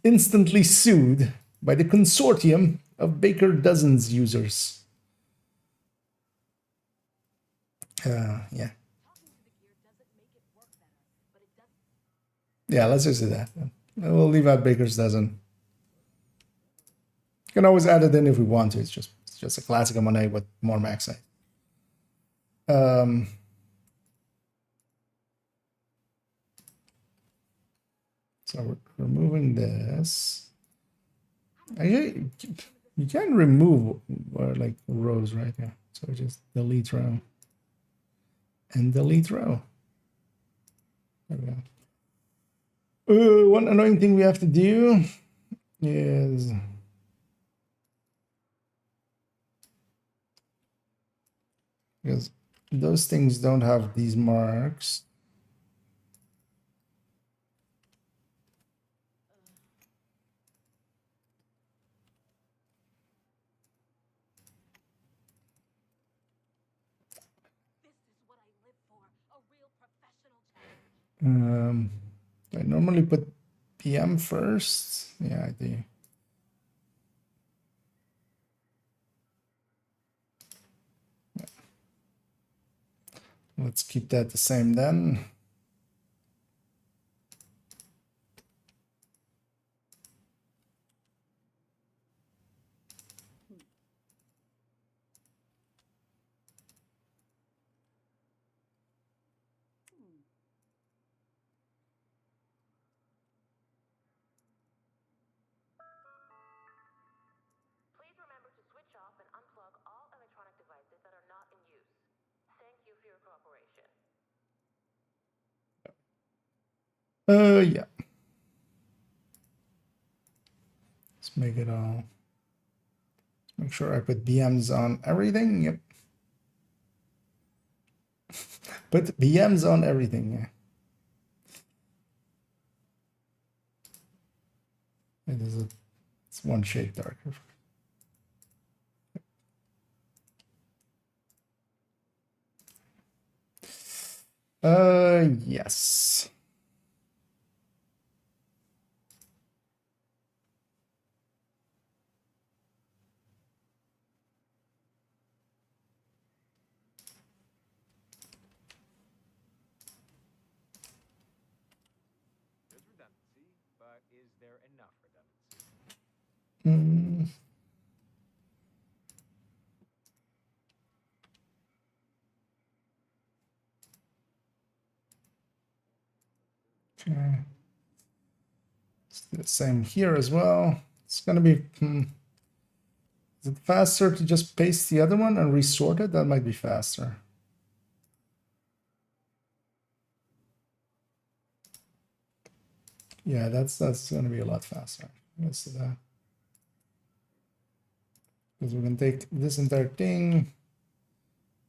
instantly sued by the consortium of Baker Dozens users. Yeah. Yeah, let's just do that. We'll leave out Baker's dozen. You can always add it in if we want to. It's just a classic M&A with more max height. So we're removing this. Actually, you can remove like rows, right? Yeah. So just delete row and delete row. There we go. One annoying thing we have to do is because those things don't have these marks. I normally put PM first. Yeah, I do. Yeah. Let's keep that the same then. Yeah. Let's make it all. Let's make sure I put BMs on everything. Yep. Put BMs on everything. Yeah. It's one shade darker. Yes. There's redundancy, but is there enough redundancy? Okay. Let's do the same here as well. It's gonna be. Is it faster to just paste the other one and resort it? That might be faster. Yeah, that's gonna be a lot faster. Let's do that. Because we can take this entire thing,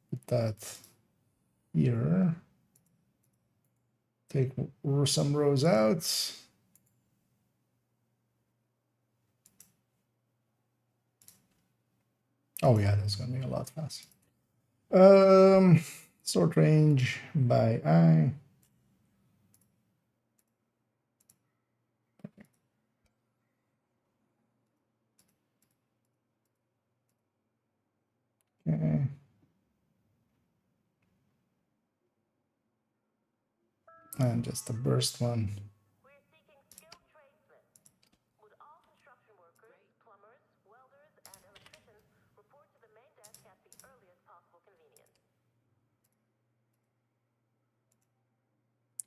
put that here, take some rows out. Oh yeah, that's gonna be a lot faster. Sort range by eye. Okay. And just the burst one.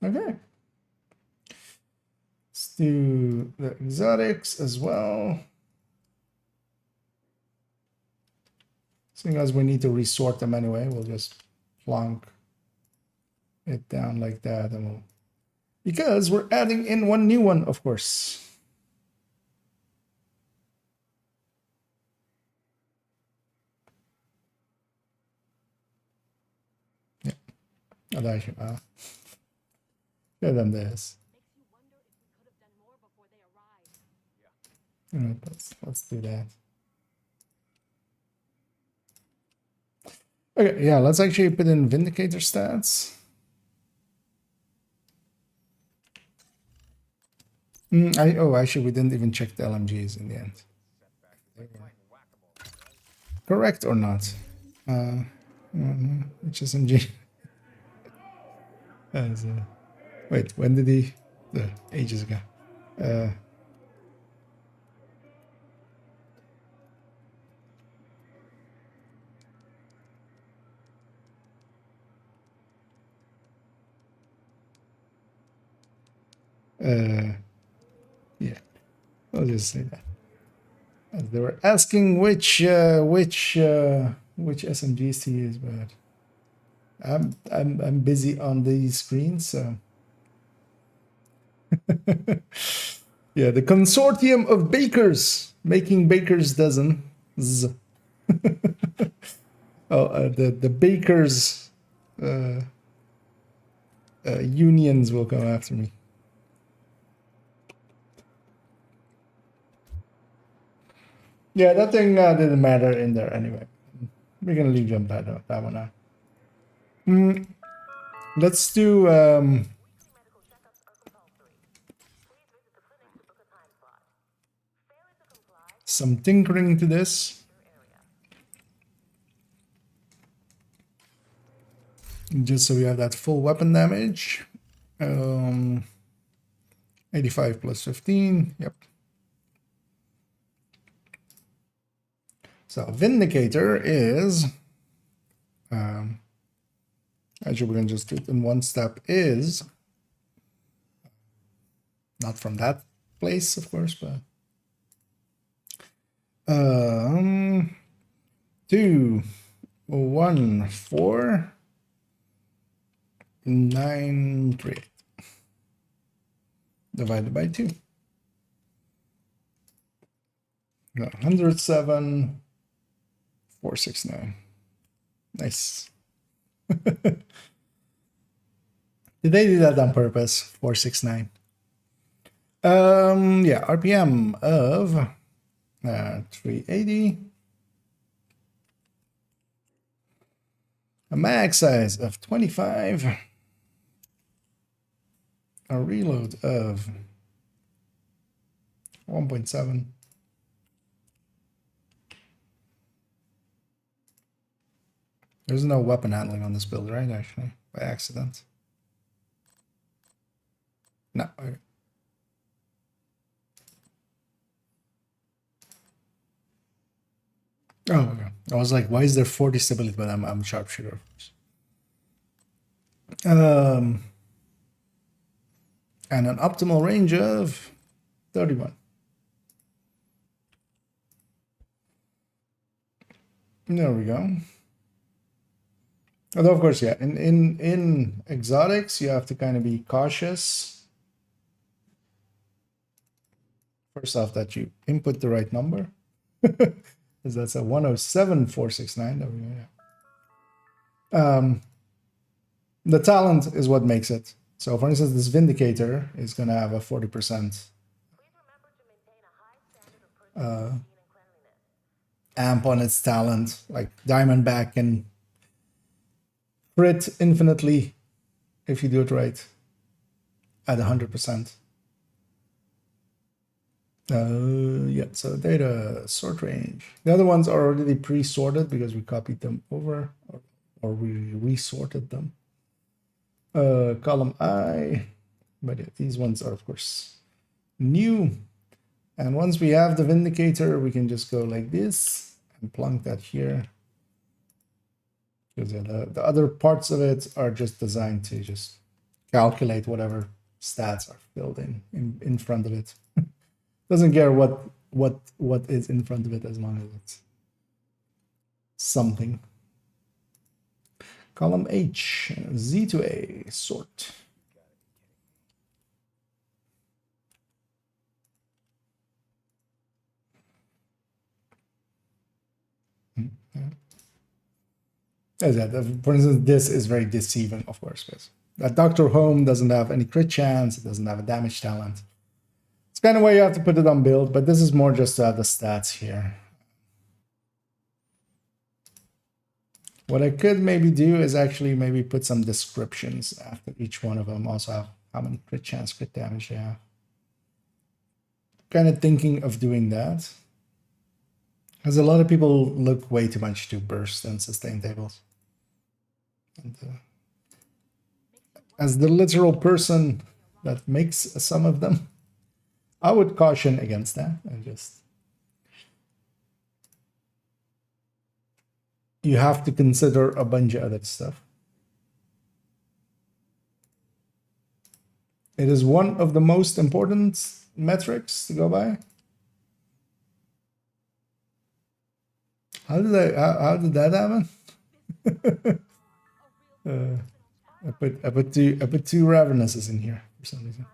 Okay. Let's do the exotics as well. Seeing as we need to resort them anyway, we'll just plonk it down like that, and we'll, because we're adding in one new one, of course. Yeah, I should give them this. All right, let's do that. Okay, yeah, let's actually put in Vindicator stats. Actually, we didn't even check the LMGs in the end. Correct or not? Which SMG? Wait, when did he? Ages ago. Yeah, I'll just say that. As they were asking which SMGs to use, but I'm busy on these screens, so yeah, the consortium of bakers making bakers dozens. The bakers unions will come after me. Yeah, that thing didn't matter in there anyway. We're gonna leave jump that one out. Let's do some tinkering to this. Just so we have that full weapon damage. 85 plus 15. Yep. So Vindicator is actually we're gonna just do it in one step, is not from that place, of course, but 2 1 4 9 3 divided by 2. 107 469. Nice. Did they do that on purpose? 469. Yeah, RPM of 380. A mag size of 25. A reload of 1.7. There's no weapon handling on this build, right? Actually, by accident. No. Okay. Oh, okay. I was like, why is there 40 stability? But I'm sharpshooter, of course. And an optimal range of 31. There we go. Although, of course, yeah, in exotics, you have to kind of be cautious. First off, that you input the right number. Because that's a 107 469. There we go, yeah. The talent is what makes it. So, for instance, this Vindicator is going to have a 40% amp on its talent, like Diamondback and crit infinitely if you do it right at 100%. Yeah, so data sort range. The other ones are already pre-sorted because we copied them over or we resorted them. Column I, but yeah, these ones are of course new. And once we have the Vindicator, we can just go like this and plunk that here. Because the other parts of it are just designed to just calculate whatever stats are filled in front of it. Doesn't care what is in front of it as long as it's something. Column H, Z to A, sort. As that, for instance, this is very deceiving, of course, because that Dr. Home doesn't have any crit chance, it doesn't have a damage talent. It's kind of why you have to put it on build, but this is more just to have the stats here. What I could maybe do is actually maybe put some descriptions after each one of them. Also have how many crit chance, crit damage they have. Kind of thinking of doing that. Because a lot of people look way too much to burst and sustain tables. And, as the literal person that makes some of them, I would caution against that. And just you have to consider a bunch of other stuff. It is one of the most important metrics to go by. How did that happen? I put two Ravenuses in here for some reason.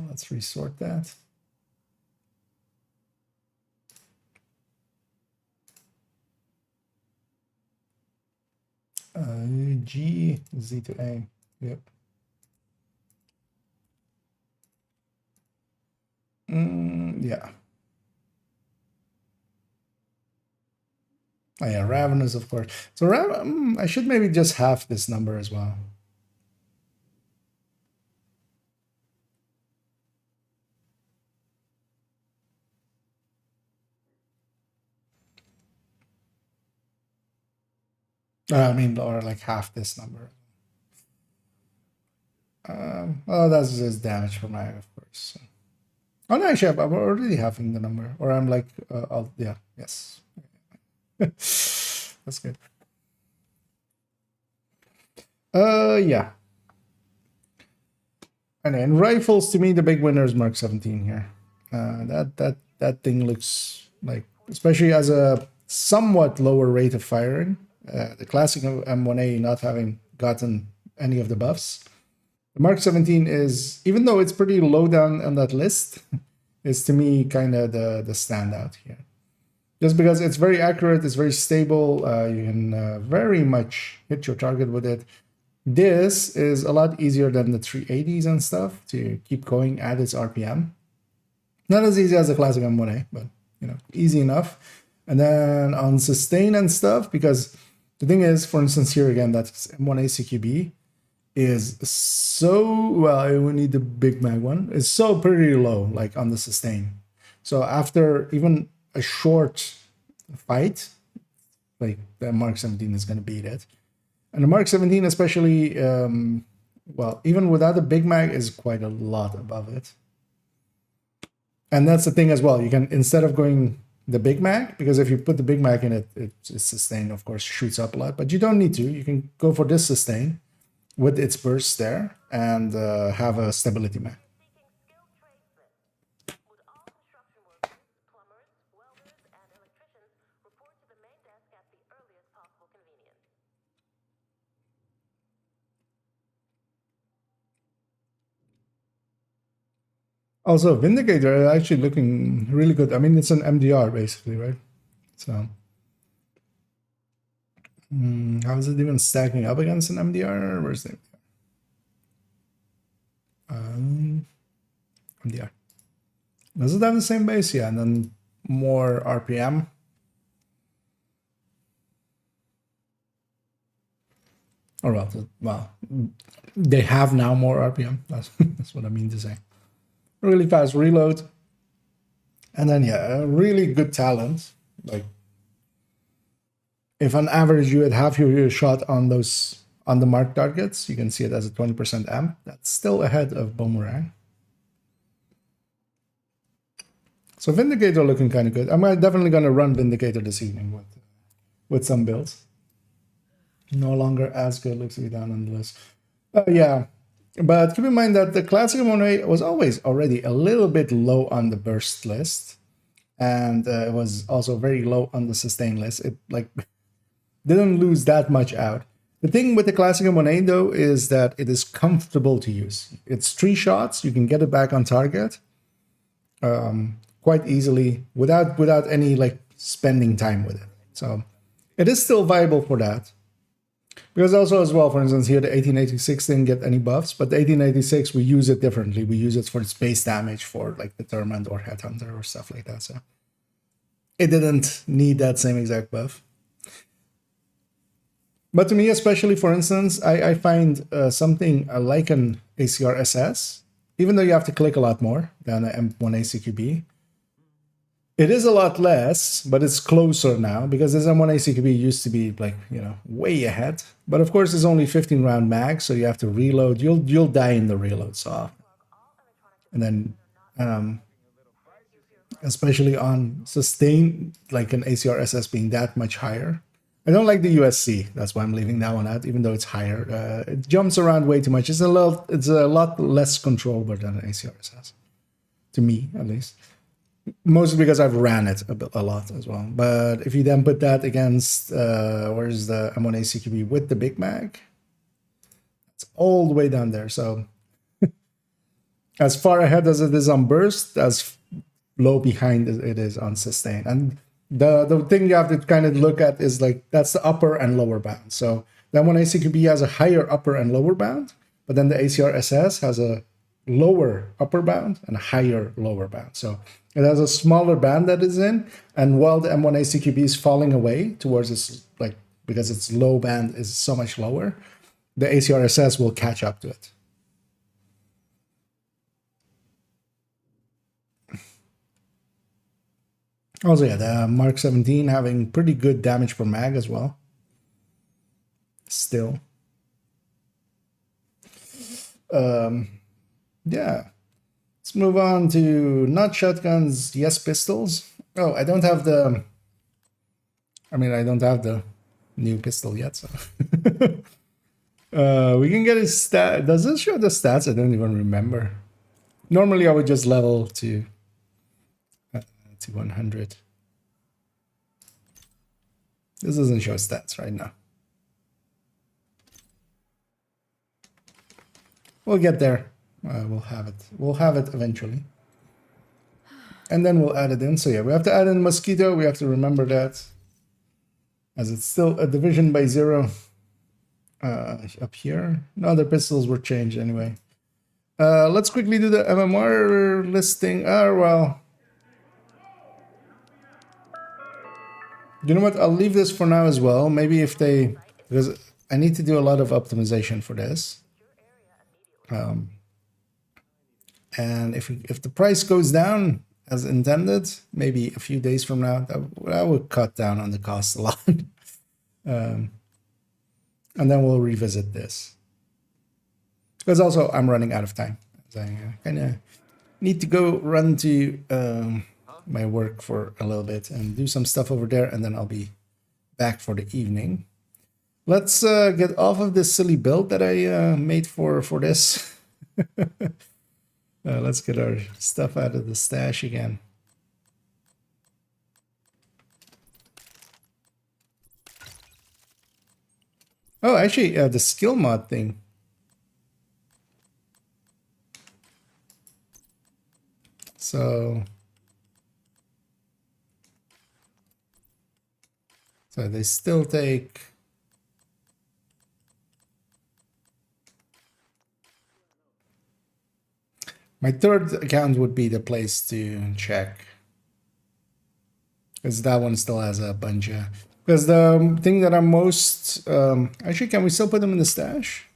Let's resort that. G, Z to A. Yep. Yeah. Oh yeah, Ravenous, of course. So I should maybe just half this number as well. I mean, or like half this number. Oh, that's just damage for my, of course. So. Oh no, actually, I'm already having the number, or I'm like, yeah, yes. That's good. Yeah. And in rifles, to me, the big winner is Mark 17 here. That thing looks like, especially as a somewhat lower rate of firing, the classic M1A not having gotten any of the buffs. The Mark 17 is, even though it's pretty low down on that list, is to me kind of the standout here. Just because it's very accurate, it's very stable, you can very much hit your target with it. This is a lot easier than the 380s and stuff to keep going at its RPM. Not as easy as the classic M1A, but you know, easy enough. And then on sustain and stuff, because the thing is, for instance, here again, that M1A CQB is so, well, we need the Big Mag one, it's so pretty low, like on the sustain. So after even a short fight, like the Mark 17 is going to beat it. And the Mark 17 especially, well, even without the Big Mag, is quite a lot above it. And that's the thing as well. You can, instead of going the Big Mag, because if you put the Big Mag in it, it's sustain, of course, shoots up a lot. But you don't need to. You can go for this sustain with its burst there and have a stability mag. Also, Vindicator actually looking really good. I mean, it's an MDR basically, right? So, how is it even stacking up against an MDR? Where's the MDR? Does it have the same base? Yeah, and then more RPM. Or well, they have now more RPM. That's what I mean to say. Really fast reload, and then yeah, a really good talent. Like if on average you would have your shot on those on the mark targets, you can see it as a 20% amp. That's still ahead of Boomerang. So Vindicator looking kind of good. I'm definitely going to run Vindicator this evening with some builds. No longer as good, looks to be down on the list. Yeah, but keep in mind that the Classic M1A was always already a little bit low on the burst list. And it was also very low on the sustain list. It like didn't lose that much out. The thing with the Classic M1A though is that it is comfortable to use. It's 3 shots, you can get it back on target. Quite easily without any like spending time with it. So it is still viable for that. Because also as well, for instance, here the 1886 didn't get any buffs, but the 1886 we use it differently. We use it for its base damage for like Determined or Headhunter or stuff like that. So it didn't need that same exact buff. But to me, especially for instance, I find something like an ACR SS, even though you have to click a lot more than an M1A CQB. It is a lot less, but it's closer now because this M1A CQB used to be like, you know, way ahead. But of course, it's only 15 round mag, so you have to reload. You'll die in the reload so. And then, especially on sustain, like an ACR SS being that much higher. I don't like the USC. That's why I'm leaving that one out, even though it's higher. It jumps around way too much. It's a lot less controllable than an ACR SS, to me at least. Mostly because I've ran it a lot as well. But if you then put that against, where's the M1A CQB with the Big Mag? It's all the way down there. So as far ahead as it is on burst, as low behind it is on sustain. And the thing you have to kind of look at is like, that's the upper and lower bound. So the M1A CQB has a higher upper and lower bound, but then the ACR SS has a lower upper bound and a higher lower bound. So it has a smaller band that is in, and while the M1A CQB is falling away towards its, like, because its low band is so much lower, the ACR SS will catch up to it. Also, yeah, the Mark 17 having pretty good damage per mag as well. Still. Yeah. Let's move on to not shotguns, yes pistols. Oh, I don't have the new pistol yet, so. We can get his stat. Does this show the stats? I don't even remember. Normally I would just level to 100. This doesn't show stats right now. We'll get there. We'll have it. We'll have it eventually. And then we'll add it in. So yeah, we have to add in Mosquito. We have to remember that. As it's still a division by 0. Up here. No, the pistols were changed anyway. Let's quickly do the MMR listing. Well. You know what? I'll leave this for now as well. Maybe if they... Because I need to do a lot of optimization for this. And if the price goes down as intended, maybe a few days from now, that would cut down on the cost a lot. And then we'll revisit this. Because also I'm running out of time. I kind of need to go run to my work for a little bit and do some stuff over there, and then I'll be back for the evening. Let's get off of this silly build that I made for this. Let's get our stuff out of the stash again. Oh, actually, the skill mod thing. So they still take... My third account would be the place to check. Because that one still has a bunch of... Because the thing that I'm most... actually, can we still put them in the stash?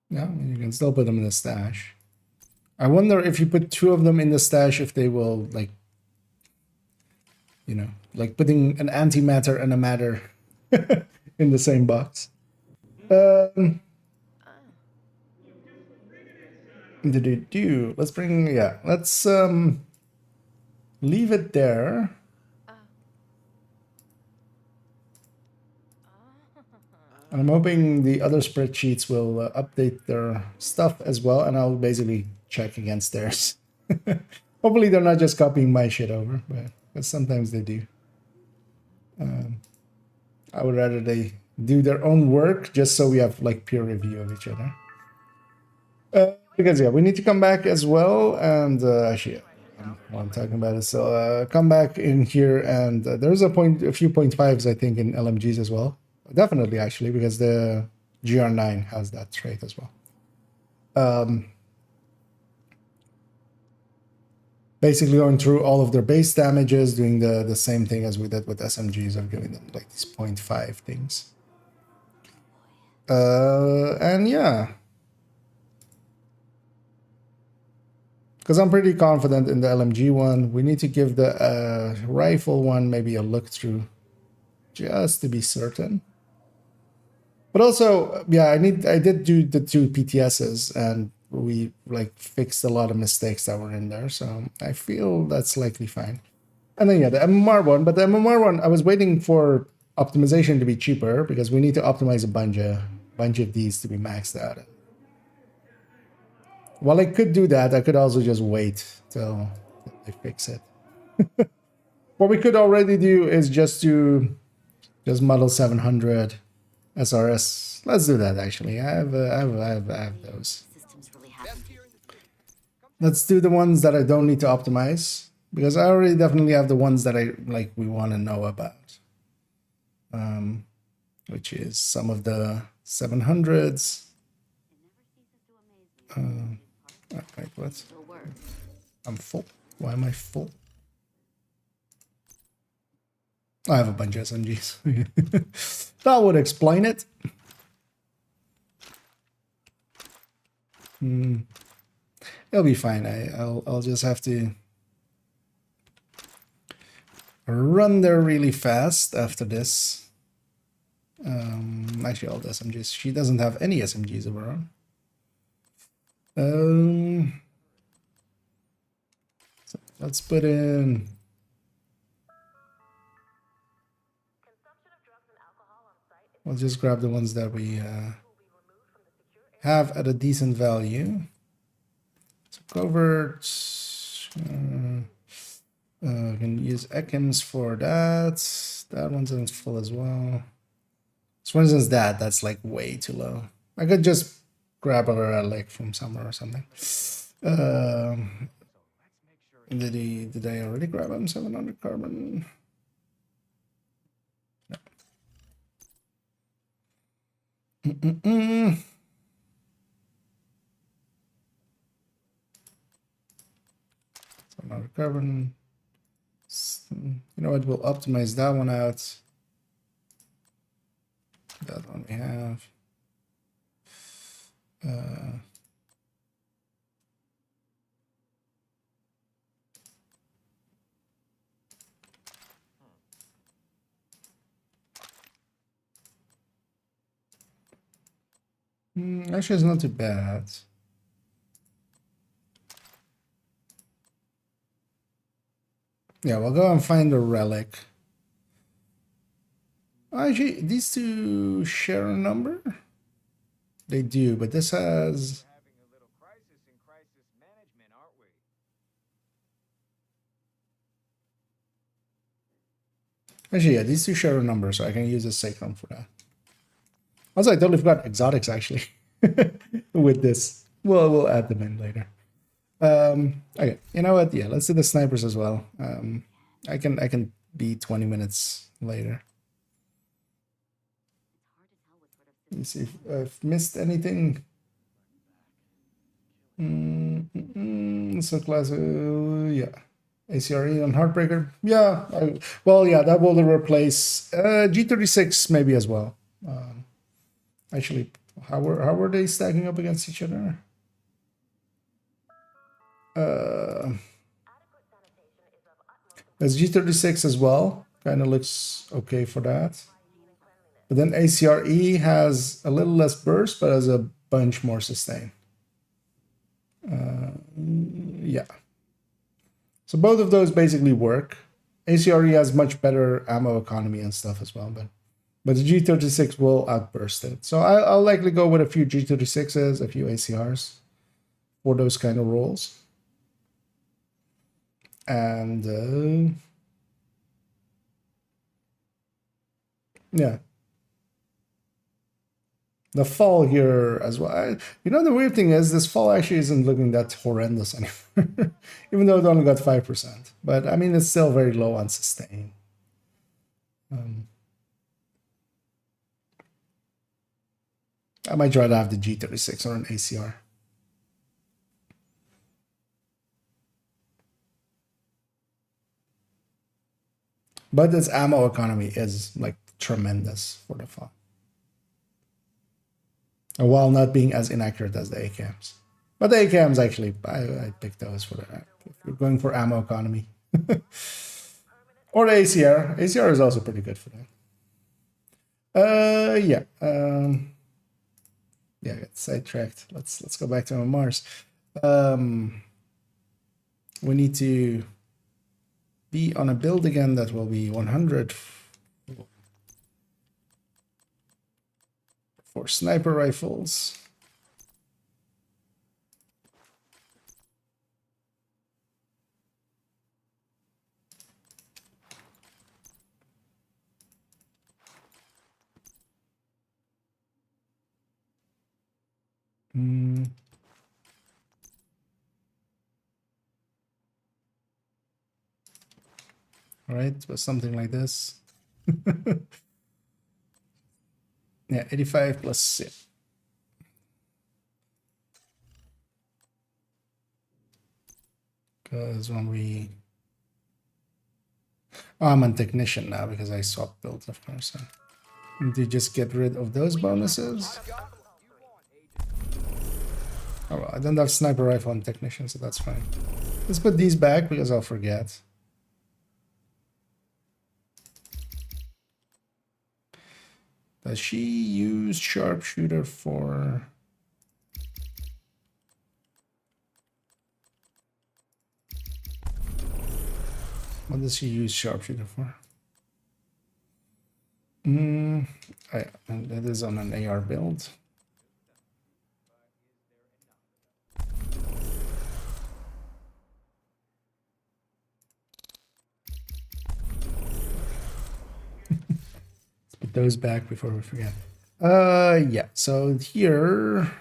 Yeah, you can still put them in the stash. I wonder if you put 2 of them in the stash, if they will, like... You know, like putting an antimatter and a matter in the same box. Let's bring, yeah, let's leave it there. I'm hoping the other spreadsheets will update their stuff as well, and I'll basically check against theirs. Hopefully they're not just copying my shit over, but sometimes they do. I would rather they do their own work just so we have like peer review of each other. Because yeah, we need to come back as well, and actually, while I'm talking about it, so come back in here, and there's a few 0.5s I think in LMGs as well. Definitely, actually, because the GR9 has that trait as well. Basically going through all of their base damages, doing the same thing as we did with SMGs of giving them like these 0.5 things. And yeah. Because I'm pretty confident in the LMG one. We need to give the rifle one maybe a look through just to be certain. But also, yeah, I did do the 2 PTSs, and we like fixed a lot of mistakes that were in there, so I feel that's likely fine. And then yeah, the MMR one, but the MMR one, I was waiting for optimization to be cheaper because we need to optimize a bunch of these to be maxed out. While I could do that, I could also just wait till they fix it. What we could already do is just model 700 SRS. Let's do that actually. I have those. Let's do the ones that I don't need to optimize, because I already definitely have the ones that we want to know about. Which is some of the 700s. Wait, what? I'm full. Why am I full? I have a bunch of SMGs. That would explain it. It'll be fine. I'll just have to run there really fast after this. Actually, all the SMGs. She doesn't have any SMGs of her own. So let's put in. We'll just grab the ones that we have at a decent value. So covert. Can use Ekims for that. That one's full as well. So for instance, that's like way too low. I could just grab a relic from somewhere or something. Did I already grab him 700 carbon? No. 700 carbon. You know what? We'll optimize that one out. That one we have. Actually, it's not too bad. Yeah, we'll go and find a relic. Actually, these two share a number? They do, but this has... Having a little crisis in crisis management, aren't we? Actually, yeah, these two share a number, so I can use a sacrum for that. Also, I totally forgot exotics, actually, with this. We'll add them in later. Okay, you know what? Yeah, let's do the snipers as well. I can be 20 minutes later. Let me see if I've missed anything. So class, yeah. ACRE on Heartbreaker. Yeah, well, yeah, that will replace G36 maybe as well. Actually, how were they stacking up against each other? There's G36 as well. Kind of looks okay for that. But then ACRE has a little less burst, but has a bunch more sustain. Yeah. So both of those basically work. ACRE has much better ammo economy and stuff as well, but the G36 will outburst it. So I'll likely go with a few G36s, a few ACRs for those kind of roles. And yeah. The fall here as well. You know, the weird thing is this fall actually isn't looking that horrendous anymore, even though it only got 5%. But I mean, it's still very low on sustain. I might try to have the G36 or an ACR. But its ammo economy is like tremendous for the fall. While not being as inaccurate as the ACAMs. But the ACAMs actually, I picked those for that. If you're going for ammo economy. Or the ACR. ACR is also pretty good for that. Yeah. Yeah, I got sidetracked. Let's go back to Mars. We need to be on a build again that will be 100 for sniper rifles. All right, it was something like this. Yeah, 85 plus 6. Because when we... Oh, I'm on technician now because I swapped builds, of course. I need to just get rid of those bonuses. Oh, well, I don't have sniper rifle on technician, so that's fine. Let's put these back because I'll forget. Does she use sharpshooter for... What does she use sharpshooter for? And that is on an AR build. Let's put those back before we forget. Yeah, so here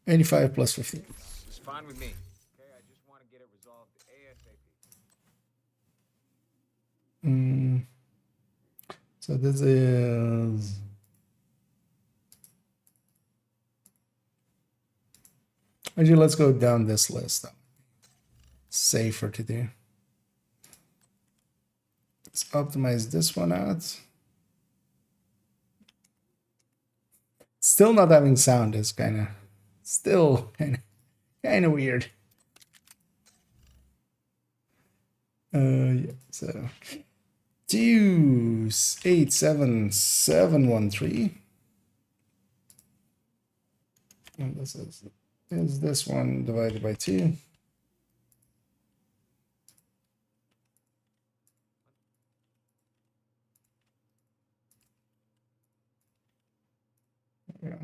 85 plus 15. It's fine with me. Okay, I just want to get it resolved ASAP. So this is... Actually, let's go down this list. Safer to do. Let's optimize this one out. Still not having sound is kind of weird. Yeah, so 287713. And this is this one divided by 2. Yeah.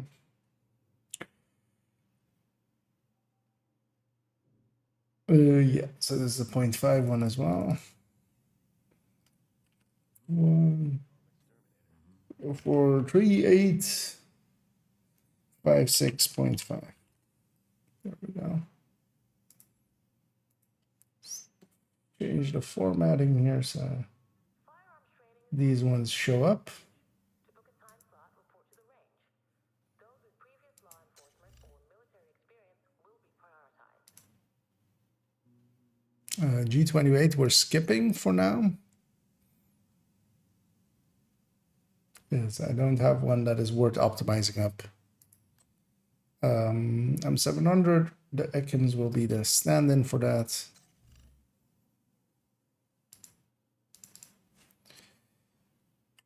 Yeah, so this is a 0.5 one as well. 1 4 3 8 5 6.5. There we go. Change the formatting here so these ones show up. G28 we're skipping for now. Yes, I don't have one that is worth optimizing up. I'm 700. The Ekans will be the stand-in for that.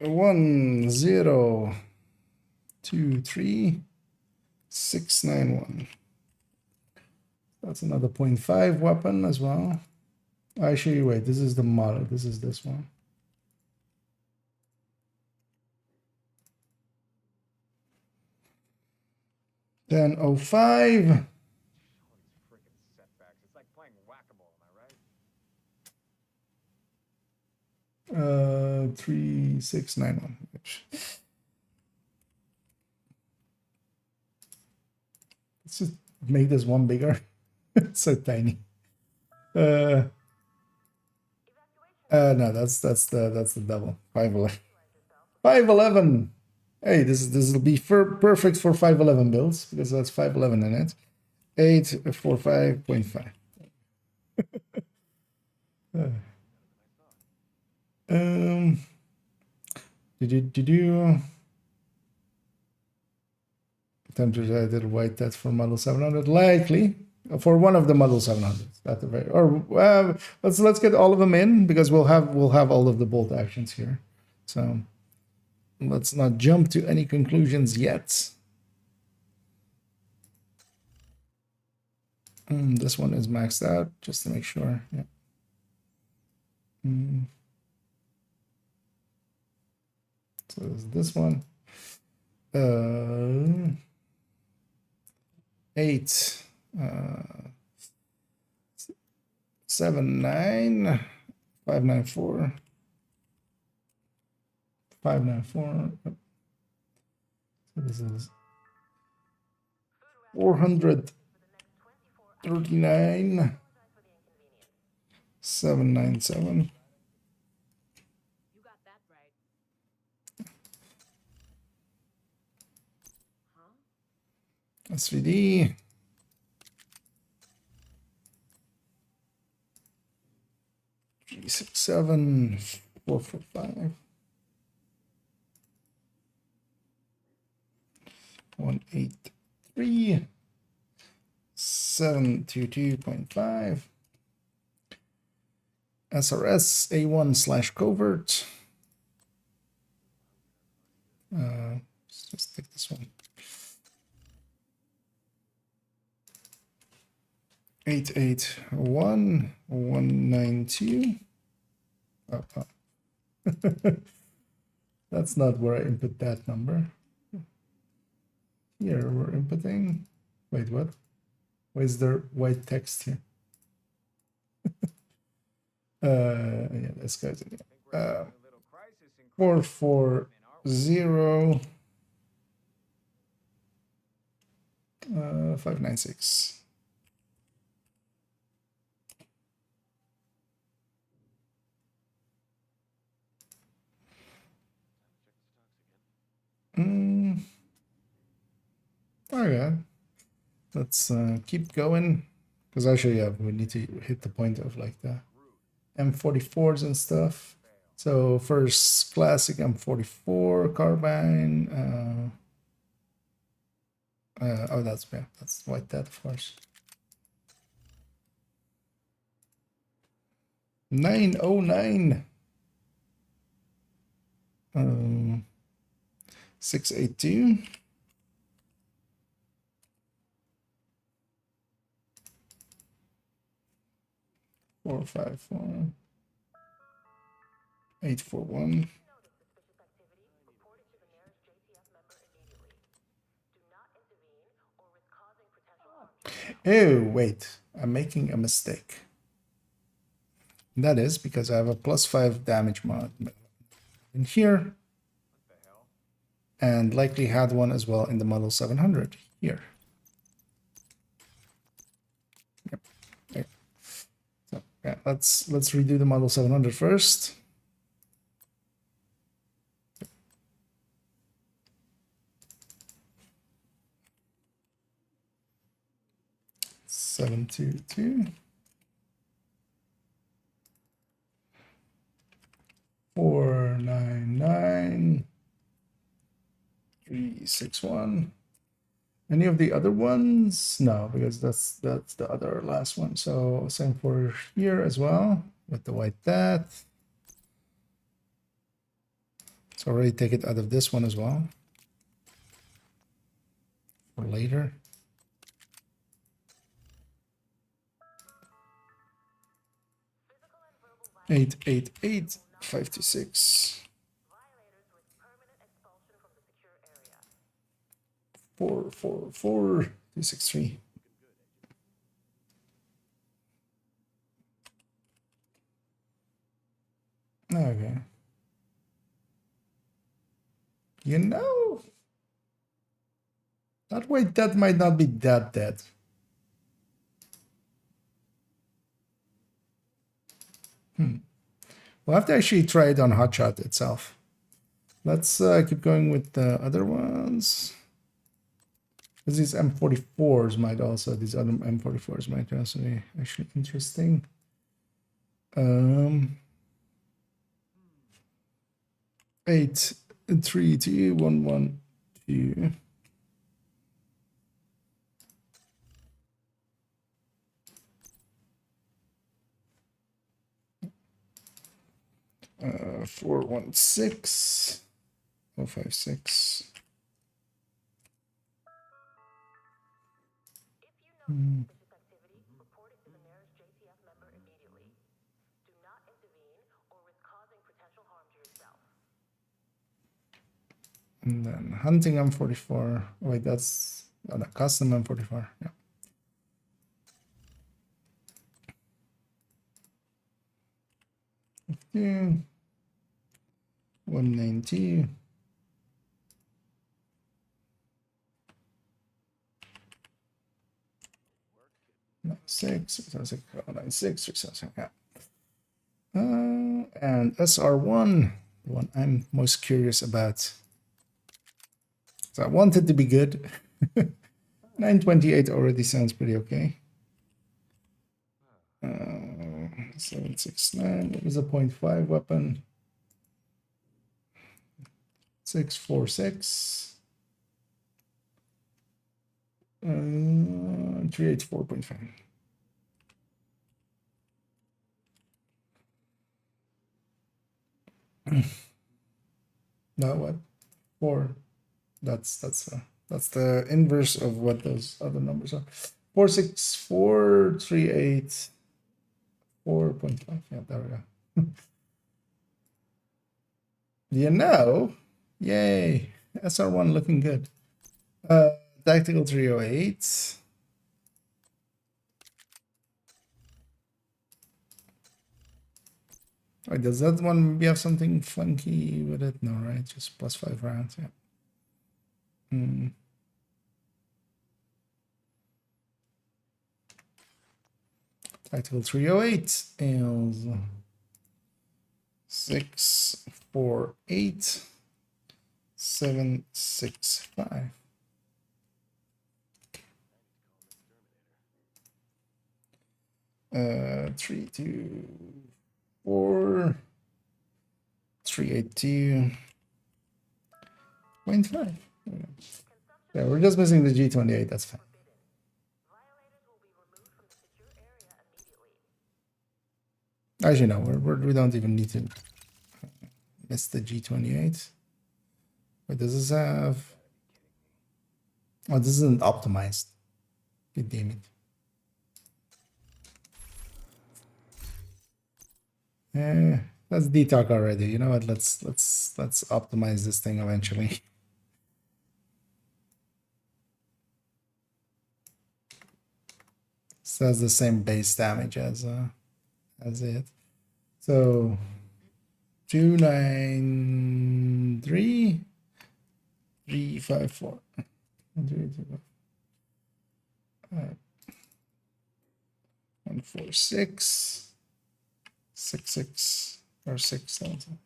One 0 2 3 6 9 1. That's another 0.5 weapon as well. Actually, wait, this is the model. This is this one. Then 05. Freaking setbacks. It's like playing whack-a-mole, am I right? 3691. Let's just make this one bigger. It's so tiny. No, that's the double. 511. 511. Hey, this will be perfect for 511 builds because that's 511 in it. 845.5. Temperature I did white that for model 700, likely for one of the model 700s. That's the very, or let's get all of them in because we'll have all of the bolt actions here. So let's not jump to any conclusions yet. This one is maxed out just to make sure. Yeah. So there's this one. 8 7 9 594 594. So this is 439 797. You got that right. Huh? S3D. G67 445 183 722.5 SRS A1 / covert. Let's just take this one. 881 192. That's not where I input that number. Here we're inputting. Wait, what? Why is there white text here? Yeah, this guy's in here. 440 596. Okay, let's keep going because actually, yeah, we need to hit the point of like the M44s and stuff. So first, classic M44 carbine. Oh, that's white that, of course. 909. 682. 454 841. Oh, wait, I'm making a mistake. That is because I have a +5 damage mod in here, and likely had one as well in the model 700 here. Yep. Okay. So yeah, let's redo the model 700 first. Seven two two 499 361. Any of the other ones? No, because that's the other last one. So same for here as well with the white death. So already take it out of this one as well for later. 888-526. 444-263. Okay. You know, that might not be that dead. We'll have to actually try it on Hotshot itself. Let's keep going with the other ones. Because these M44s might also, these other M44s might also be actually interesting. 832-112. Uh, 416-056. And then hunting M44. Wait, that's a custom M44. Yeah. Yeah. 190. Six, 96, yeah. And SR1, the one I'm most curious about. So I want it to be good. 928 already sounds pretty okay. 769, what is a 0.5 weapon? 646. 384.5. No, what? 4. That's the inverse of what those other numbers are. 46438 4.5. Yeah, there we go. You know, yay, SR1 looking good. Tactical 308. Right, does that one maybe have something funky with it? No, right? Just +5 rounds, yeah. Tactical 308 is 648 765. Uh, 324 382.5. Yeah, we're just missing the G28. That's fine. Actually, no, we don't even need to miss the G28. Wait, does this have... Oh, this isn't optimized. God damn it. Let's detalk already. You know what? Let's optimize this thing eventually. So that's the same base damage as it. So 293 354. 146 66 or 6,000.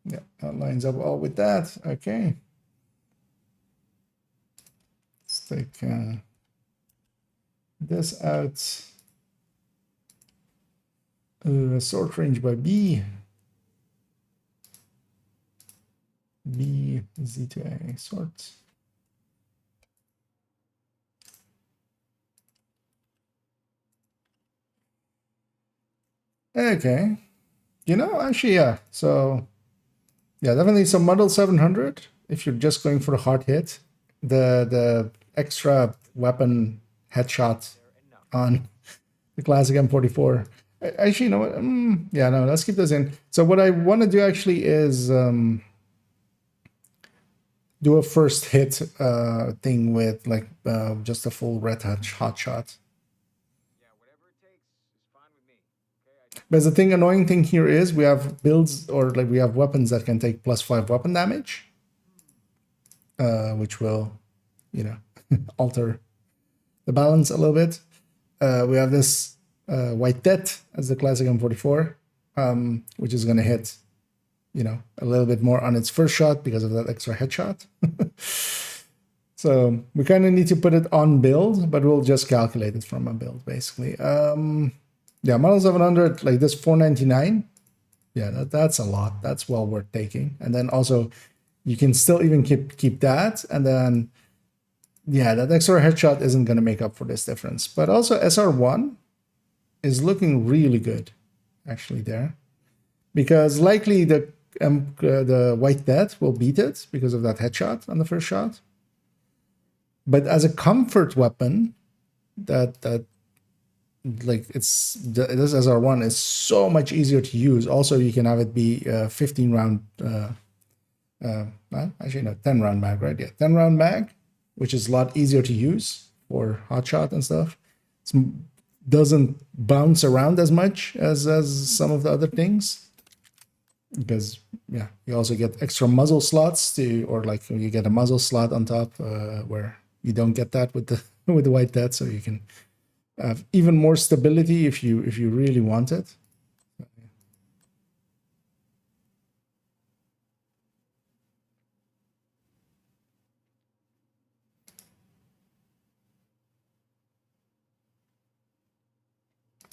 Yeah, that lines up all with that. Okay. Let's take this out. Sort range by B. B Z to A sort. Okay. You know, actually, yeah. So, yeah, definitely some Model 700. If you're just going for a hard hit, the extra weapon headshot on the classic M44. Actually, you know what? Yeah, no, let's keep those in. So what I want to do actually is do a first hit thing with like just a full red hot shot. Yeah, whatever it takes is fine with me. Okay, But the annoying thing here is we have builds or like we have weapons that can take +5 weapon damage, which will, you know, alter the balance a little bit. We have this White Death as the classic M44, which is going to hit, you know, a little bit more on its first shot because of that extra headshot. So we kind of need to put it on build, but we'll just calculate it from a build basically. Yeah, Model 700, like this 499. Yeah, that's a lot. That's well worth taking. And then also you can still even keep that. And then, yeah, that extra headshot isn't going to make up for this difference. But also SR1 is looking really good, actually, there. Because likely the White Death will beat it because of that headshot on the first shot. But as a comfort weapon, like this SR1 is so much easier to use. Also, you can have it be 15 round, actually no, 10 round mag, right? Yeah, 10 round mag, which is a lot easier to use for hotshot and stuff. It doesn't bounce around as much as some of the other things. Because yeah, you also get extra muzzle slots or like you get a muzzle slot on top where you don't get that with the White Death, so you can have even more stability if you really want it.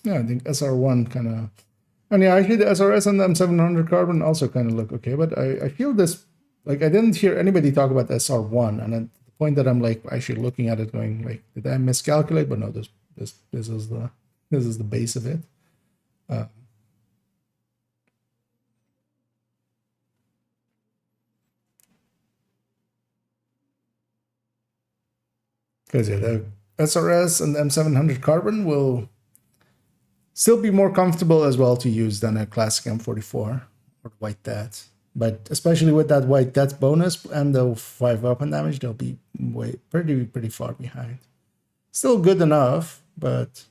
Yeah, I think SR1 kind of, and yeah, actually the SRS and the M700 Carbon also kind of look okay, but I feel this, like I didn't hear anybody talk about the SR1, and at the point that I'm like actually looking at it going like, did I miscalculate? But no, this is the base of it. Because yeah, the SRS and the M700 Carbon will still be more comfortable as well to use than a classic M44 or White Death. But especially with that White Death bonus and the 5 weapon damage, they'll be pretty far behind. Still good enough, but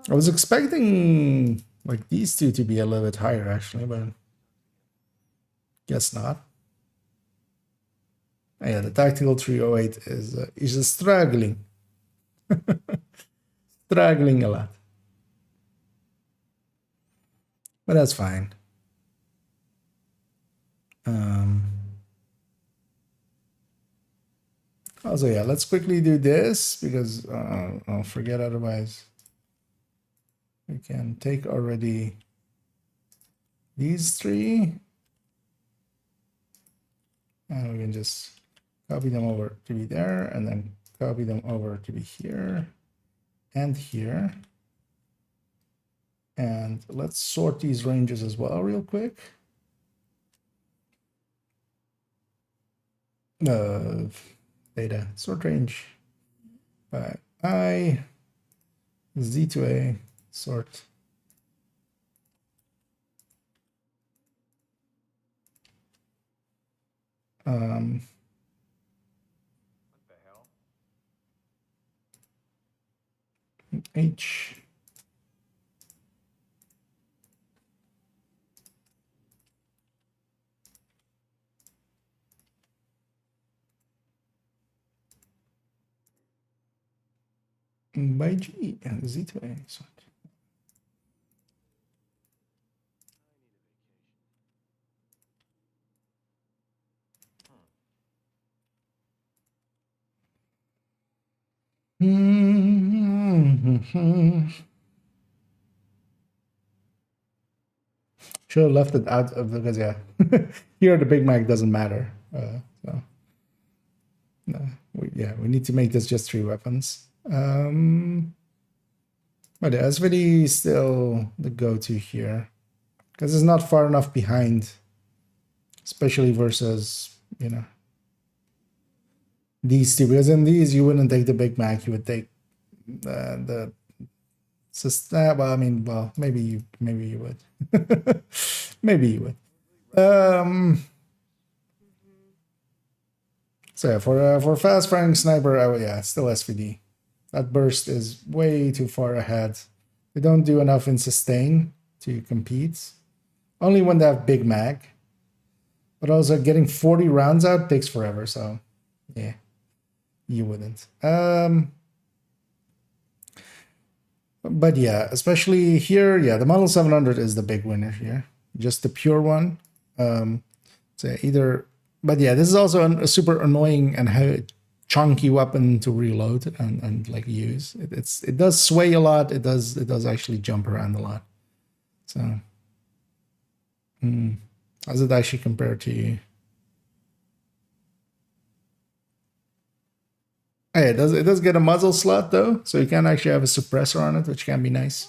I was expecting like these two to be a little bit higher actually, but guess not. And yeah, the Tactical 308 is struggling. Struggling a lot. But that's fine. Also, yeah, let's quickly do this because I'll forget otherwise. We can take already these 3. And we can just copy them over to be there and then copy them over to be here and here. And let's sort these ranges as well real quick. Data sort range by I, Z to A, sort. what the hell? H. By G and Z to A. Sort. Should have left it out of because yeah, here the Big Mac doesn't matter. So no, we need to make this just 3 weapons. But yeah, SVD is still the go-to here because it's not far enough behind, especially versus, you know, these two, because in these you wouldn't take the Big Mac, you would take the well, I mean, well, maybe you would. Maybe you would. So yeah, for fast firing sniper, yeah, still SVD. That burst is way too far ahead. They don't do enough in sustain to compete. Only when they have Big Mag. But also getting 40 rounds out takes forever, so yeah, you wouldn't. But yeah, especially here, yeah, the Model 700 is the big winner here. Just the pure one. So either, but yeah, this is also a super annoying and chunky weapon to reload and like use. It does sway a lot. It does actually jump around a lot. So, how does it actually compare to? Oh, yeah, it does get a muzzle slot though, so you can actually have a suppressor on it, which can be nice.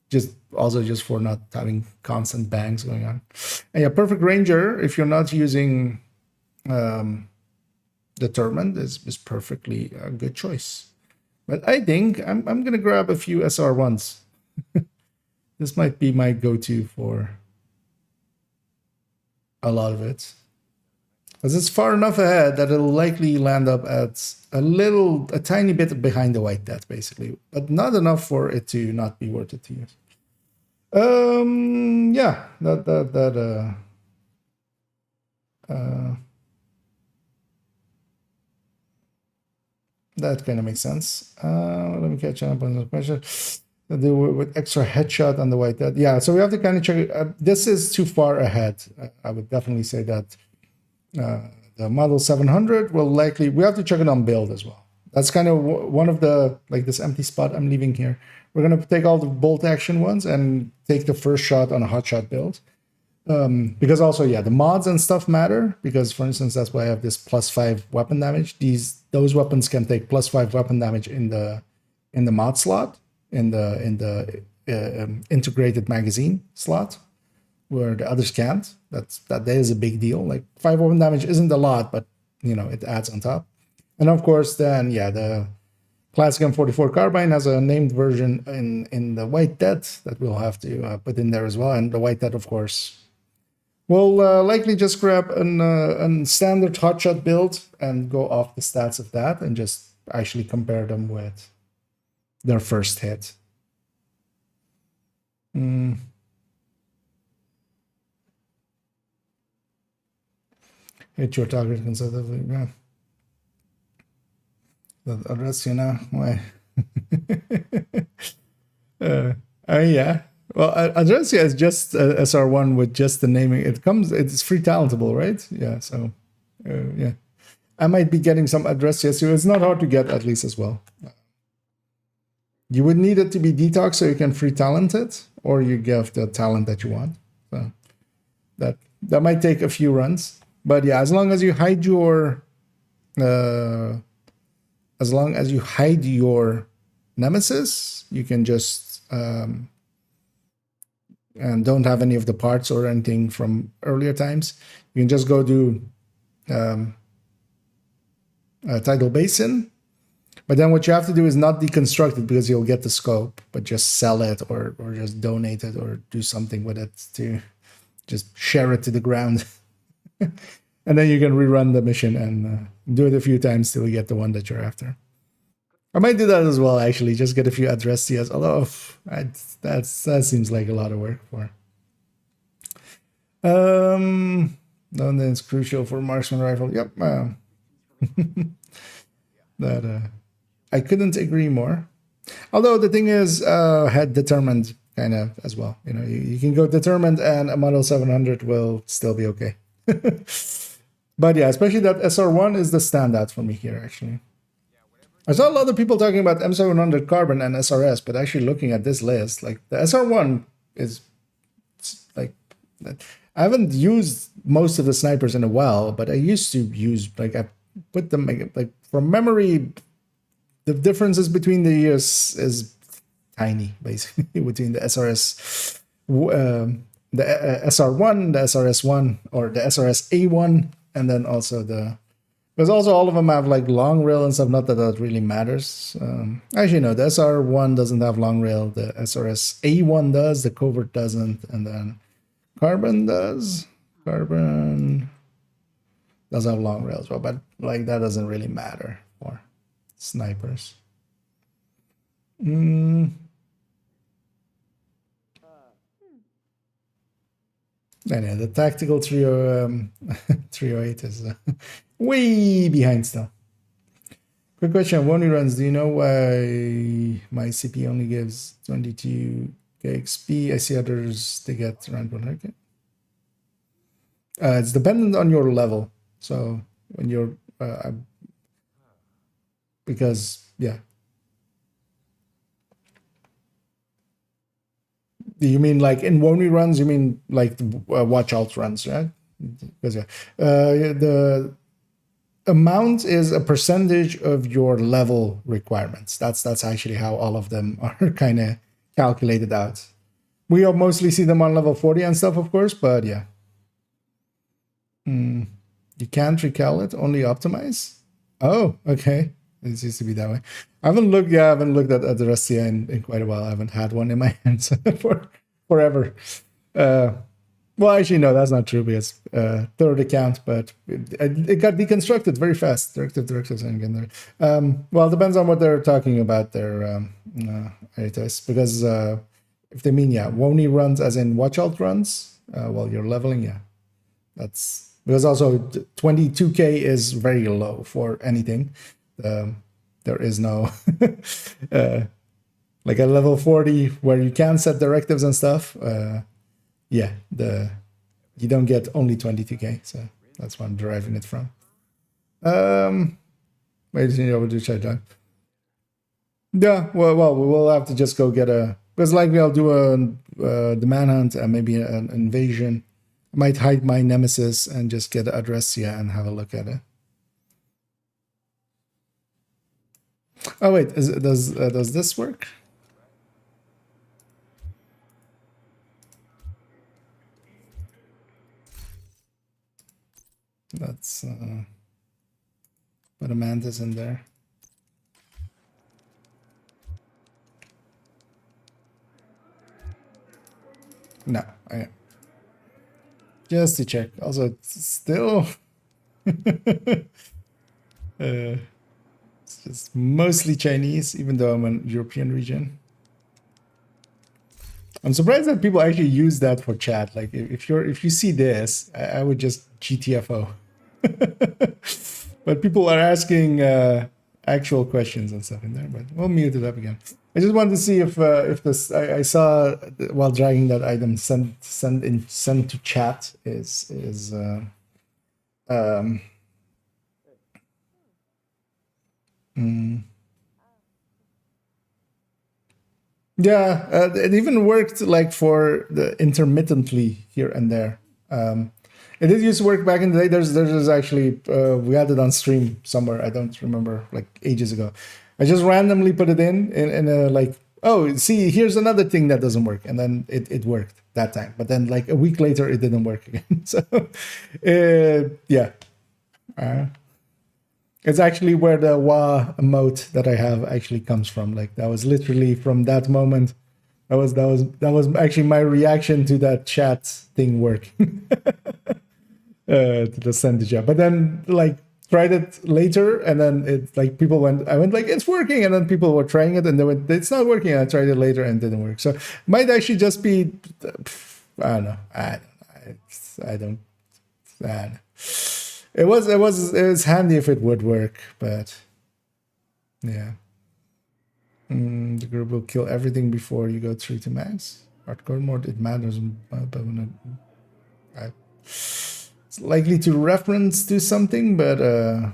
Just for not having constant bangs going on. And yeah, Perfect Ranger, if you're not using Determined, is perfectly a good choice. But I think I'm gonna grab a few SR1s. This might be my go-to for a lot of it. Because it's far enough ahead that it'll likely land up at a tiny bit behind the White Death, basically. But not enough for it to not be worth it to use. Yeah, that kind of makes sense. Let me catch up on the question. With extra headshot on the White Death. Yeah, so we have to kind of check. This is too far ahead. I would definitely say that the Model 700 will likely, we have to check it on build as well. That's kind of one of the, like this empty spot I'm leaving here. We're going to take all the bolt action ones and take the first shot on a hotshot build. Because also, yeah, the mods and stuff matter. Because, for instance, that's why I have this +5 weapon damage. Those weapons can take +5 weapon damage in the mod slot, in the integrated magazine slot, where the others can't. That is a big deal. Like 5 weapon damage isn't a lot, but you know, it adds on top. And of course, then yeah, the classic M44 carbine has a named version in the White Death that we'll have to put in there as well. And the White Death, of course, we'll likely just grab a standard hotshot build and go off the stats of that and just actually compare them with their first hit. Hit your target consecutively. Yeah. The address, you know, why? Yeah. Well, Adressia is just SR1 with just the naming. It's free talentable, right? Yeah, so, yeah. I might be getting some Adressia, so it's not hard to get at least as well. You would need it to be detox so you can free talent it, or you give the talent that you want. So that might take a few runs. But yeah, as long as you hide your nemesis, you can just and don't have any of the parts or anything from earlier times. You can just go do Tidal Basin. But then what you have to do is not deconstruct it because you'll get the scope, but just sell it or just donate it or do something with it to just share it to the ground. And then you can rerun the mission and do it a few times till you get the one that you're after. I might do that as well, actually. Just get a few Adressias. Although that seems like a lot of work for. Then it's crucial for marksman rifle. Yep. I couldn't agree more. Although the thing is, had determined kind of as well. You know, you can go determined and a Model 700 will still be okay. But yeah, especially that SR1 is the standout for me here, actually. I saw a lot of people talking about M700 Carbon and SRS, but actually looking at this list, like the SR1 is like, I haven't used most of the snipers in a while, but I used to use, like, I put them, like, from memory, the differences between the years is tiny, basically, between the SRS, the SR1, the SRS1, or the SRS A1, and then also the Because also all of them have like long rail and stuff. Not that that really matters. Actually, no. The SR1 doesn't have long rail. The SRS A1 does. The Covert doesn't, and then Carbon does. Carbon does have long rail as well, but like that doesn't really matter for snipers. Yeah, the tactical 308 is way behind still. Quick question, Wony runs, do you know why my CP only gives 22 XP? I see others, they get around 100. It's dependent on your level. So when you're, because, yeah. You mean like in Wony runs, you mean like the watch out runs, right? Because the amount is a percentage of your level requirements. That's actually how all of them are kind of calculated out. We mostly see them on level 40 and stuff, of course, but yeah. You can't recal it, only optimize? Oh, okay. It used to be that way. I haven't looked at the Russia in quite a while. I haven't had one in my hands for forever. Well, actually, no, that's not true because third account, but it got deconstructed very fast. Directives and again there. Well, it depends on what they're talking about there, because if they mean, yeah, Wony runs as in watch out runs while you're leveling, yeah. That's because also 22k is very low for anything. There is no like a level 40 where you can set directives and stuff. Yeah, you don't get only 22k, so that's what I'm deriving it from. Wait, we'll do chat time. Yeah, well, we will have to just go get because likely I'll do the manhunt and maybe an invasion. I might hide my nemesis and just get the address here and have a look at it. Oh wait, does this work? Let's put a mantis in there. No, just to check. Also, it's still it's just mostly Chinese, even though I'm in European region. I'm surprised that people actually use that for chat. Like if you see this, I would just GTFO. But people are asking actual questions and stuff in there. But we'll mute it up again. I just wanted to see if this I saw while dragging that item send to chat is Yeah, it even worked like for the intermittently here and there. It did used to work back in the day. There's actually we had it on stream somewhere. I don't remember, like ages ago. I just randomly put it in a like, oh, see, here's another thing that doesn't work, and then it worked that time. But then like a week later, it didn't work again. So yeah. It's actually where the wah emote that I have actually comes from. Like that was literally from that moment. That was actually my reaction to that chat thing working. To the send the chat. But then like tried it later and then it like I went like it's working, and then people were trying it and they went it's not working, and I tried it later and it didn't work. So it might actually just be I don't know. I don't know. It was handy if it would work, but yeah. The group will kill everything before you go 3 to max. Hardcore mode, it matters, but when it's likely to reference to something, but I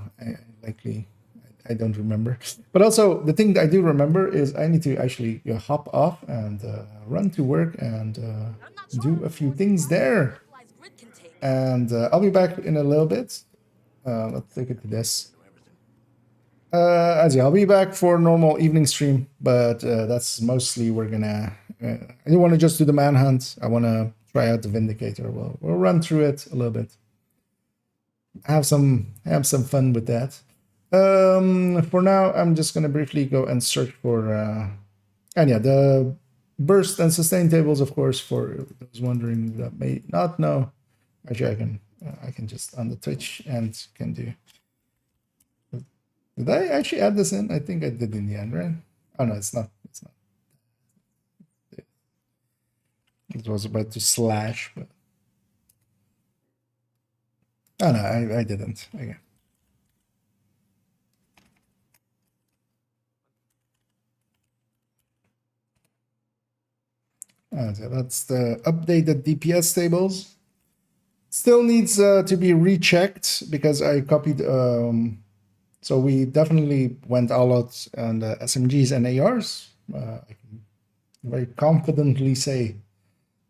don't remember. But also the thing that I do remember is I need to actually hop off and run to work and do a few things there. And I'll be back in a little bit. Let's take it to this. I'll be back for normal evening stream, but that's mostly we're gonna. I don't want to just do the manhunt. I want to try out the Vindicator. We'll run through it a little bit. have some fun with that. For now, I'm just gonna briefly go and search for and yeah, the burst and sustain tables, of course, for those wondering that may not know. Actually, I can just on the Twitch and can do. Did I actually add this in? I think I did in the end, right? Oh no, it's not. It's not. It was about to slash, but oh no, I didn't. Okay. So that's the updated DPS tables. Still needs to be rechecked because I copied. So we definitely went all out on the SMGs and ARs. I can very confidently say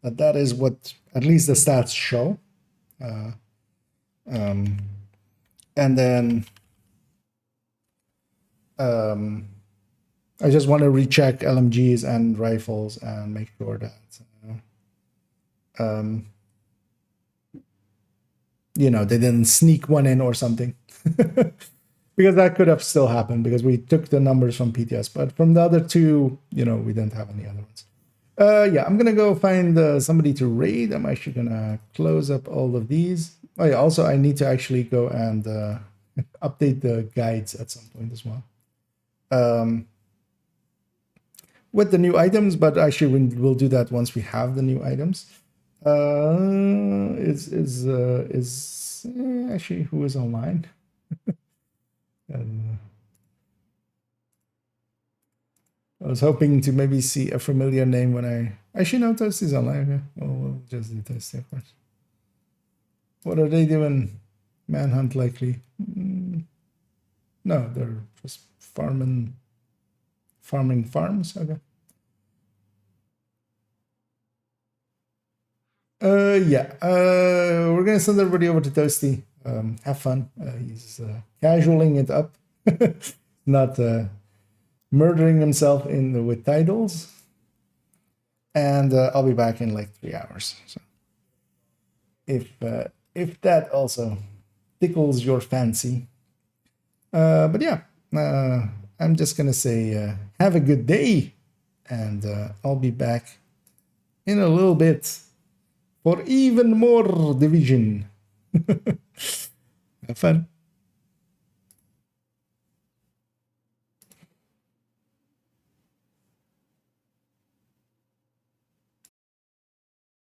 that that is what at least the stats show. And then I just want to recheck LMGs and rifles and make sure that you know, they didn't sneak one in or something. Because that could have still happened because we took the numbers from PTS, but from the other two, you know, we didn't have any other ones. Yeah, I'm gonna go find somebody to raid. I'm actually gonna close up all of these. Oh yeah, also I need to actually go and update the guides at some point as well. With the new items, but actually we'll do that once we have the new items. Actually who is online? I was hoping to maybe see a familiar name when I actually no, Toasty's online. Okay. Well, we'll just do Toasty, of course. What are they doing? Manhunt likely. No, they're just farming farms. Okay. Yeah. We're gonna send everybody over to Toasty. Have fun. He's casualing it up, not murdering himself with titles. And I'll be back in like 3 hours. So if that also tickles your fancy. But yeah, I'm just gonna say have a good day, and I'll be back in a little bit for even more Division. Have fun.